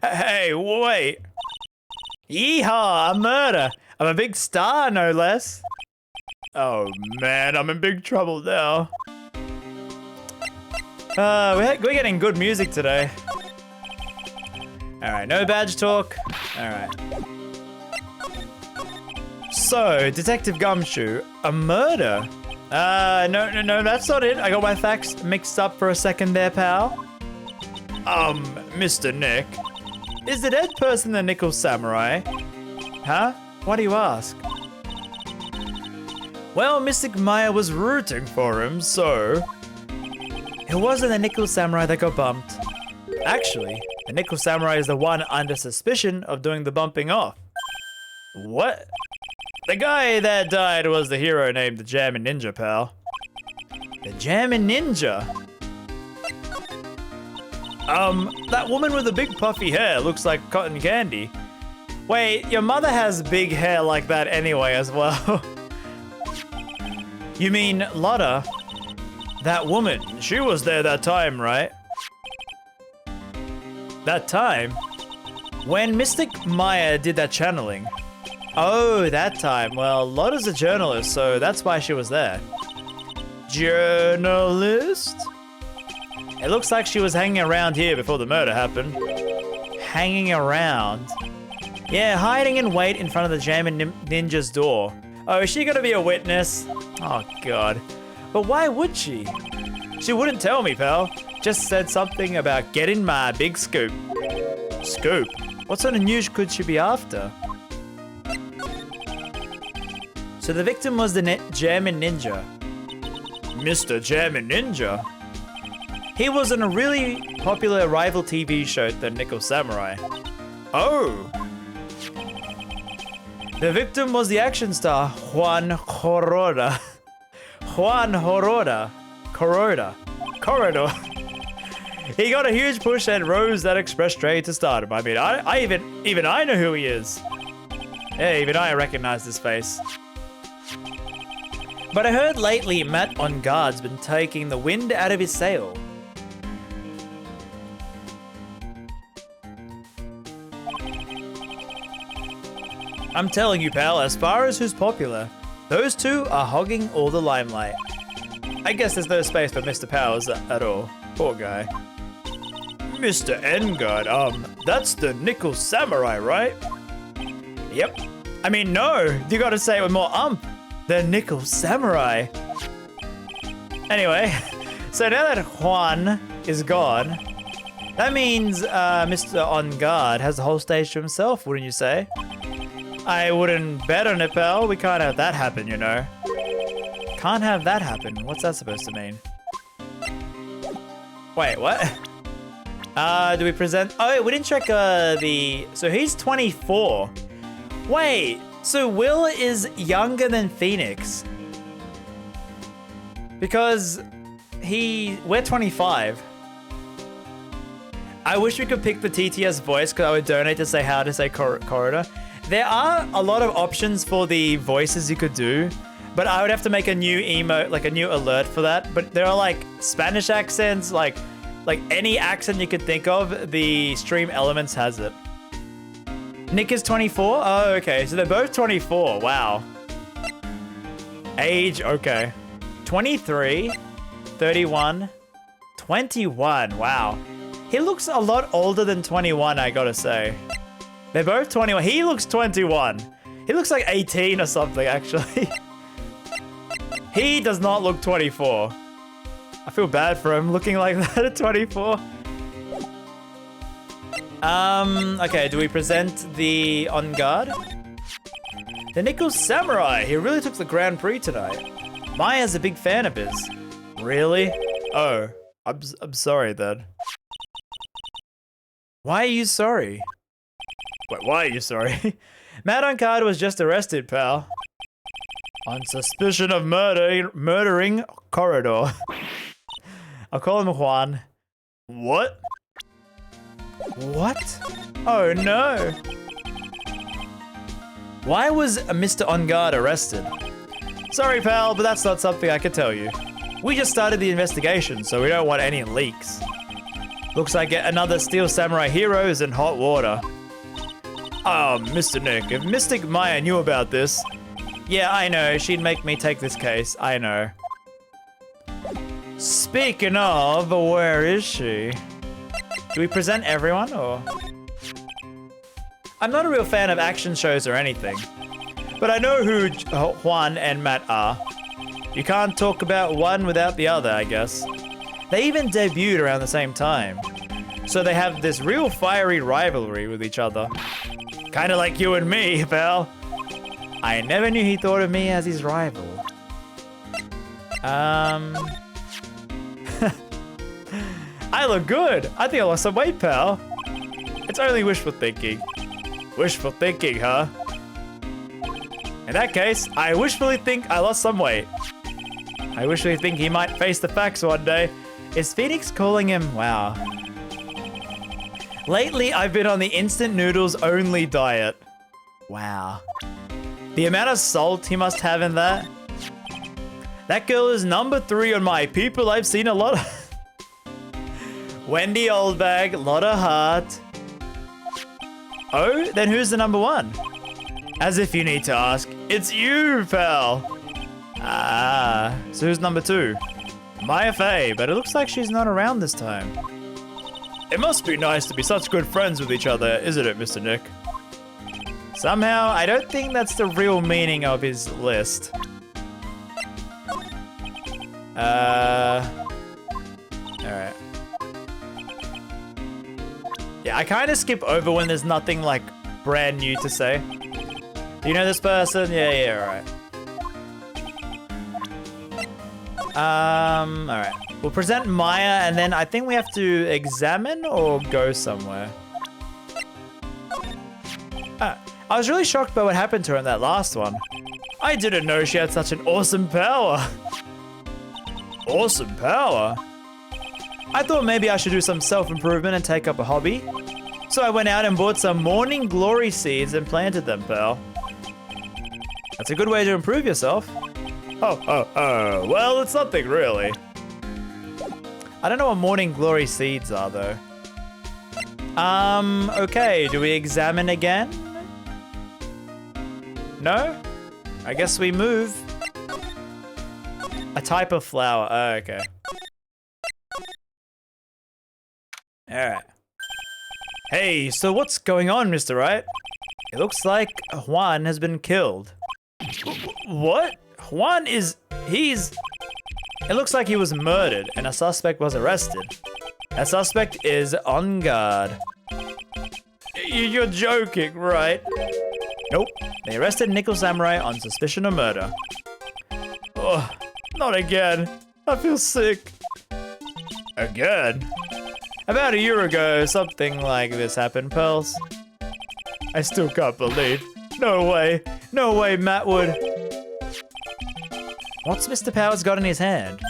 Hey, wait. Yeehaw, a murder. I'm a big star, no less. Oh man, I'm in big trouble now. We're getting good music today. Alright, no badge talk. Alright. So, Detective Gumshoe, a murder? No, that's not it. I got my facts mixed up for a second there, pal. Mr. Nick. Is the dead person the Nickel Samurai? Huh? Why do you ask? Well, Mystic Maya was rooting for him, so... It wasn't the Nickel Samurai that got bumped. Actually, the Nickel Samurai is the one under suspicion of doing the bumping off. What? The guy that died was the hero named the Jammin' Ninja, pal. The Jammin' Ninja? That woman with the big puffy hair looks like cotton candy. Wait, your mother has big hair like that anyway as well. You mean Lotta? That woman, she was there that time, right? That time? When Mystic Maya did that channeling. Oh, that time. Well, Lotta's a journalist, so that's why she was there. Journalist? It looks like she was hanging around here before the murder happened. Hanging around? Yeah, hiding in wait in front of the Jammin' Ninja's door. Oh, is she gonna be a witness? Oh, God. But why would she? She wouldn't tell me, pal. Just said something about getting my big scoop. Scoop? What sort of news could she be after? So the victim was the Jammin' Ninja. Mr. Jammin' Ninja? He was in a really popular rival TV show, The Nickel Samurai. Oh! The victim was the action star, Juan Corroda. Juan Corroda. Corridor. He got a huge push and rose that express straight to stardom. I mean, even I know who he is. Yeah, even I recognize this face. But I heard lately Matt on guard's been taking the wind out of his sail. I'm telling you, pal, as far as who's popular, those two are hogging all the limelight. I guess there's no space for Mr. Powers at all. Poor guy. Mr. Engard, that's the Nickel Samurai, right? Yep. I mean, no, you gotta say it with more The Nickel Samurai. Anyway, so now that Juan is gone, that means Mr. On Guard has the whole stage to himself, wouldn't you say? I wouldn't bet on it, pal. We can't have that happen, you know. Can't have that happen. What's that supposed to mean? Wait, what? Do we present? Oh, we didn't check so he's 24. Wait, so Will is younger than Phoenix? Because we're 25. I wish we could pick the TTS voice because I would donate to say how to say corridor. There are a lot of options for the voices you could do, but I would have to make a new emote, like a new alert for that. But there are like Spanish accents, like any accent you could think of, the stream elements has it. Nick is 24? Oh, okay. So they're both 24. Wow. Age, okay. 23, 31, 21. Wow. He looks a lot older than 21, I gotta say. They're both 21. He looks 21. He looks like 18 or something, actually. He does not look 24. I feel bad for him looking like that at 24. Okay, do we present the On Guard? The Nickel Samurai. He really took the Grand Prix tonight. Maya's a big fan of his. Really? Oh, I'm sorry then. Why are you sorry? Wait, why are you sorry? Matt On Guard was just arrested, pal. On suspicion of murdering Corridor. I'll call him Juan. What? What? Oh no. Why was Mr. On Guard arrested? Sorry, pal, but that's not something I can tell you. We just started the investigation, so we don't want any leaks. Looks like another Steel Samurai hero is in hot water. Oh, Mr. Nick, if Mystic Maya knew about this... Yeah, I know, she'd make me take this case, I know. Speaking of, where is she? Do we present everyone, or...? I'm not a real fan of action shows or anything, but I know who Juan and Matt are. You can't talk about one without the other, I guess. They even debuted around the same time, so they have this real fiery rivalry with each other. Kinda like you and me, pal. I never knew he thought of me as his rival. I look good. I think I lost some weight, pal. It's only wishful thinking. Wishful thinking, huh? In that case, I wishfully think I lost some weight. I wishfully think he might face the facts one day. Is Phoenix calling him? Wow. Lately, I've been on the instant noodles only diet. Wow. The amount of salt he must have in that. That girl is number 3 on my people. I've seen a lot of... Wendy Oldbag, lot of heart. Oh, then who's the number 1? As if you need to ask. It's you, pal. Ah, so who's number 2? Maya Faye, but it looks like she's not around this time. It must be nice to be such good friends with each other, isn't it, Mr. Nick? Somehow, I don't think that's the real meaning of his list. Alright. Yeah, I kind of skip over when there's nothing, like, brand new to say. Do you know this person? Yeah, alright. Alright. We'll present Maya, and then I think we have to examine or go somewhere. I was really shocked by what happened to her in that last one. I didn't know she had such an awesome power. Awesome power? I thought maybe I should do some self-improvement and take up a hobby. So I went out and bought some morning glory seeds and planted them, pal. That's a good way to improve yourself. Oh, well, it's nothing really. I don't know what morning glory seeds are, though. Okay, do we examine again? No? I guess we move. A type of flower, oh, okay. Alright. Hey, so what's going on, Mr. Wright? It looks like Juan has been killed. What? Juan is... It looks like he was murdered and a suspect was arrested. That suspect is on guard. You're joking, right? Nope. They arrested Nickel Samurai on suspicion of murder. Oh, not again. I feel sick. Again? About a year ago, something like this happened, Pearls. I still can't believe. No way. No way, Matt would. What's Mr. Powers got in his hand?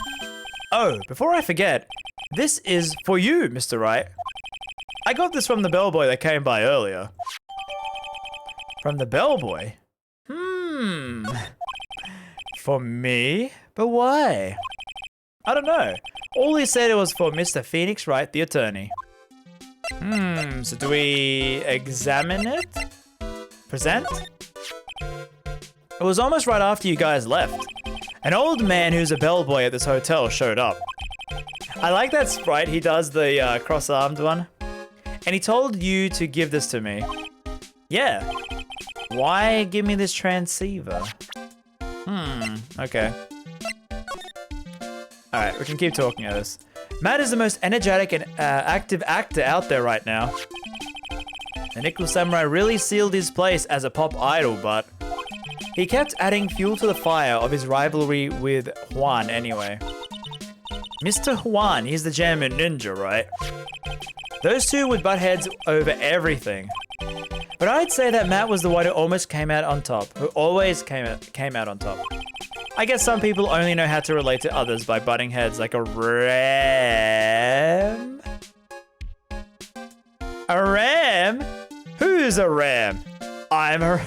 Oh, before I forget, this is for you, Mr. Wright. I got this from the bellboy that came by earlier. From the bellboy? For me? But why? I don't know. All he said it was for Mr. Phoenix Wright, the attorney. So do we examine it? Present? It was almost right after you guys left. An old man who's a bellboy at this hotel showed up. I like that sprite, he does the cross-armed one. And he told you to give this to me. Yeah. Why give me this transceiver? Okay. Alright, we can keep talking at this. Matt is the most energetic and active actor out there right now. The Nickel Samurai really sealed his place as a pop idol, but he kept adding fuel to the fire of his rivalry with Juan anyway. Mr. Juan, he's the German ninja, right? Those two would butt heads over everything. But I'd say that Matt was the one who almost came out on top, who always came out on top. I guess some people only know how to relate to others by butting heads like a ram. A ram? Who's a ram? I'm a...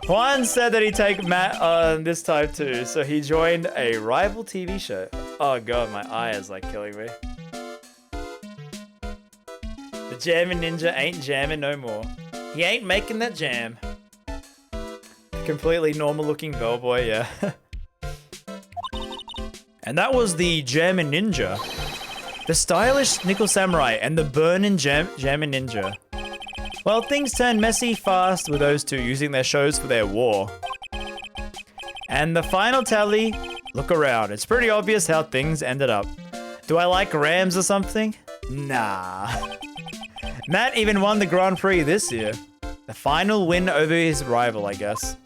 Juan said that he'd take Matt on this time too, so he joined a rival TV show. Oh god, my eye is like killing me. The German ninja ain't jamming no more. He ain't making that jam. Completely normal looking bellboy, yeah. And that was the German ninja. The stylish Nickel Samurai and the burning German ninja. Well, things turned messy fast with those two using their shows for their war. And the final tally, look around. It's pretty obvious how things ended up. Do I like Rams or something? Nah. Matt even won the Grand Prix this year. The final win over his rival, I guess.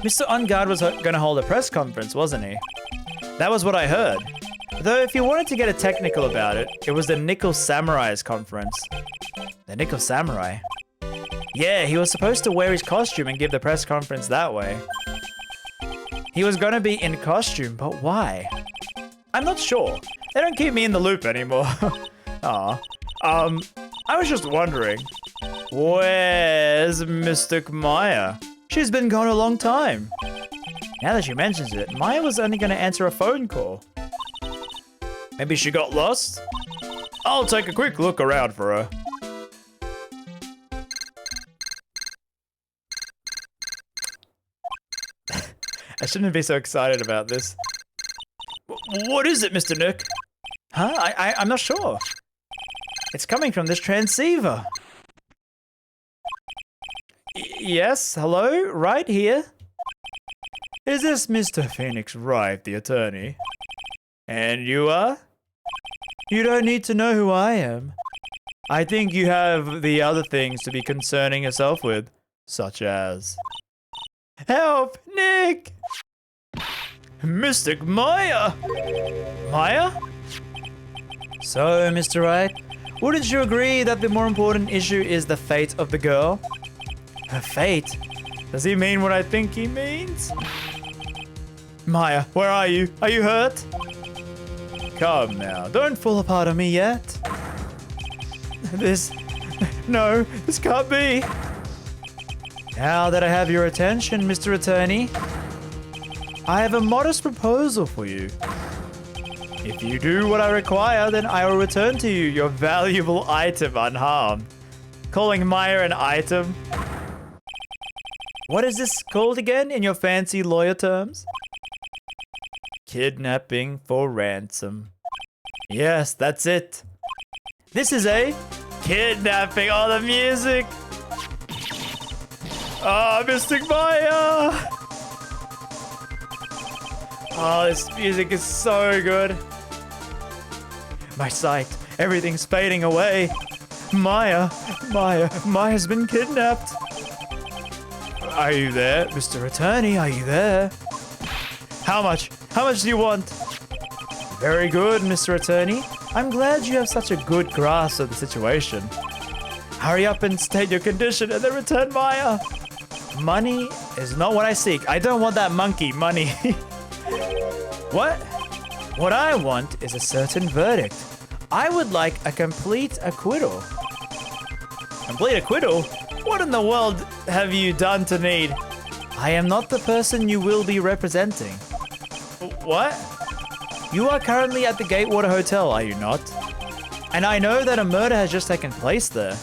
Mr. On Guard was going to hold a press conference, wasn't he? That was what I heard. Though if you wanted to get a technical about it, it was the Nickel Samurai's conference. The Nickel Samurai? Yeah, he was supposed to wear his costume and give the press conference that way. He was going to be in costume, but why? I'm not sure. They don't keep me in the loop anymore. Aw. I was just wondering, where's Mystic Maya? She's been gone a long time. Now that she mentions it, Maya was only going to answer a phone call. Maybe she got lost? I'll take a quick look around for her. I shouldn't be so excited about this. What is it, Mr. Nick? Huh? I'm not sure. It's coming from this transceiver. Yes, hello? Right here? Is this Mr. Phoenix Wright, the attorney? And you are? You don't need to know who I am. I think you have the other things to be concerning yourself with, such as... Help! Nick! Mystic Maya! Maya? So, Mr. Wright, wouldn't you agree that the more important issue is the fate of the girl? Her fate? Does he mean what I think he means? Maya, where are you? Are you hurt? Come now, don't fall apart on me yet. No, this can't be. Now that I have your attention, Mr. Attorney, I have a modest proposal for you. If you do what I require, then I will return to you your valuable item unharmed. Calling Maya an item? What is this called again in your fancy lawyer terms? Kidnapping for ransom. Yes, that's it. This is a kidnapping. Oh, the music. Oh, Mystic Maya. Oh, this music is so good. My sight, everything's fading away. Maya's been kidnapped. Are you there, Mr. Attorney? Are you there? How much? How much do you want? Very good, Mr. Attorney. I'm glad you have such a good grasp of the situation. Hurry up and state your condition and then return Maya. Money is not what I seek. I don't want that monkey money. What? What I want is a certain verdict. I would like a complete acquittal. Complete acquittal? What in the world have you done to need? I am not the person you will be representing. What? You are currently at the Gatewater Hotel, are you not? And I know that a murder has just taken place there.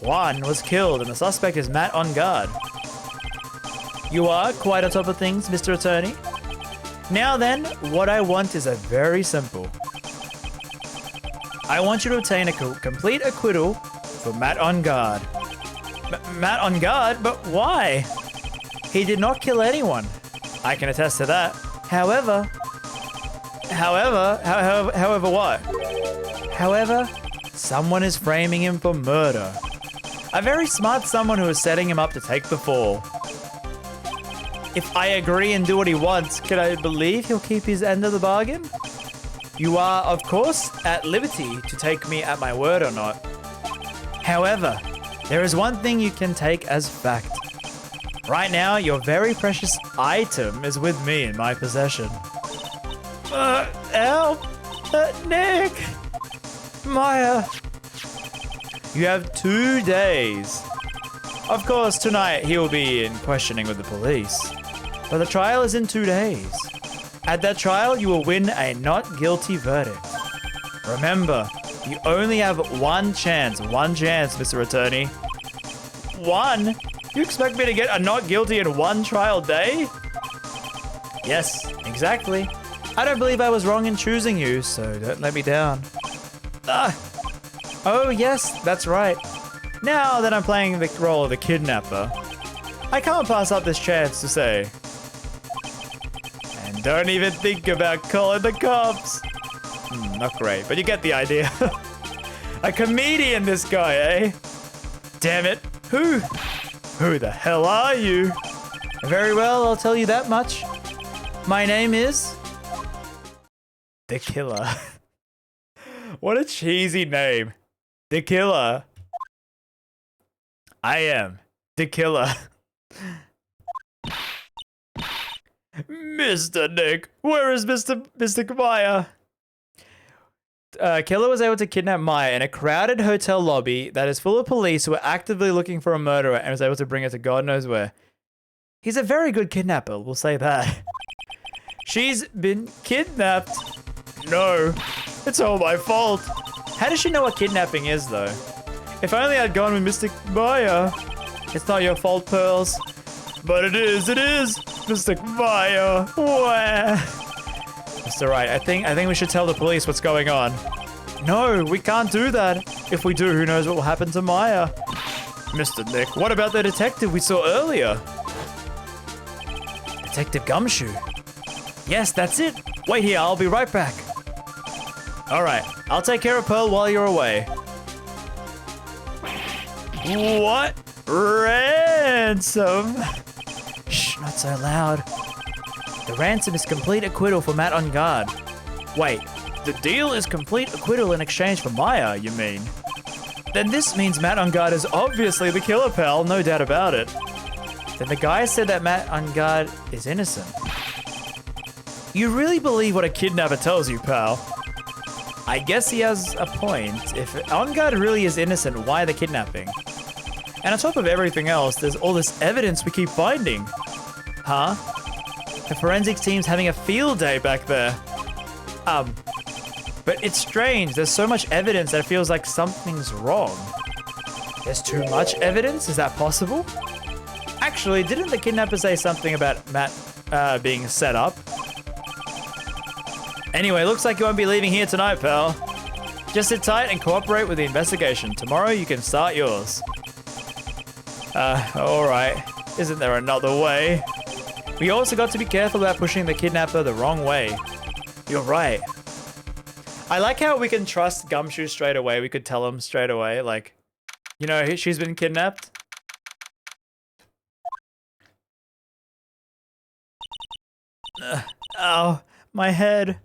Juan was killed and the suspect is Matt on guard. You are quite on top of things, Mr. Attorney. Now then, what I want is very simple. I want you to obtain a complete acquittal for Matt on guard. Matt on guard? But why? He did not kill anyone. I can attest to that. However what? However, someone is framing him for murder. A very smart someone who is setting him up to take the fall. If I agree and do what he wants, can I believe he'll keep his end of the bargain? You are, of course, at liberty to take me at my word or not. However, there is one thing you can take as fact. Right now, your very precious item is with me in my possession. Help! Nick! Maya! You have 2 days. Of course, tonight he will be in questioning with the police. But the trial is in 2 days. At that trial, you will win a not guilty verdict. Remember, you only have one chance, Mr. Attorney. One? You expect me to get a not guilty in one trial day? Yes, exactly. I don't believe I was wrong in choosing you, so don't let me down. Oh yes, that's right. Now that I'm playing the role of the kidnapper, I can't pass up this chance to say, and don't even think about calling the cops. Not great, but you get the idea. A comedian, this guy, eh? Damn it. Who the hell are you? Very well, I'll tell you that much. My name is The Killer. What a cheesy name. The Killer. I am The Killer. Mr. Nick, where is Mr. Maya? Killer was able to kidnap Maya in a crowded hotel lobby that is full of police who are actively looking for a murderer and was able to bring her to God knows where. He's a very good kidnapper, we'll say that. She's been kidnapped. No, it's all my fault. How does she know what kidnapping is, though? If only I'd gone with Mr. Maya. It's not your fault, Pearls. But it is, Mr. Maya. Wah. Mr. Right, I think we should tell the police what's going on. No, we can't do that. If we do, who knows what will happen to Maya? Mr. Nick, what about the detective we saw earlier? Detective Gumshoe. Yes, that's it. Wait here, I'll be right back. All right, I'll take care of Pearl while you're away. What? Ransom? Shh, not so loud. The ransom is complete acquittal for Matt on guard. Wait, the deal is complete acquittal in exchange for Maya, you mean? Then this means Matt on guard is obviously the killer, pal, no doubt about it. Then the guy said that Matt on guard is innocent. You really believe what a kidnapper tells you, pal? I guess he has a point. If on guard really is innocent, why the kidnapping? And on top of everything else, there's all this evidence we keep finding. Huh? The forensics team's having a field day back there. But it's strange. There's so much evidence that it feels like something's wrong. There's too much evidence? Is that possible? Actually, didn't the kidnapper say something about Matt being set up? Anyway, looks like you won't be leaving here tonight, pal. Just sit tight and cooperate with the investigation. Tomorrow you can start yours. Alright. Isn't there another way? We also got to be careful about pushing the kidnapper the wrong way. You're right. I like how we can trust Gumshoe straight away. We could tell him straight away, like, you know, she's been kidnapped. Ow, my head.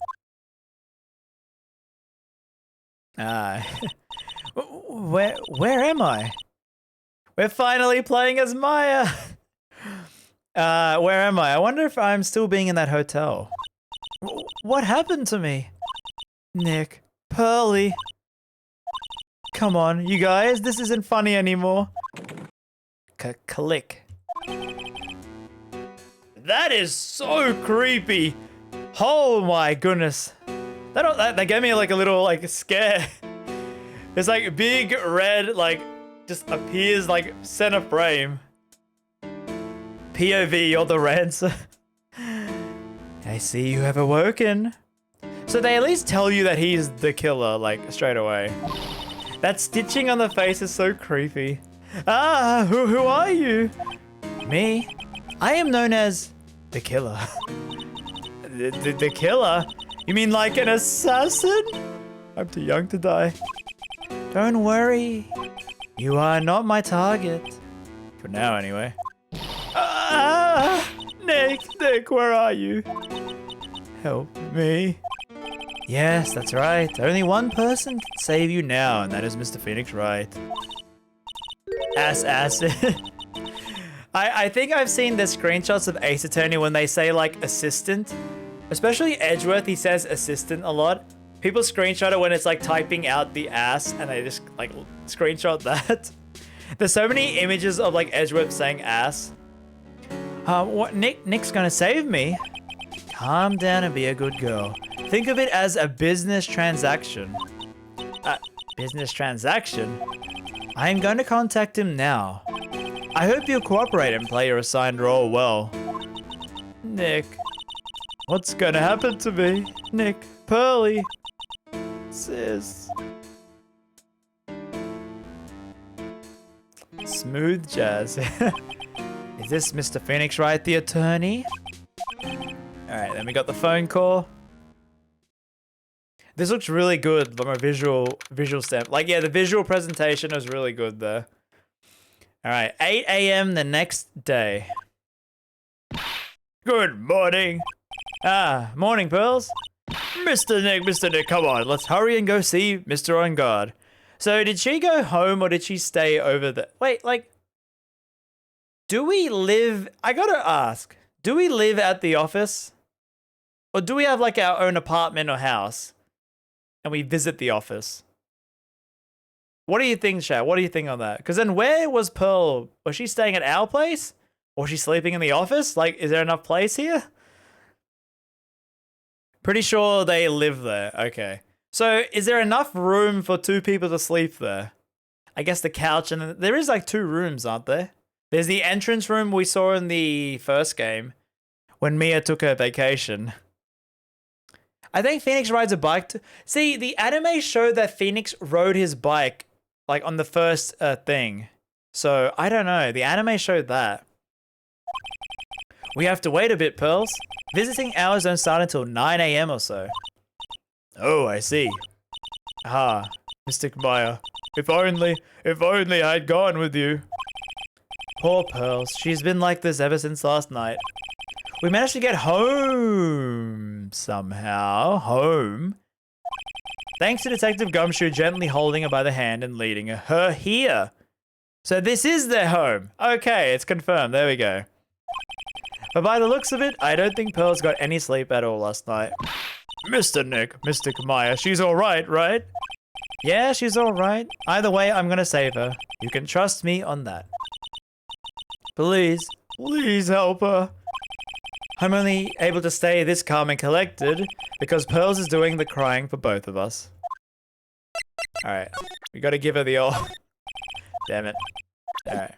Where am I? We're finally playing as Maya. Where am I? I wonder if I'm still being in that hotel. What happened to me? Nick, Pearly. Come on, you guys, this isn't funny anymore. Click. That is so creepy. Oh my goodness. That gave me like a little like scare. It's like big red like just appears like center frame. POV, you're the Ransom. I see you have awoken. So they at least tell you that he's the killer like straight away. That stitching on the face is so creepy. Ah, who are you? Me? I am known as the killer. The killer? You mean like an assassin? I'm too young to die. Don't worry. You are not my target. For now, anyway. Ah! Nick, where are you? Help me. Yes, that's right. Only one person can save you now, and that is Mr. Phoenix Wright. Ass. I think I've seen the screenshots of Ace Attorney when they say like assistant. Especially Edgeworth, he says assistant a lot. People screenshot it when it's like typing out the ass and they just like screenshot that. There's so many images of like Edgeworth saying ass. What Nick's gonna save me? Calm down and be a good girl. Think of it as a business transaction. Business transaction? I am going to contact him now. I hope you'll cooperate and play your assigned role well. Nick. What's gonna happen to me? Nick. Pearly. Sis. Smooth jazz. Is this Mr. Phoenix Wright, the attorney? Alright, then we got the phone call. This looks really good from a visual stamp. Like, yeah, the visual presentation was really good there. Alright, 8 a.m. the next day. Good morning. Morning, Pearls. Mr. Nick, come on. Let's hurry and go see Mr. On Guard. So, did she go home or did she stay over there? Wait, like, do we live... I gotta ask. Do we live at the office? Or do we have, like, our own apartment or house? And we visit the office? What do you think, chat? What do you think on that? Because then where was Pearl? Was she staying at our place? Or was she sleeping in the office? Like, is there enough place here? Pretty sure they live there. Okay. So, is there enough room for 2 people to sleep there? I guess the couch and... There is like 2 rooms, aren't there? There's the entrance room we saw in the first game. When Mia took her vacation. I think Phoenix rides a bike to... See, the anime showed that Phoenix rode his bike, like, on the first thing. So, I don't know. The anime showed that. We have to wait a bit, Pearls. Visiting hours don't start until 9 a.m. or so. Oh, I see. Mystic Maya. If only I'd gone with you. Poor Pearls. She's been like this ever since last night. We managed to get home somehow. Home. Thanks to Detective Gumshoe gently holding her by the hand and leading her here. So this is their home. Okay, it's confirmed. There we go. But by the looks of it, I don't think Pearl's got any sleep at all last night. Mr. Nick, Mystic Maya, she's alright, right? Yeah, she's alright. Either way, I'm gonna save her. You can trust me on that. Please help her. I'm only able to stay this calm and collected because Pearls is doing the crying for both of us. Alright, we gotta give her the old... Damn it. Alright.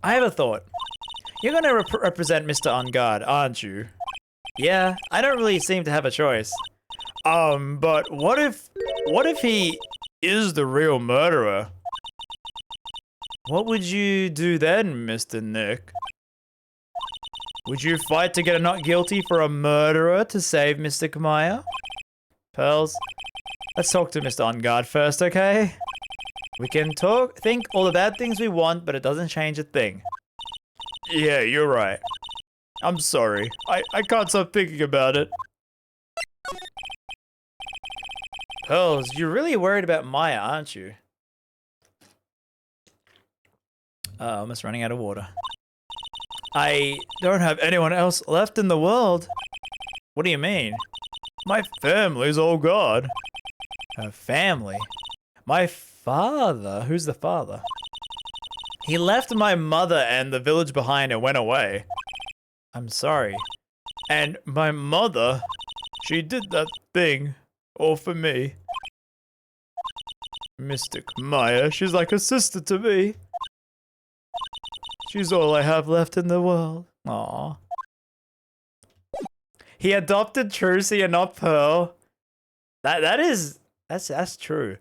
I have a thought. You're gonna represent Mr. On Guard, aren't you? Yeah, I don't really seem to have a choice. But what if he is the real murderer? What would you do then, Mr. Nick? Would you fight to get a not guilty for a murderer to save Mr. Maya? Pearls, let's talk to Mr. On Guard first, okay? We can think all the bad things we want, but it doesn't change a thing. Yeah, you're right. I'm sorry. I can't stop thinking about it. Pearls, you're really worried about Maya, aren't you? Almost running out of water. I don't have anyone else left in the world. What do you mean? My family's all gone. Her family? My father? Who's the father? He left my mother and the village behind and went away. I'm sorry. And my mother, she did that thing all for me. Mystic Maya, she's like a sister to me. She's all I have left in the world. Aww. He adopted Trucy and not Pearl. That's true.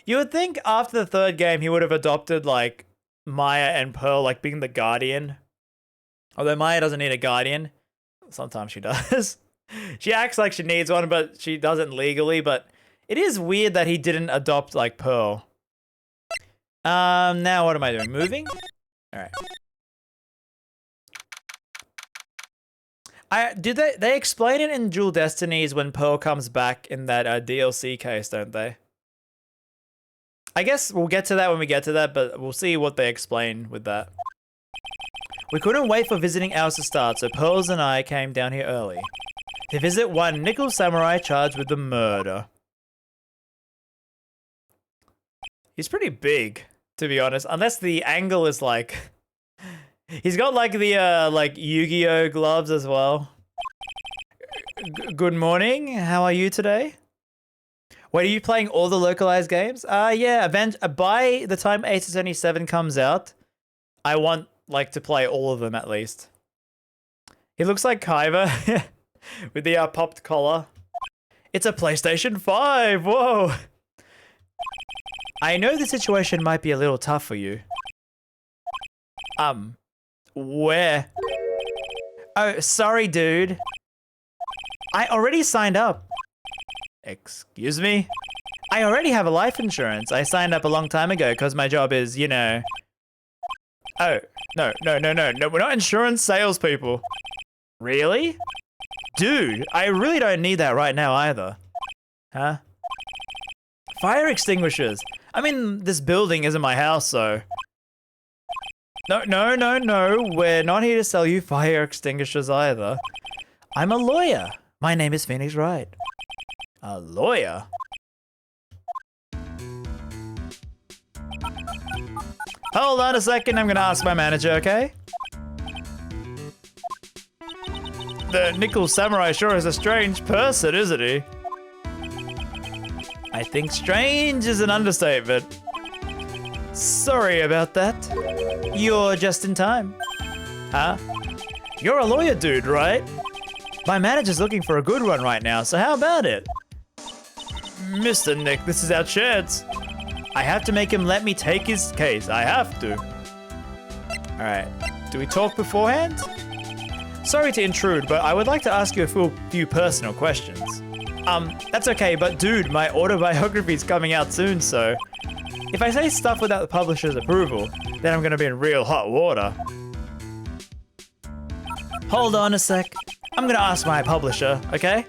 You would think after the third game he would have adopted like Maya and Pearl, like being the guardian. Although Maya doesn't need a guardian. Sometimes she does. She acts like she needs one, but she doesn't legally. But it is weird that he didn't adopt like Pearl. Now what am I doing? Moving? Alright. Did they explain it in Dual Destinies when Pearl comes back in that DLC case, don't they? I guess we'll get to that when we get to that, but we'll see what they explain with that. We couldn't wait for visiting hours to start, so Pearls and I came down here early to visit one nickel samurai charged with the murder. He's pretty big, to be honest, unless the angle is like... He's got like the like Yu-Gi-Oh gloves as well. Good morning. How are you today? Wait, are you playing all the localized games? Yeah. By the time Ace Attorney 7 comes out, I want like to play all of them at least. He looks like Kaiba with the popped collar. It's a PlayStation 5. Whoa. I know the situation might be a little tough for you. Where? Oh, sorry, dude. I already signed up. Excuse me? I already have a life insurance. I signed up a long time ago because my job is, you know... Oh, no, we're not insurance salespeople. Really? Dude, I really don't need that right now either. Huh? Fire extinguishers. I mean, this building isn't my house, so... No. We're not here to sell you fire extinguishers either. I'm a lawyer. My name is Phoenix Wright. A lawyer? Hold on a second, I'm gonna ask my manager, okay? The Nickel Samurai sure is a strange person, isn't he? I think strange is an understatement. Sorry about that. You're just in time. Huh? You're a lawyer dude, right? My manager's looking for a good one right now, so how about it? Mr. Nick, this is our chance. I have to make him let me take his case. I have to. Alright. Do we talk beforehand? Sorry to intrude, but I would like to ask you a few personal questions. That's okay, but dude, my autobiography's coming out soon, so... If I say stuff without the publisher's approval, then I'm gonna be in real hot water. Hold on a sec. I'm gonna ask my publisher, okay?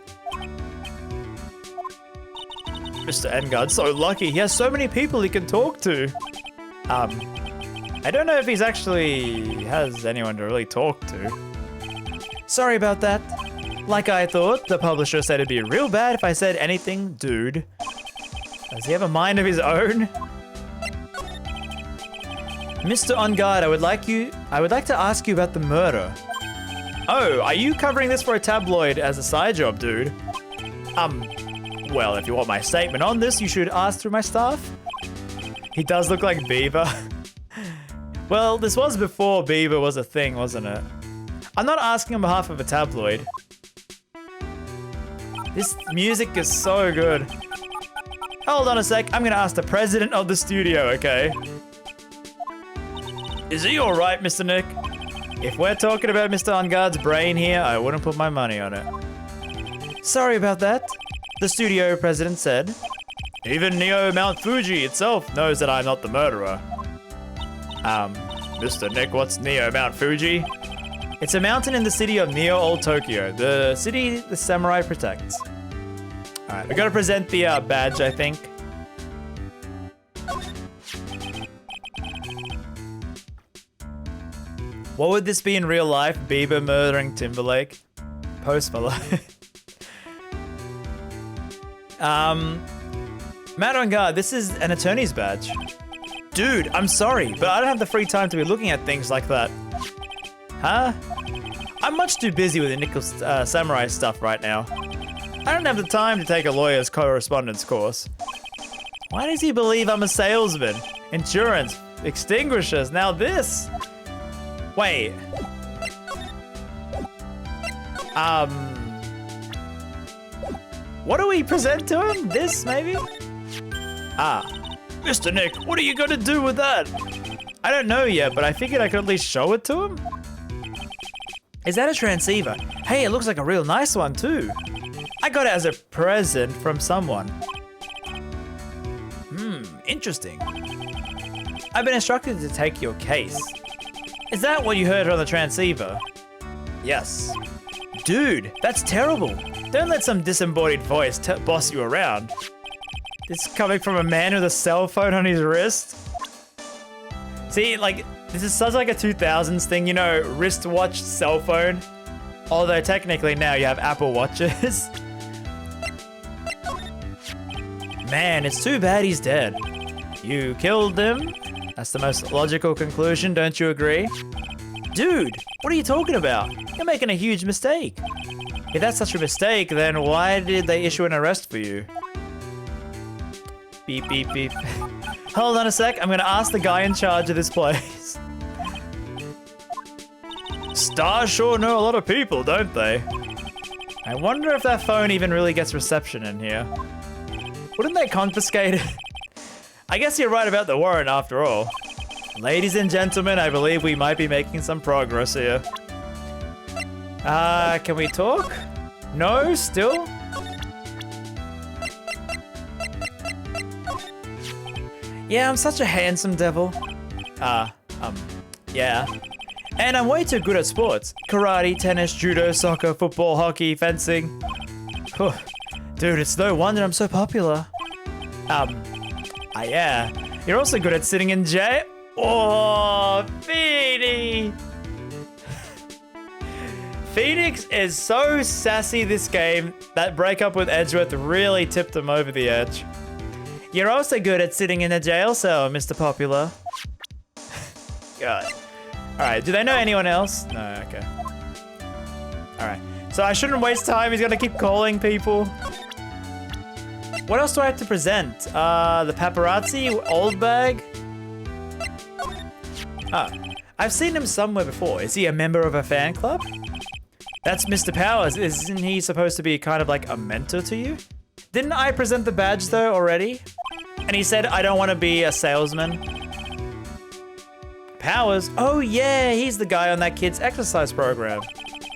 Mr. Engard's so lucky. He has so many people he can talk to. I don't know if he's actually has anyone to really talk to. Sorry about that. Like I thought, the publisher said it'd be real bad if I said anything, dude. Does he have a mind of his own? Mr. On Guard, I would like to ask you about the murder. Oh, are you covering this for a tabloid as a side job, dude? Well, if you want my statement on this, you should ask through my staff. He does look like Beaver. Well, this was before Beaver was a thing, wasn't it? I'm not asking on behalf of a tabloid. This music is so good. Hold on a sec, I'm gonna ask the president of the studio, okay? Is he alright, Mr. Nick? If we're talking about Mr. On Guard's brain here, I wouldn't put my money on it. Sorry about that, the studio president said. Even Neo Mount Fuji itself knows that I'm not the murderer. Mr. Nick, what's Neo Mount Fuji? It's a mountain in the city of Neo Old Tokyo, the city the samurai protects. Alright, we gotta present the badge, I think. What would this be in real life? Bieber murdering Timberlake? Post Malone. Matt on guard, this is an attorney's badge. Dude, I'm sorry, but I don't have the free time to be looking at things like that. Huh? I'm much too busy with the Nickel's samurai stuff right now. I don't have the time to take a lawyer's correspondence course. Why does he believe I'm a salesman? Insurance, extinguishers, now this. Wait. What do we present to him? This, maybe? Mr. Nick, what are you gonna do with that? I don't know yet, but I figured I could at least show it to him. Is that a transceiver? Hey, it looks like a real nice one too. I got it as a present from someone. Interesting. I've been instructed to take your case. Is that what you heard on the transceiver? Yes. Dude, that's terrible. Don't let some disembodied voice boss you around. This is coming from a man with a cell phone on his wrist. See, like, this is such like a 2000s thing, you know, wristwatch, cell phone. Although technically now you have Apple Watches. Man, it's too bad he's dead. You killed him? That's the most logical conclusion, don't you agree? Dude, what are you talking about? You're making a huge mistake. If that's such a mistake, then why did they issue an arrest for you? Beep, beep, beep. Hold on a sec, I'm gonna ask the guy in charge of this place. Stars sure know a lot of people, don't they? I wonder if that phone even really gets reception in here. Wouldn't they confiscate it? I guess you're right about the warrant after all. Ladies and gentlemen, I believe we might be making some progress here. Can we talk? No, still? Yeah, I'm such a handsome devil. Yeah. And I'm way too good at sports. Karate, tennis, judo, soccer, football, hockey, fencing. Whew. Dude, it's no wonder I'm so popular. Yeah. You're also good at sitting in jail. Oh, Phoenix! Phoenix is so sassy this game. That breakup with Edgeworth really tipped him over the edge. You're also good at sitting in a jail cell, Mr. Popular. God. Alright, do they know anyone else? No, okay. Alright. So I shouldn't waste time, he's gonna keep calling people. What else do I have to present? The paparazzi, old bag? I've seen him somewhere before. Is he a member of a fan club? That's Mr. Powers. Isn't he supposed to be kind of like a mentor to you? Didn't I present the badge though already? And he said I don't want to be a salesman. Powers? Oh yeah, he's the guy on that kid's exercise program.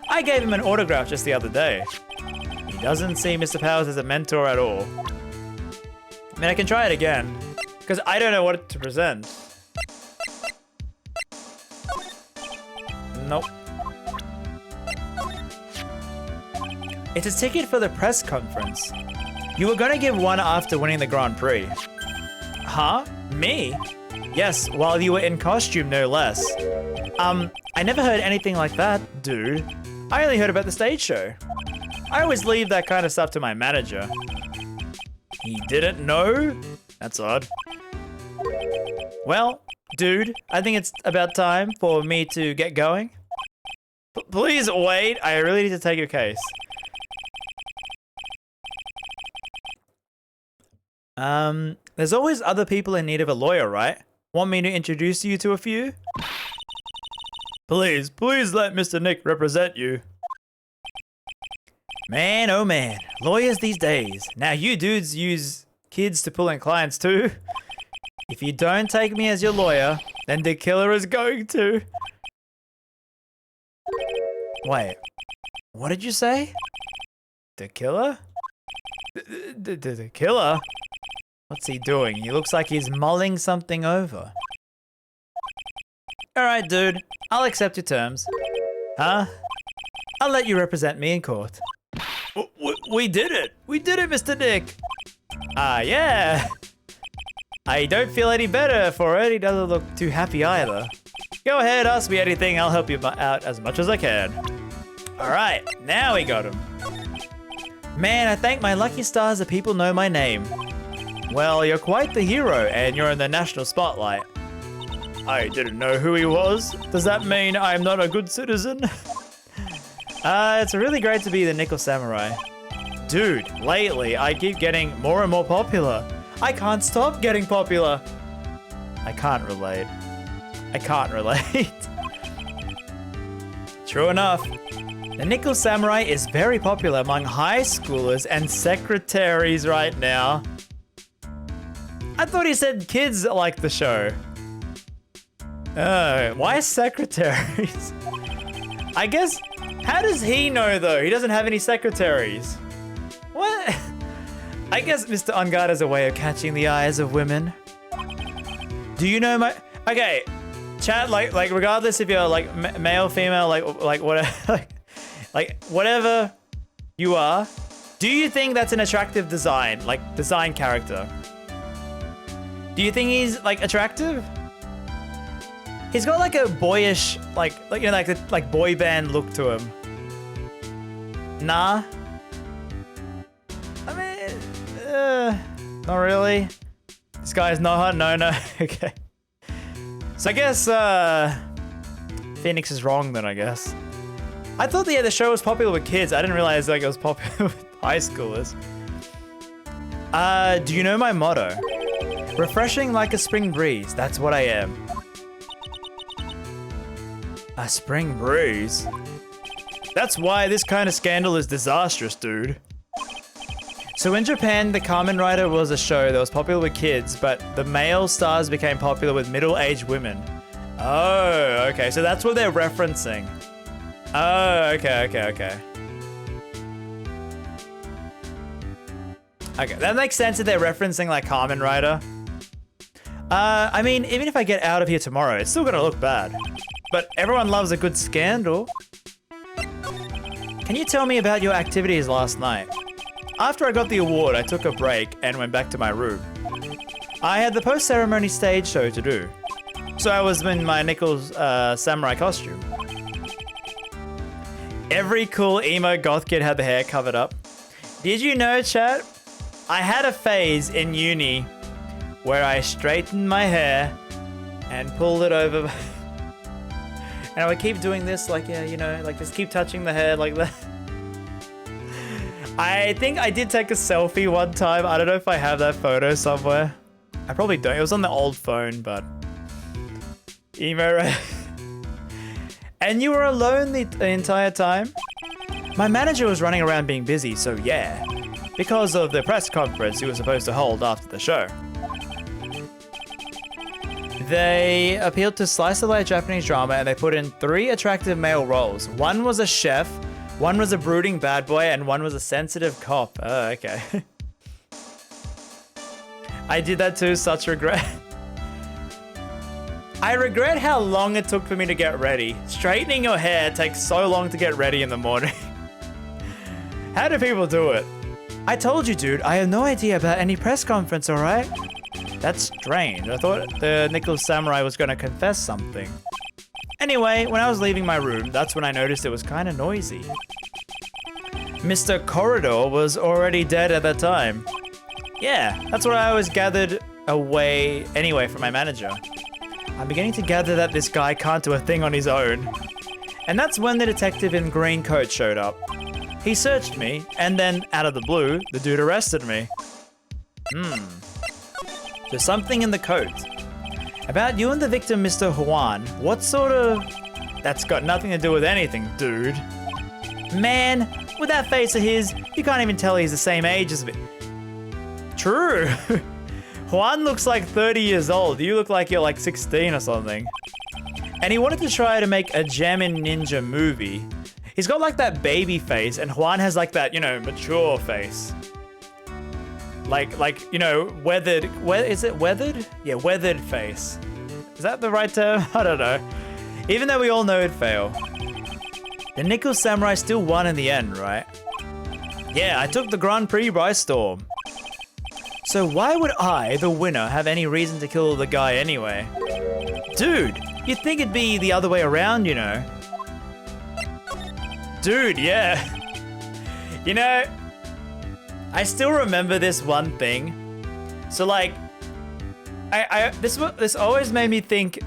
I gave him an autograph just the other day. He doesn't see Mr. Powers as a mentor at all. I mean, I can try it again, because I don't know what to present. Nope. It's a ticket for the press conference. You were gonna give one after winning the Grand Prix. Huh? Me? Yes, while you were in costume, no less. I never heard anything like that, dude. I only heard about the stage show. I always leave that kind of stuff to my manager. He didn't know? That's odd. Well, dude, I think it's about time for me to get going. Please wait, I really need to take your case. There's always other people in need of a lawyer, right? Want me to introduce you to a few? Please let Mr. Nick represent you. Man, oh man, lawyers these days. Now you dudes use kids to pull in clients too. If you don't take me as your lawyer, then the killer is going to. Wait, what did you say? The killer? The killer? What's he doing? He looks like he's mulling something over. Alright, dude. I'll accept your terms. Huh? I'll let you represent me in court. We did it! We did it, Mr. Nick! Yeah! I don't feel any better for it. He doesn't look too happy either. Go ahead, ask me anything. I'll help you out as much as I can. Alright, now we got him. Man, I thank my lucky stars that people know my name. Well, you're quite the hero, and you're in the national spotlight. I didn't know who he was. Does that mean I'm not a good citizen? It's really great to be the Nickel Samurai. Dude, lately I keep getting more and more popular. I can't stop getting popular. I can't relate. I can't relate. True enough. The Nickel Samurai is very popular among high schoolers and secretaries right now. I thought he said kids like the show. Why secretaries? I guess, how does he know though? He doesn't have any secretaries. What? I guess Mr. Unguard has a way of catching the eyes of women. Do you know my... Okay, chat, like regardless if you're like male, female, like whatever, like whatever you are, do you think that's an attractive design, like design character? Do you think he's like attractive? He's got like a boyish, like you know, like boy band look to him. Nah. I mean, not really. This guy's not hot. No. Okay. So I guess Phoenix is wrong then. I guess. I thought the show was popular with kids. I didn't realize like it was popular with high schoolers. Do you know my motto? Refreshing like a spring breeze. That's what I am. A spring breeze? That's why this kind of scandal is disastrous, dude. So in Japan, the Kamen Rider was a show that was popular with kids, but the male stars became popular with middle-aged women. Oh, okay. So that's what they're referencing. Oh, okay. Okay, that makes sense that they're referencing like Kamen Rider. I mean, even if I get out of here tomorrow, it's still gonna look bad. But everyone loves a good scandal. Can you tell me about your activities last night? After I got the award, I took a break and went back to my room. I had the post-ceremony stage show to do. So I was in my Nickel's samurai costume. Every cool emo goth kid had the hair covered up. Did you know, chat? I had a phase in uni where I straightened my hair and pulled it over. And I would keep doing this, like, yeah, you know, like just keep touching the hair like that. I think I did take a selfie one time. I don't know if I have that photo somewhere. I probably don't. It was on the old phone, but... Emo, right? And you were alone the entire time? My manager was running around being busy, so yeah. Because of the press conference he was supposed to hold after the show. They appealed to slice of life Japanese drama and they put in 3 attractive male roles. One was a chef, one was a brooding bad boy, and one was a sensitive cop. Oh, okay. I did that too, such regret. I regret how long it took for me to get ready. Straightening your hair takes so long to get ready in the morning. How do people do it? I told you, dude, I have no idea about any press conference, alright? That's strange. I thought the Nickel Samurai was gonna confess something. Anyway, when I was leaving my room, that's when I noticed it was kinda noisy. Mr. Corridor was already dead at that time. Yeah, that's what I always gathered away anyway from my manager. I'm beginning to gather that this guy can't do a thing on his own. And that's when the detective in green coat showed up. He searched me, and then, out of the blue, the dude arrested me. There's something in the coat. About you and the victim, Mr. Juan. What sort of... That's got nothing to do with anything, dude. Man, with that face of his, you can't even tell he's the same age as me. True. Juan looks like 30 years old. You look like you're like 16 or something. And he wanted to try to make a Jammin' Ninja movie. He's got like that baby face, and Juan has like that, you know, mature face. Like, you know, weathered, is it weathered? Yeah, weathered face. Is that the right term? I don't know. Even though we all know it'd fail. The Nickel Samurai still won in the end, right? Yeah, I took the Grand Prix by storm. So why would I, the winner, have any reason to kill the guy anyway? Dude, you'd think it'd be the other way around, you know. Dude, yeah. You know, I still remember this one thing. So like, this always made me think,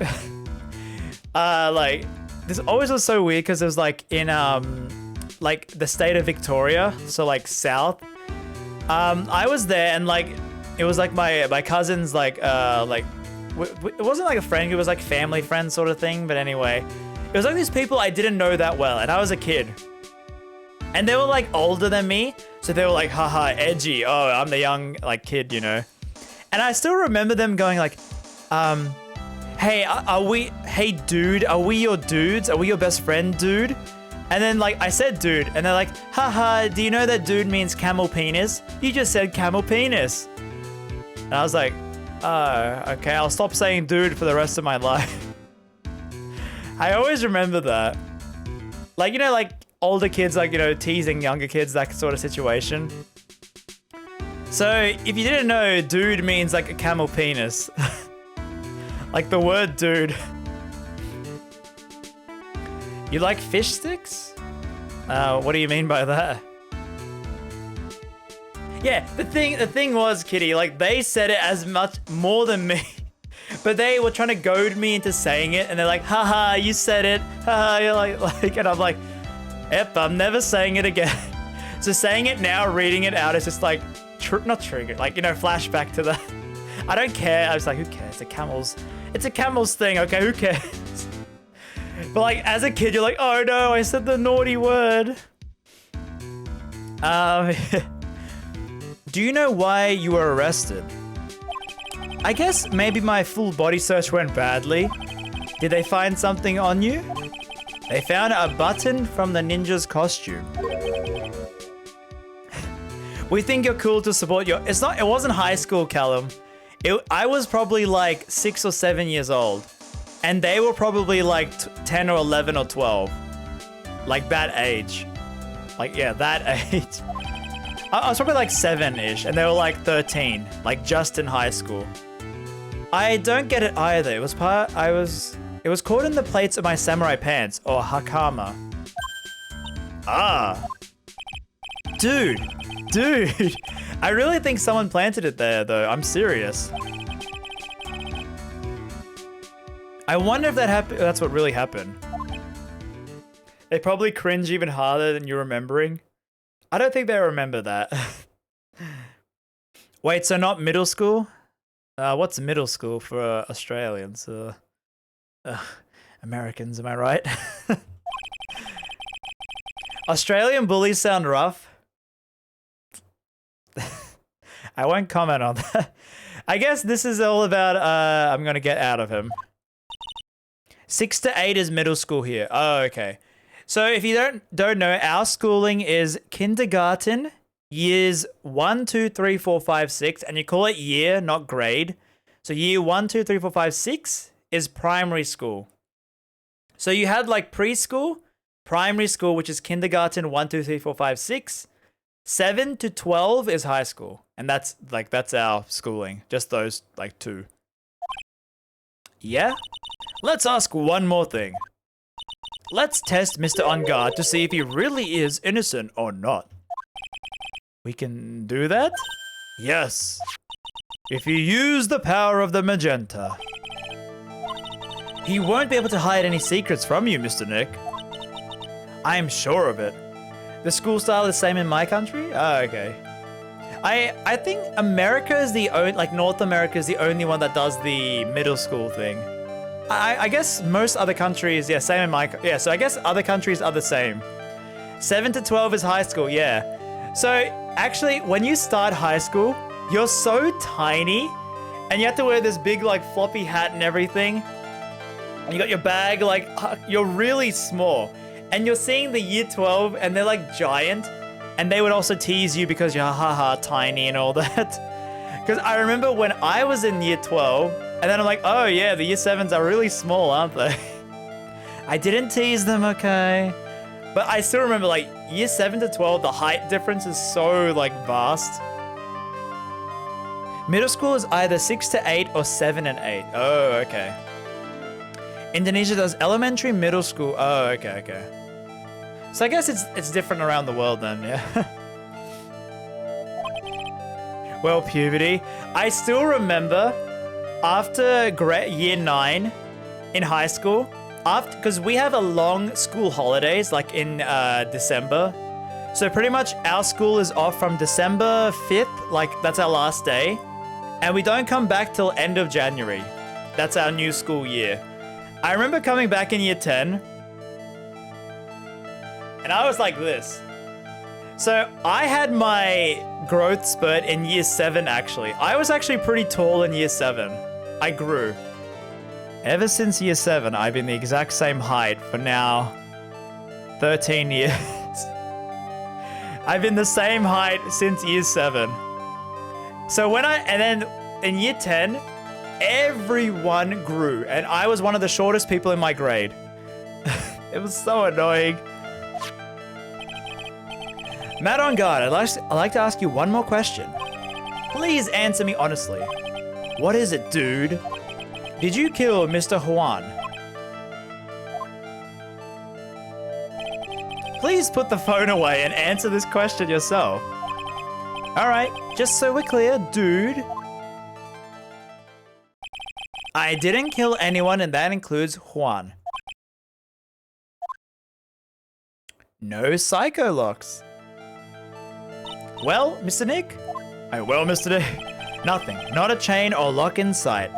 like, this always was so weird because it was like in, like the state of Victoria, so like south. I was there and like, it was like my cousin's like it wasn't like a friend, it was like family friend sort of thing. But anyway, it was like these people I didn't know that well and I was a kid. And they were like older than me. So they were like, haha, edgy. Oh, I'm the young like kid, you know? And I still remember them going like, hey dude, are we your dudes? Are we your best friend, dude? And then like, I said dude, and they're like, haha, do you know that dude means camel penis? You just said camel penis. And I was like, oh, okay, I'll stop saying dude for the rest of my life. I always remember that. Like, you know, like older kids, like, you know, teasing younger kids, that sort of situation. So if you didn't know, dude means like a camel penis. Like the word dude. You like fish sticks? What do you mean by that? Yeah, the thing was, Kitty, like they said it as much more than me. But they were trying to goad me into saying it and they're like, haha, you said it. Haha, you're like, and I'm like, yep, I'm never saying it again. So saying it now, reading it out is just like, not triggered, like, you know, flashback to the, I don't care. I was like, who cares? It's a camel's thing, okay, who cares? But like, as a kid, you're like, oh no, I said the naughty word. Do you know why you were arrested? I guess maybe my full body search went badly. Did they find something on you? They found a button from the ninja's costume. We think you're cool to support your... It wasn't high school, Callum. I was probably like 6 or 7 years old. And they were probably like 10 or 11 or 12. Like that age. Like, yeah, that age. I was probably like 7-ish and they were like 13. Like just in high school. I don't get it either. It was caught in the plates of my samurai pants, or hakama. Ah. Dude. I really think someone planted it there, though. I'm serious. I wonder if that's what really happened. They probably cringe even harder than you're remembering. I don't think they remember that. Wait, so not middle school? What's middle school for Australians? Americans, am I right? Australian bullies sound rough. I won't comment on that. I guess this is all about, I'm gonna get out of him. 6 to 8 is middle school here. Oh, okay. So if you don't know, our schooling is kindergarten, years 1, 2, 3, 4, 5, 6, and you call it year, not grade. So year 1, 2, 3, 4, 5, 6 is primary school. So you had like preschool, primary school, which is kindergarten 1, 2, 3, 4, 5, 6. 7 to 12 is high school. And that's our schooling. Just those like 2. Yeah? Let's ask one more thing. Let's test Mr. On Guard to see if he really is innocent or not. We can do that? Yes. If you use the power of the magenta. He won't be able to hide any secrets from you, Mr. Nick. I am sure of it. The school style is the same in my country? Oh, okay. I think America is the only, like North America is the only one that does the middle school thing. I guess most other countries, yeah, same in my, yeah, so I guess other countries are the same. 7 to 12 is high school, yeah. So actually, when you start high school, you're so tiny and you have to wear this big like floppy hat and everything. And you got your bag, like you're really small. And you're seeing the year 12 and they're like giant. And they would also tease you because you're haha tiny and all that. Because I remember when I was in year 12, and then I'm like, oh yeah, the year 7s are really small, aren't they? I didn't tease them, okay? But I still remember, like, year 7 to 12, the height difference is so, like, vast. Middle school is either 6 to 8 or 7 and 8. Oh, okay. Indonesia does elementary, middle school. Oh, okay, okay. So I guess it's different around the world then, yeah. Well, puberty. I still remember after year 9 in high school, because we have a long school holidays, like in December. So pretty much our school is off from December 5th, like that's our last day. And we don't come back till end of January. That's our new school year. I remember coming back in year 10. And I was like this. So I had my growth spurt in year 7, actually. I was actually pretty tall in year 7. I grew. Ever since year 7, I've been the exact same height for now 13 years. I've been the same height since year 7. So and then in year 10, everyone grew. And I was one of the shortest people in my grade. It was so annoying. Matt on guard, I'd like to ask you one more question. Please answer me honestly. What is it, dude? Did you kill Mr. Juan? Please put the phone away and answer this question yourself. Alright, just so we're clear, dude. I didn't kill anyone, and that includes Juan. No psycho locks. Well, Mr. Nick? Well, Mr. Nick. Nothing. Not a chain or lock in sight.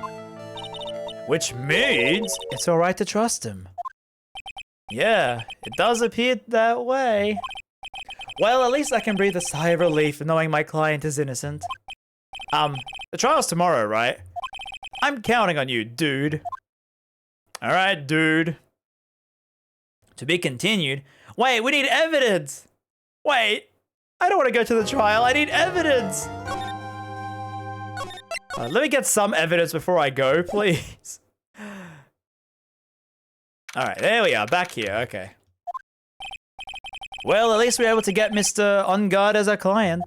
Which means it's alright to trust him. Yeah, it does appear that way. Well, at least I can breathe a sigh of relief knowing my client is innocent. The trial's tomorrow, right? I'm counting on you, dude. Alright, dude. To be continued. Wait, we need evidence! Wait, I don't want to go to the trial, I need evidence! Let me get some evidence before I go, please. Alright, there we are, back here, okay. Well, at least we're able to get Mr. On Guard as our client.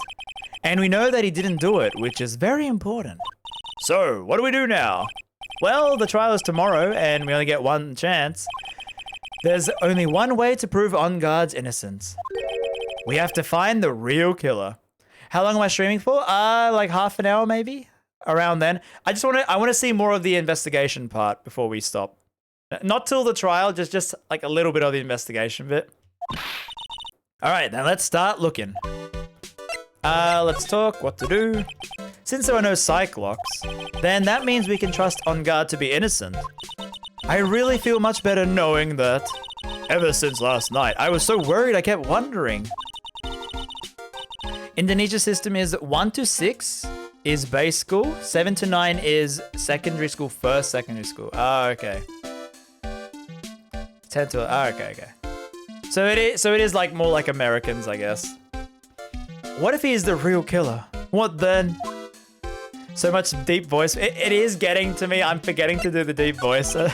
And we know that he didn't do it, which is very important. So, what do we do now? Well, the trial is tomorrow, and we only get one chance. There's only one way to prove On Guard's innocence. We have to find the real killer. How long am I streaming for? Like half an hour, maybe? Around then. I want to see more of the investigation part before we stop. Not till the trial, just like a little bit of the investigation bit. Alright, then let's start looking. Let's talk what to do. Since there are no psych locks, then that means we can trust On Guard to be innocent. I really feel much better knowing that. Ever since last night, I was so worried I kept wondering. Indonesia system is 1 to 6 is base school, 7 to 9 is secondary school, first secondary school. Oh, okay. 10 to, oh, okay. So it is like more like Americans, I guess. What if he is the real killer? What then? So much deep voice. It is getting to me. I'm forgetting to do the deep voice. Hey,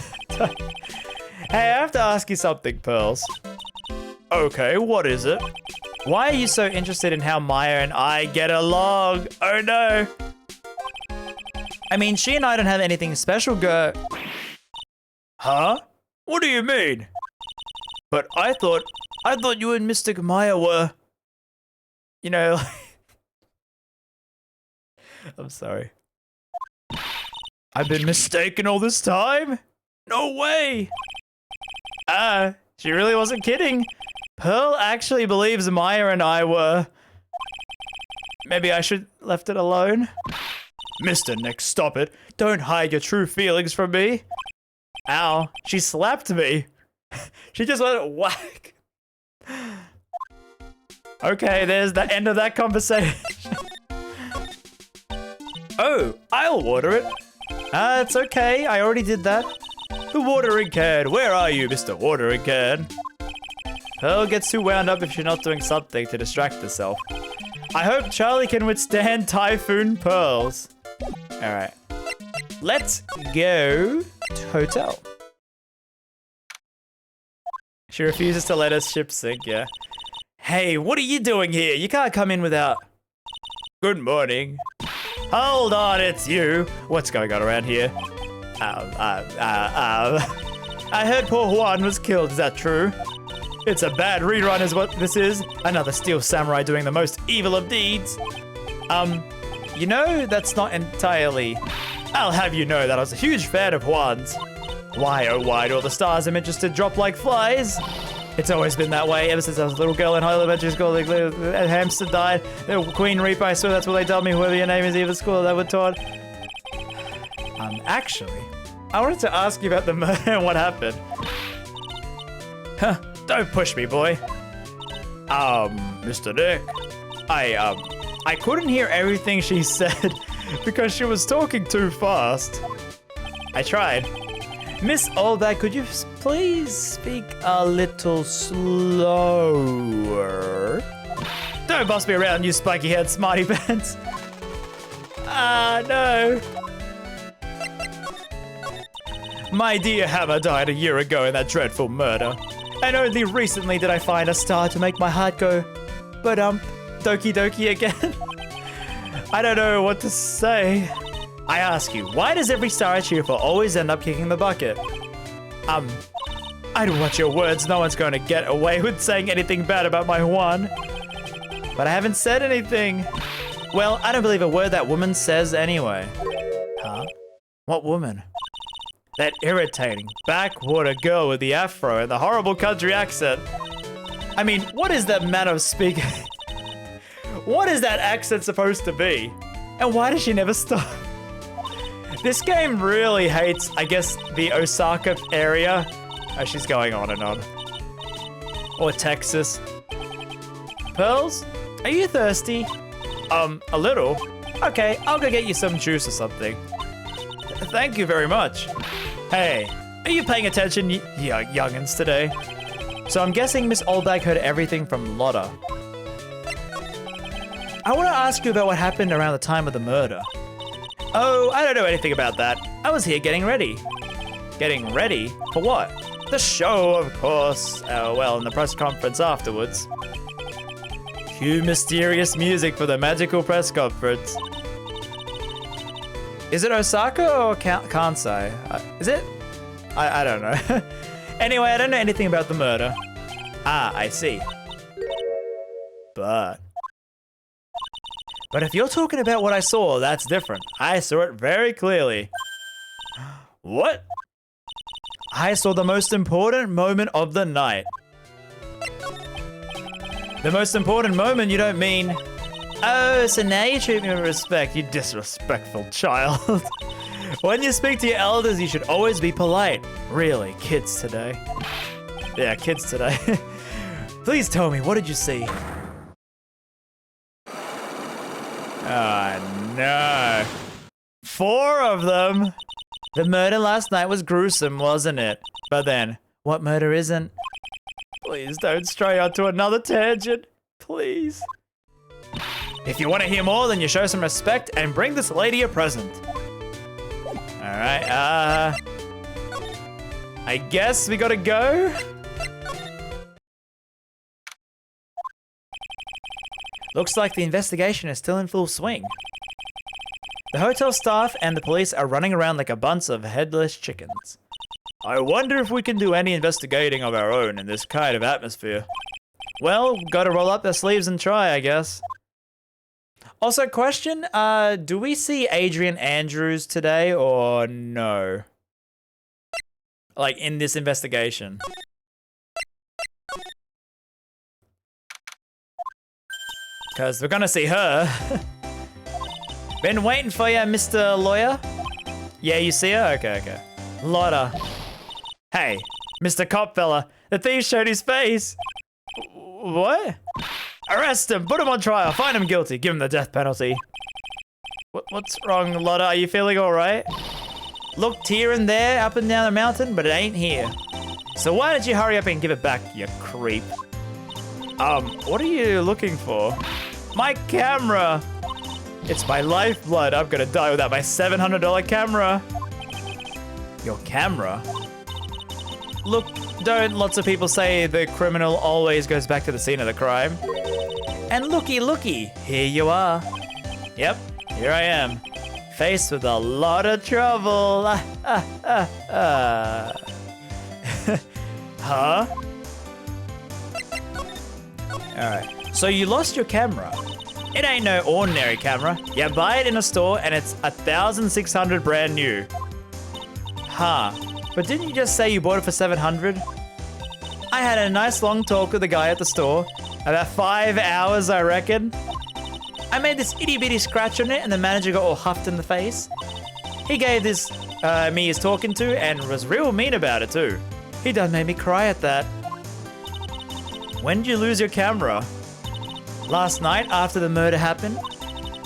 I have to ask you something, Pearls. Okay, what is it? Why are you so interested in how Maya and I get along? Oh no. I mean, she and I don't have anything special Huh? What do you mean? But I thought you and Mystic Maya were, you know, I'm sorry. I've been mistaken all this time? No way! She really wasn't kidding. Pearl actually believes Maya and I were... Maybe I should left it alone? Mr. Nick, stop it. Don't hide your true feelings from me. Ow, she slapped me. She just went whack. Okay, there's the end of that conversation. Oh, I'll water it. It's okay, I already did that. The watering can, where are you, Mr. Watering Can? Pearl gets too wound up if she's not doing something to distract herself. I hope Charlie can withstand Typhoon Pearls. Alright. Let's go to hotel. She refuses to let her ship sink, yeah. Hey, what are you doing here? You can't come in without... Good morning. Hold on, it's you. What's going on around here? I heard poor Juan was killed, is that true? It's a bad rerun is what this is. Another steel samurai doing the most evil of deeds. You know, that's not entirely... I'll have you know that I was a huge fan of Juan's. Why, oh why do all the stars I'm interested drop like flies? It's always been that way, ever since I was a little girl in high elementary school. The hamster died. The Queen Reaper, I swear that's what they told me. Whoever your name is, either school they were taught. Actually, I wanted to ask you about the murder and what happened. Huh, don't push me, boy. Mr. Nick, I couldn't hear everything she said because she was talking too fast. I tried. Miss Oldback, could you please speak a little slower? Don't boss me around, you spiky-haired smarty pants. No. My dear Hammer died a year ago in that dreadful murder. And only recently did I find a star to make my heart go, doki doki again. I don't know what to say. I ask you, why does every star I cheer for always end up kicking the bucket? I don't watch your words. No one's going to get away with saying anything bad about my Juan. But I haven't said anything. Well, I don't believe a word that woman says anyway. Huh? What woman? That irritating backwater girl with the afro and the horrible country accent. I mean, what is that manner of speaking? What is that accent supposed to be? And why does she never stop? This game really hates, I guess, the Osaka area. Oh, she's going on and on. Or Texas. Pearls? Are you thirsty? A little. Okay, I'll go get you some juice or something. Thank you very much. Hey, are you paying attention, youngins, today? So I'm guessing Miss Oldbag heard everything from Lotta. I want to ask you about what happened around the time of the murder. Oh, I don't know anything about that. I was here getting ready. Getting ready? For what? The show, of course. Well, in the press conference afterwards. Cue mysterious music for the magical press conference. Is it Osaka or Kansai? Is it? I don't know. Anyway, I don't know anything about the murder. Ah, I see. But if you're talking about what I saw, that's different. I saw it very clearly. What? I saw the most important moment of the night. The most important moment, you don't mean... Oh, so now you treat me with respect, you disrespectful child. When you speak to your elders, you should always be polite. Really, kids today. Yeah, kids today. Please tell me, what did you see? Oh, no. 4 of them. The murder last night was gruesome, wasn't it? But then, what murder isn't? Please don't stray onto another tangent. Please. If you want to hear more, then you show some respect and bring this lady a present. Alright, I guess we gotta go? Looks like the investigation is still in full swing. The hotel staff and the police are running around like a bunch of headless chickens. I wonder if we can do any investigating of our own in this kind of atmosphere. Well, gotta roll up their sleeves and try, I guess. Also, question, do we see Adrian Andrews today or no? Like, in this investigation. Because we're gonna see her. Been waiting for you, Mr. Lawyer. Yeah, you see her? Okay. Lotta. Hey, Mr. Cop fella, the thief showed his face. What? Arrest him, put him on trial, find him guilty, give him the death penalty. What's wrong, Lotta? Are you feeling alright? Looked here and there, up and down the mountain, but it ain't here. So why don't you hurry up and give it back, you creep? What are you looking for? My camera! It's my lifeblood. I'm gonna die without my $700 camera. Your camera? Look Don't lots of people say the criminal always goes back to the scene of the crime? And looky, here you are. Yep, here I am. Faced with a lot of trouble. Huh? Alright, so you lost your camera. It ain't no ordinary camera. You buy it in a store and it's 1,600 brand new. Huh, but didn't you just say you bought it for 700? I had a nice long talk with the guy at the store. About 5 hours, I reckon. I made this itty bitty scratch on it and the manager got all huffed in the face. He gave this me his talking to and was real mean about it too. He done made me cry at that. When did you lose your camera? Last night after the murder happened?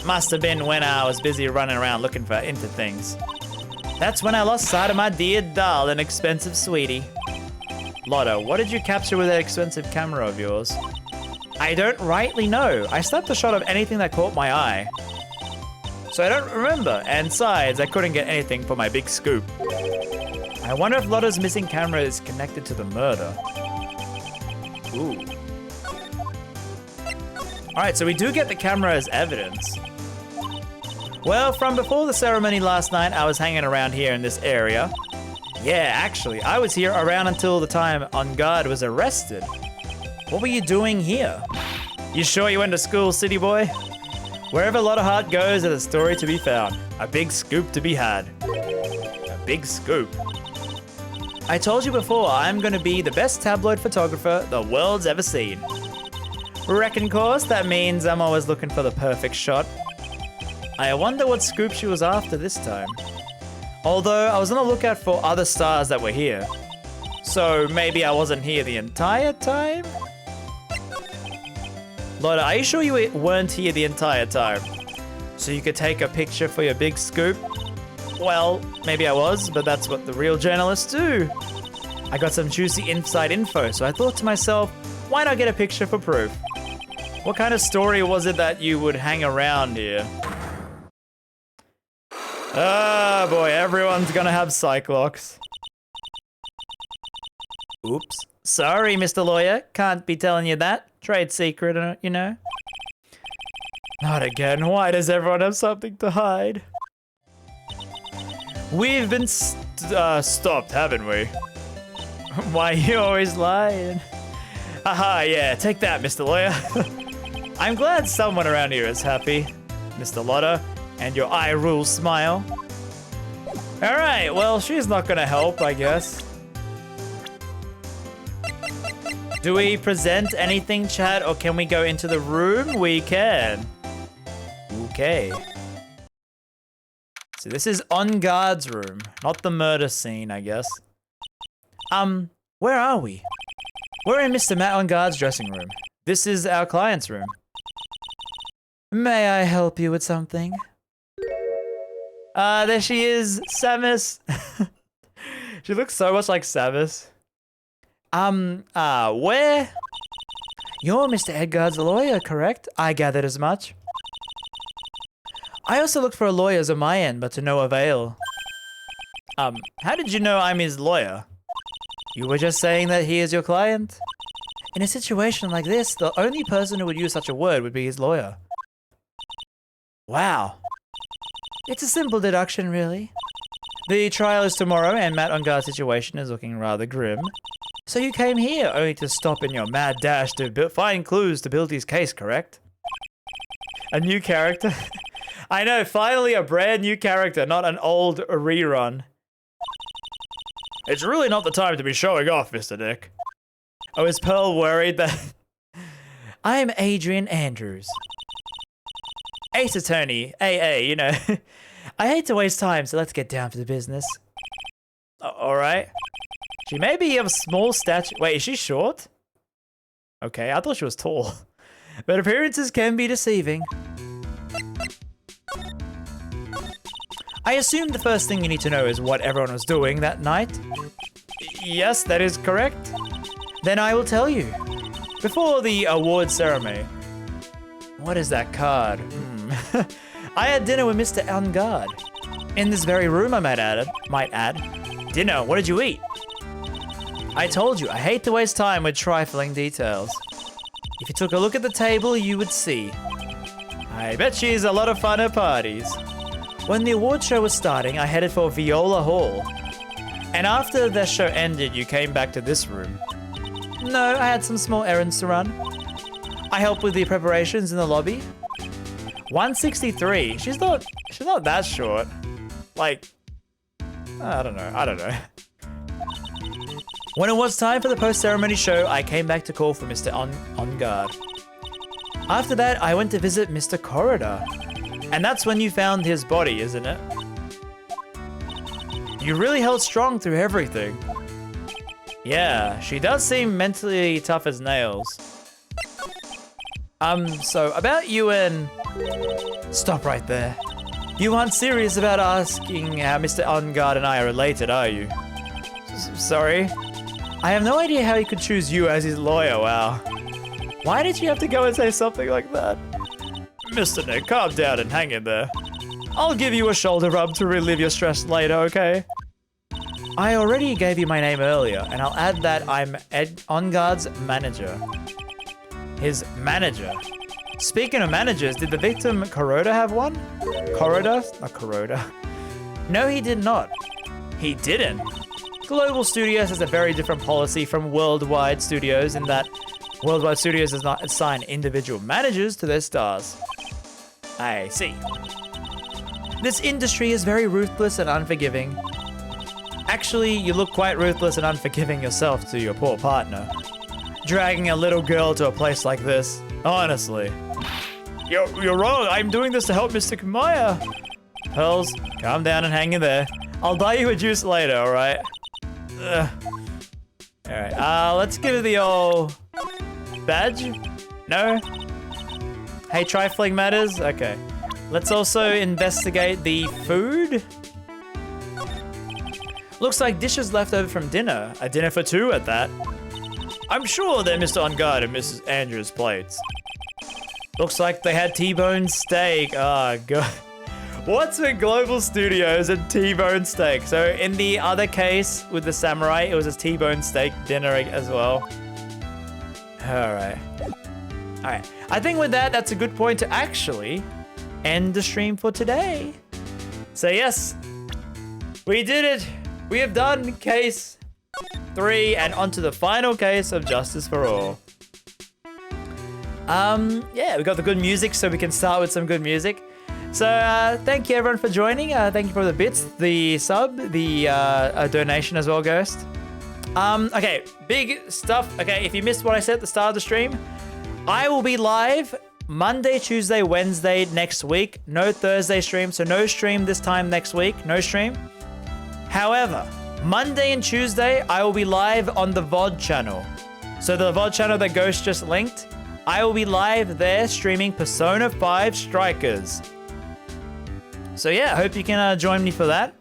Must have been when I was busy running around looking into things. That's when I lost sight of my dear doll and expensive sweetie. Lotto, what did you capture with that expensive camera of yours? I don't rightly know. I snapped a shot of anything that caught my eye. So I don't remember, and besides, I couldn't get anything for my big scoop. I wonder if Lotto's missing camera is connected to the murder. Ooh. Alright, so we do get the camera as evidence. Well, from before the ceremony last night, I was hanging around here in this area. Yeah, actually, I was here around until the time On Guard was arrested. What were you doing here? You sure you went to school, city boy? Wherever Lotta Heart goes, there's a story to be found. A big scoop to be had. A big scoop. I told you before, I'm gonna be the best tabloid photographer the world's ever seen. Reckon course, that means I'm always looking for the perfect shot. I wonder what scoop she was after this time. Although, I was on the lookout for other stars that were here. So, maybe I wasn't here the entire time? Lotta, are you sure you weren't here the entire time? So you could take a picture for your big scoop? Well, maybe I was, but that's what the real journalists do. I got some juicy inside info, so I thought to myself, why not get a picture for proof? What kind of story was it that you would hang around here? Ah, boy, everyone's gonna have Cyclox. Oops. Sorry, Mr. Lawyer. Can't be telling you that. Trade secret, you know. Not again. Why does everyone have something to hide? We've been stopped, haven't we? Why are you always lying? Haha, yeah. Take that, Mr. Lawyer. I'm glad someone around here is happy. Mr. Lotta, and your eye rule smile. Alright, well, she's not gonna help, I guess. Do we present anything, chat, or can we go into the room? We can. Okay. So this is On Guard's room, not the murder scene, I guess. Where are we? We're in Mr. Matt On Guard's dressing room. This is our client's room. May I help you with something? There she is, Samus. She looks so much like Samus. Where? You're Mr. Edgard's lawyer, correct? I gathered as much. I also looked for lawyers on my end, but to no avail. How did you know I'm his lawyer? You were just saying that he is your client? In a situation like this, the only person who would use such a word would be his lawyer. Wow. It's a simple deduction, really. The trial is tomorrow, and Matt On Guard's situation is looking rather grim. So you came here only to stop in your mad dash to find clues to build his case, correct? A new character? I know, finally a brand new character, not an old rerun. It's really not the time to be showing off, Mr. Nick. Oh, is Pearl worried that... I'm Adrian Andrews. Ace Attorney, AA, you know. I hate to waste time, so let's get down to the business. Alright. She may be of a small stature. Wait, is she short? Okay, I thought she was tall. But appearances can be deceiving. I assume the first thing you need to know is what everyone was doing that night. Yes, that is correct. Then I will tell you. Before the award ceremony. What is that card? I had dinner with Mr. On Guard. In this very room, I might add. Dinner, what did you eat? I told you, I hate to waste time with trifling details. If you took a look at the table, you would see. I bet she's a lot of fun at parties. When the award show was starting, I headed for Viola Hall. And after the show ended, you came back to this room. No, I had some small errands to run. I helped with the preparations in the lobby. 163. She's not that short. Like, I don't know. When it was time for the post-ceremony show, I came back to call for Mr. On Guard. After that, I went to visit Mr. Corridor. And that's when you found his body, isn't it? You really held strong through everything. Yeah, she does seem mentally tough as nails. So about you and... Stop right there. You aren't serious about asking how Mr. On Guard and I are related, are you? Sorry? I have no idea how he could choose you as his lawyer, wow. Why did you have to go and say something like that? Mr. Nick, calm down and hang in there. I'll give you a shoulder rub to relieve your stress later, okay? I already gave you my name earlier, and I'll add that I'm On Guard's manager. His manager? Speaking of managers, did the victim Kuroda have one? Corridor? Not Kuroda. No, he did not. He didn't. Global Studios has a very different policy from Worldwide Studios in that Worldwide Studios does not assign individual managers to their stars. I see. This industry is very ruthless and unforgiving. Actually, you look quite ruthless and unforgiving yourself to your poor partner. Dragging a little girl to a place like this, honestly. You're wrong, I'm doing this to help Mr. Kumaya. Pearls, calm down and hang in there. I'll buy you a juice later, alright? Alright, let's give it the old... badge? No? Hey, trifling matters? Okay. Let's also investigate the food. Looks like dishes left over from dinner. A dinner for two at that. I'm sure they're Mr. On Guard and Mrs. Andrews' plates. Looks like they had T-bone steak. Oh, God. What's with Global Studios and T-bone steak? So in the other case with the samurai, it was a T-bone steak dinner as well. Alright. Alright. I think with that, that's a good point to actually end the stream for today. So yes, we did it. We have done case 3 and onto the final case of Justice for All. Yeah, we got the good music, so we can start with some good music. So thank you everyone for joining. Thank you for the bits, the sub, the donation as well, Ghost. Okay, big stuff. Okay, if you missed what I said at the start of the stream, I will be live Monday, Tuesday, Wednesday next week. No Thursday stream, so no stream this time next week. No stream. However, Monday and Tuesday, I will be live on the VOD channel. So the VOD channel that Ghost just linked, I will be live there streaming Persona 5 Strikers. So yeah, I hope you can join me for that.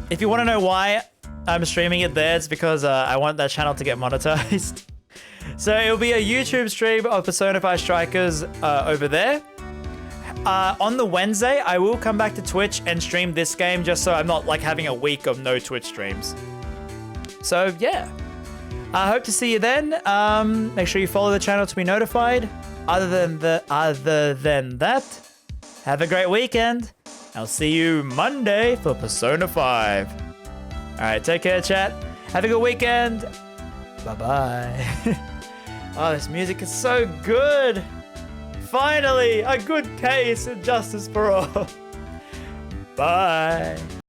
If you want to know why I'm streaming it there, it's because I want that channel to get monetized. So it'll be a YouTube stream of Persona 5 Strikers over there. On the Wednesday, I will come back to Twitch and stream this game just so I'm not like having a week of no Twitch streams. So yeah, I hope to see you then. Make sure you follow the channel to be notified. Other than that, have a great weekend. I'll see you Monday for Persona 5. Alright, take care, chat. Have a good weekend. Bye-bye. Oh, this music is so good. Finally, a good case of Justice for All. Bye.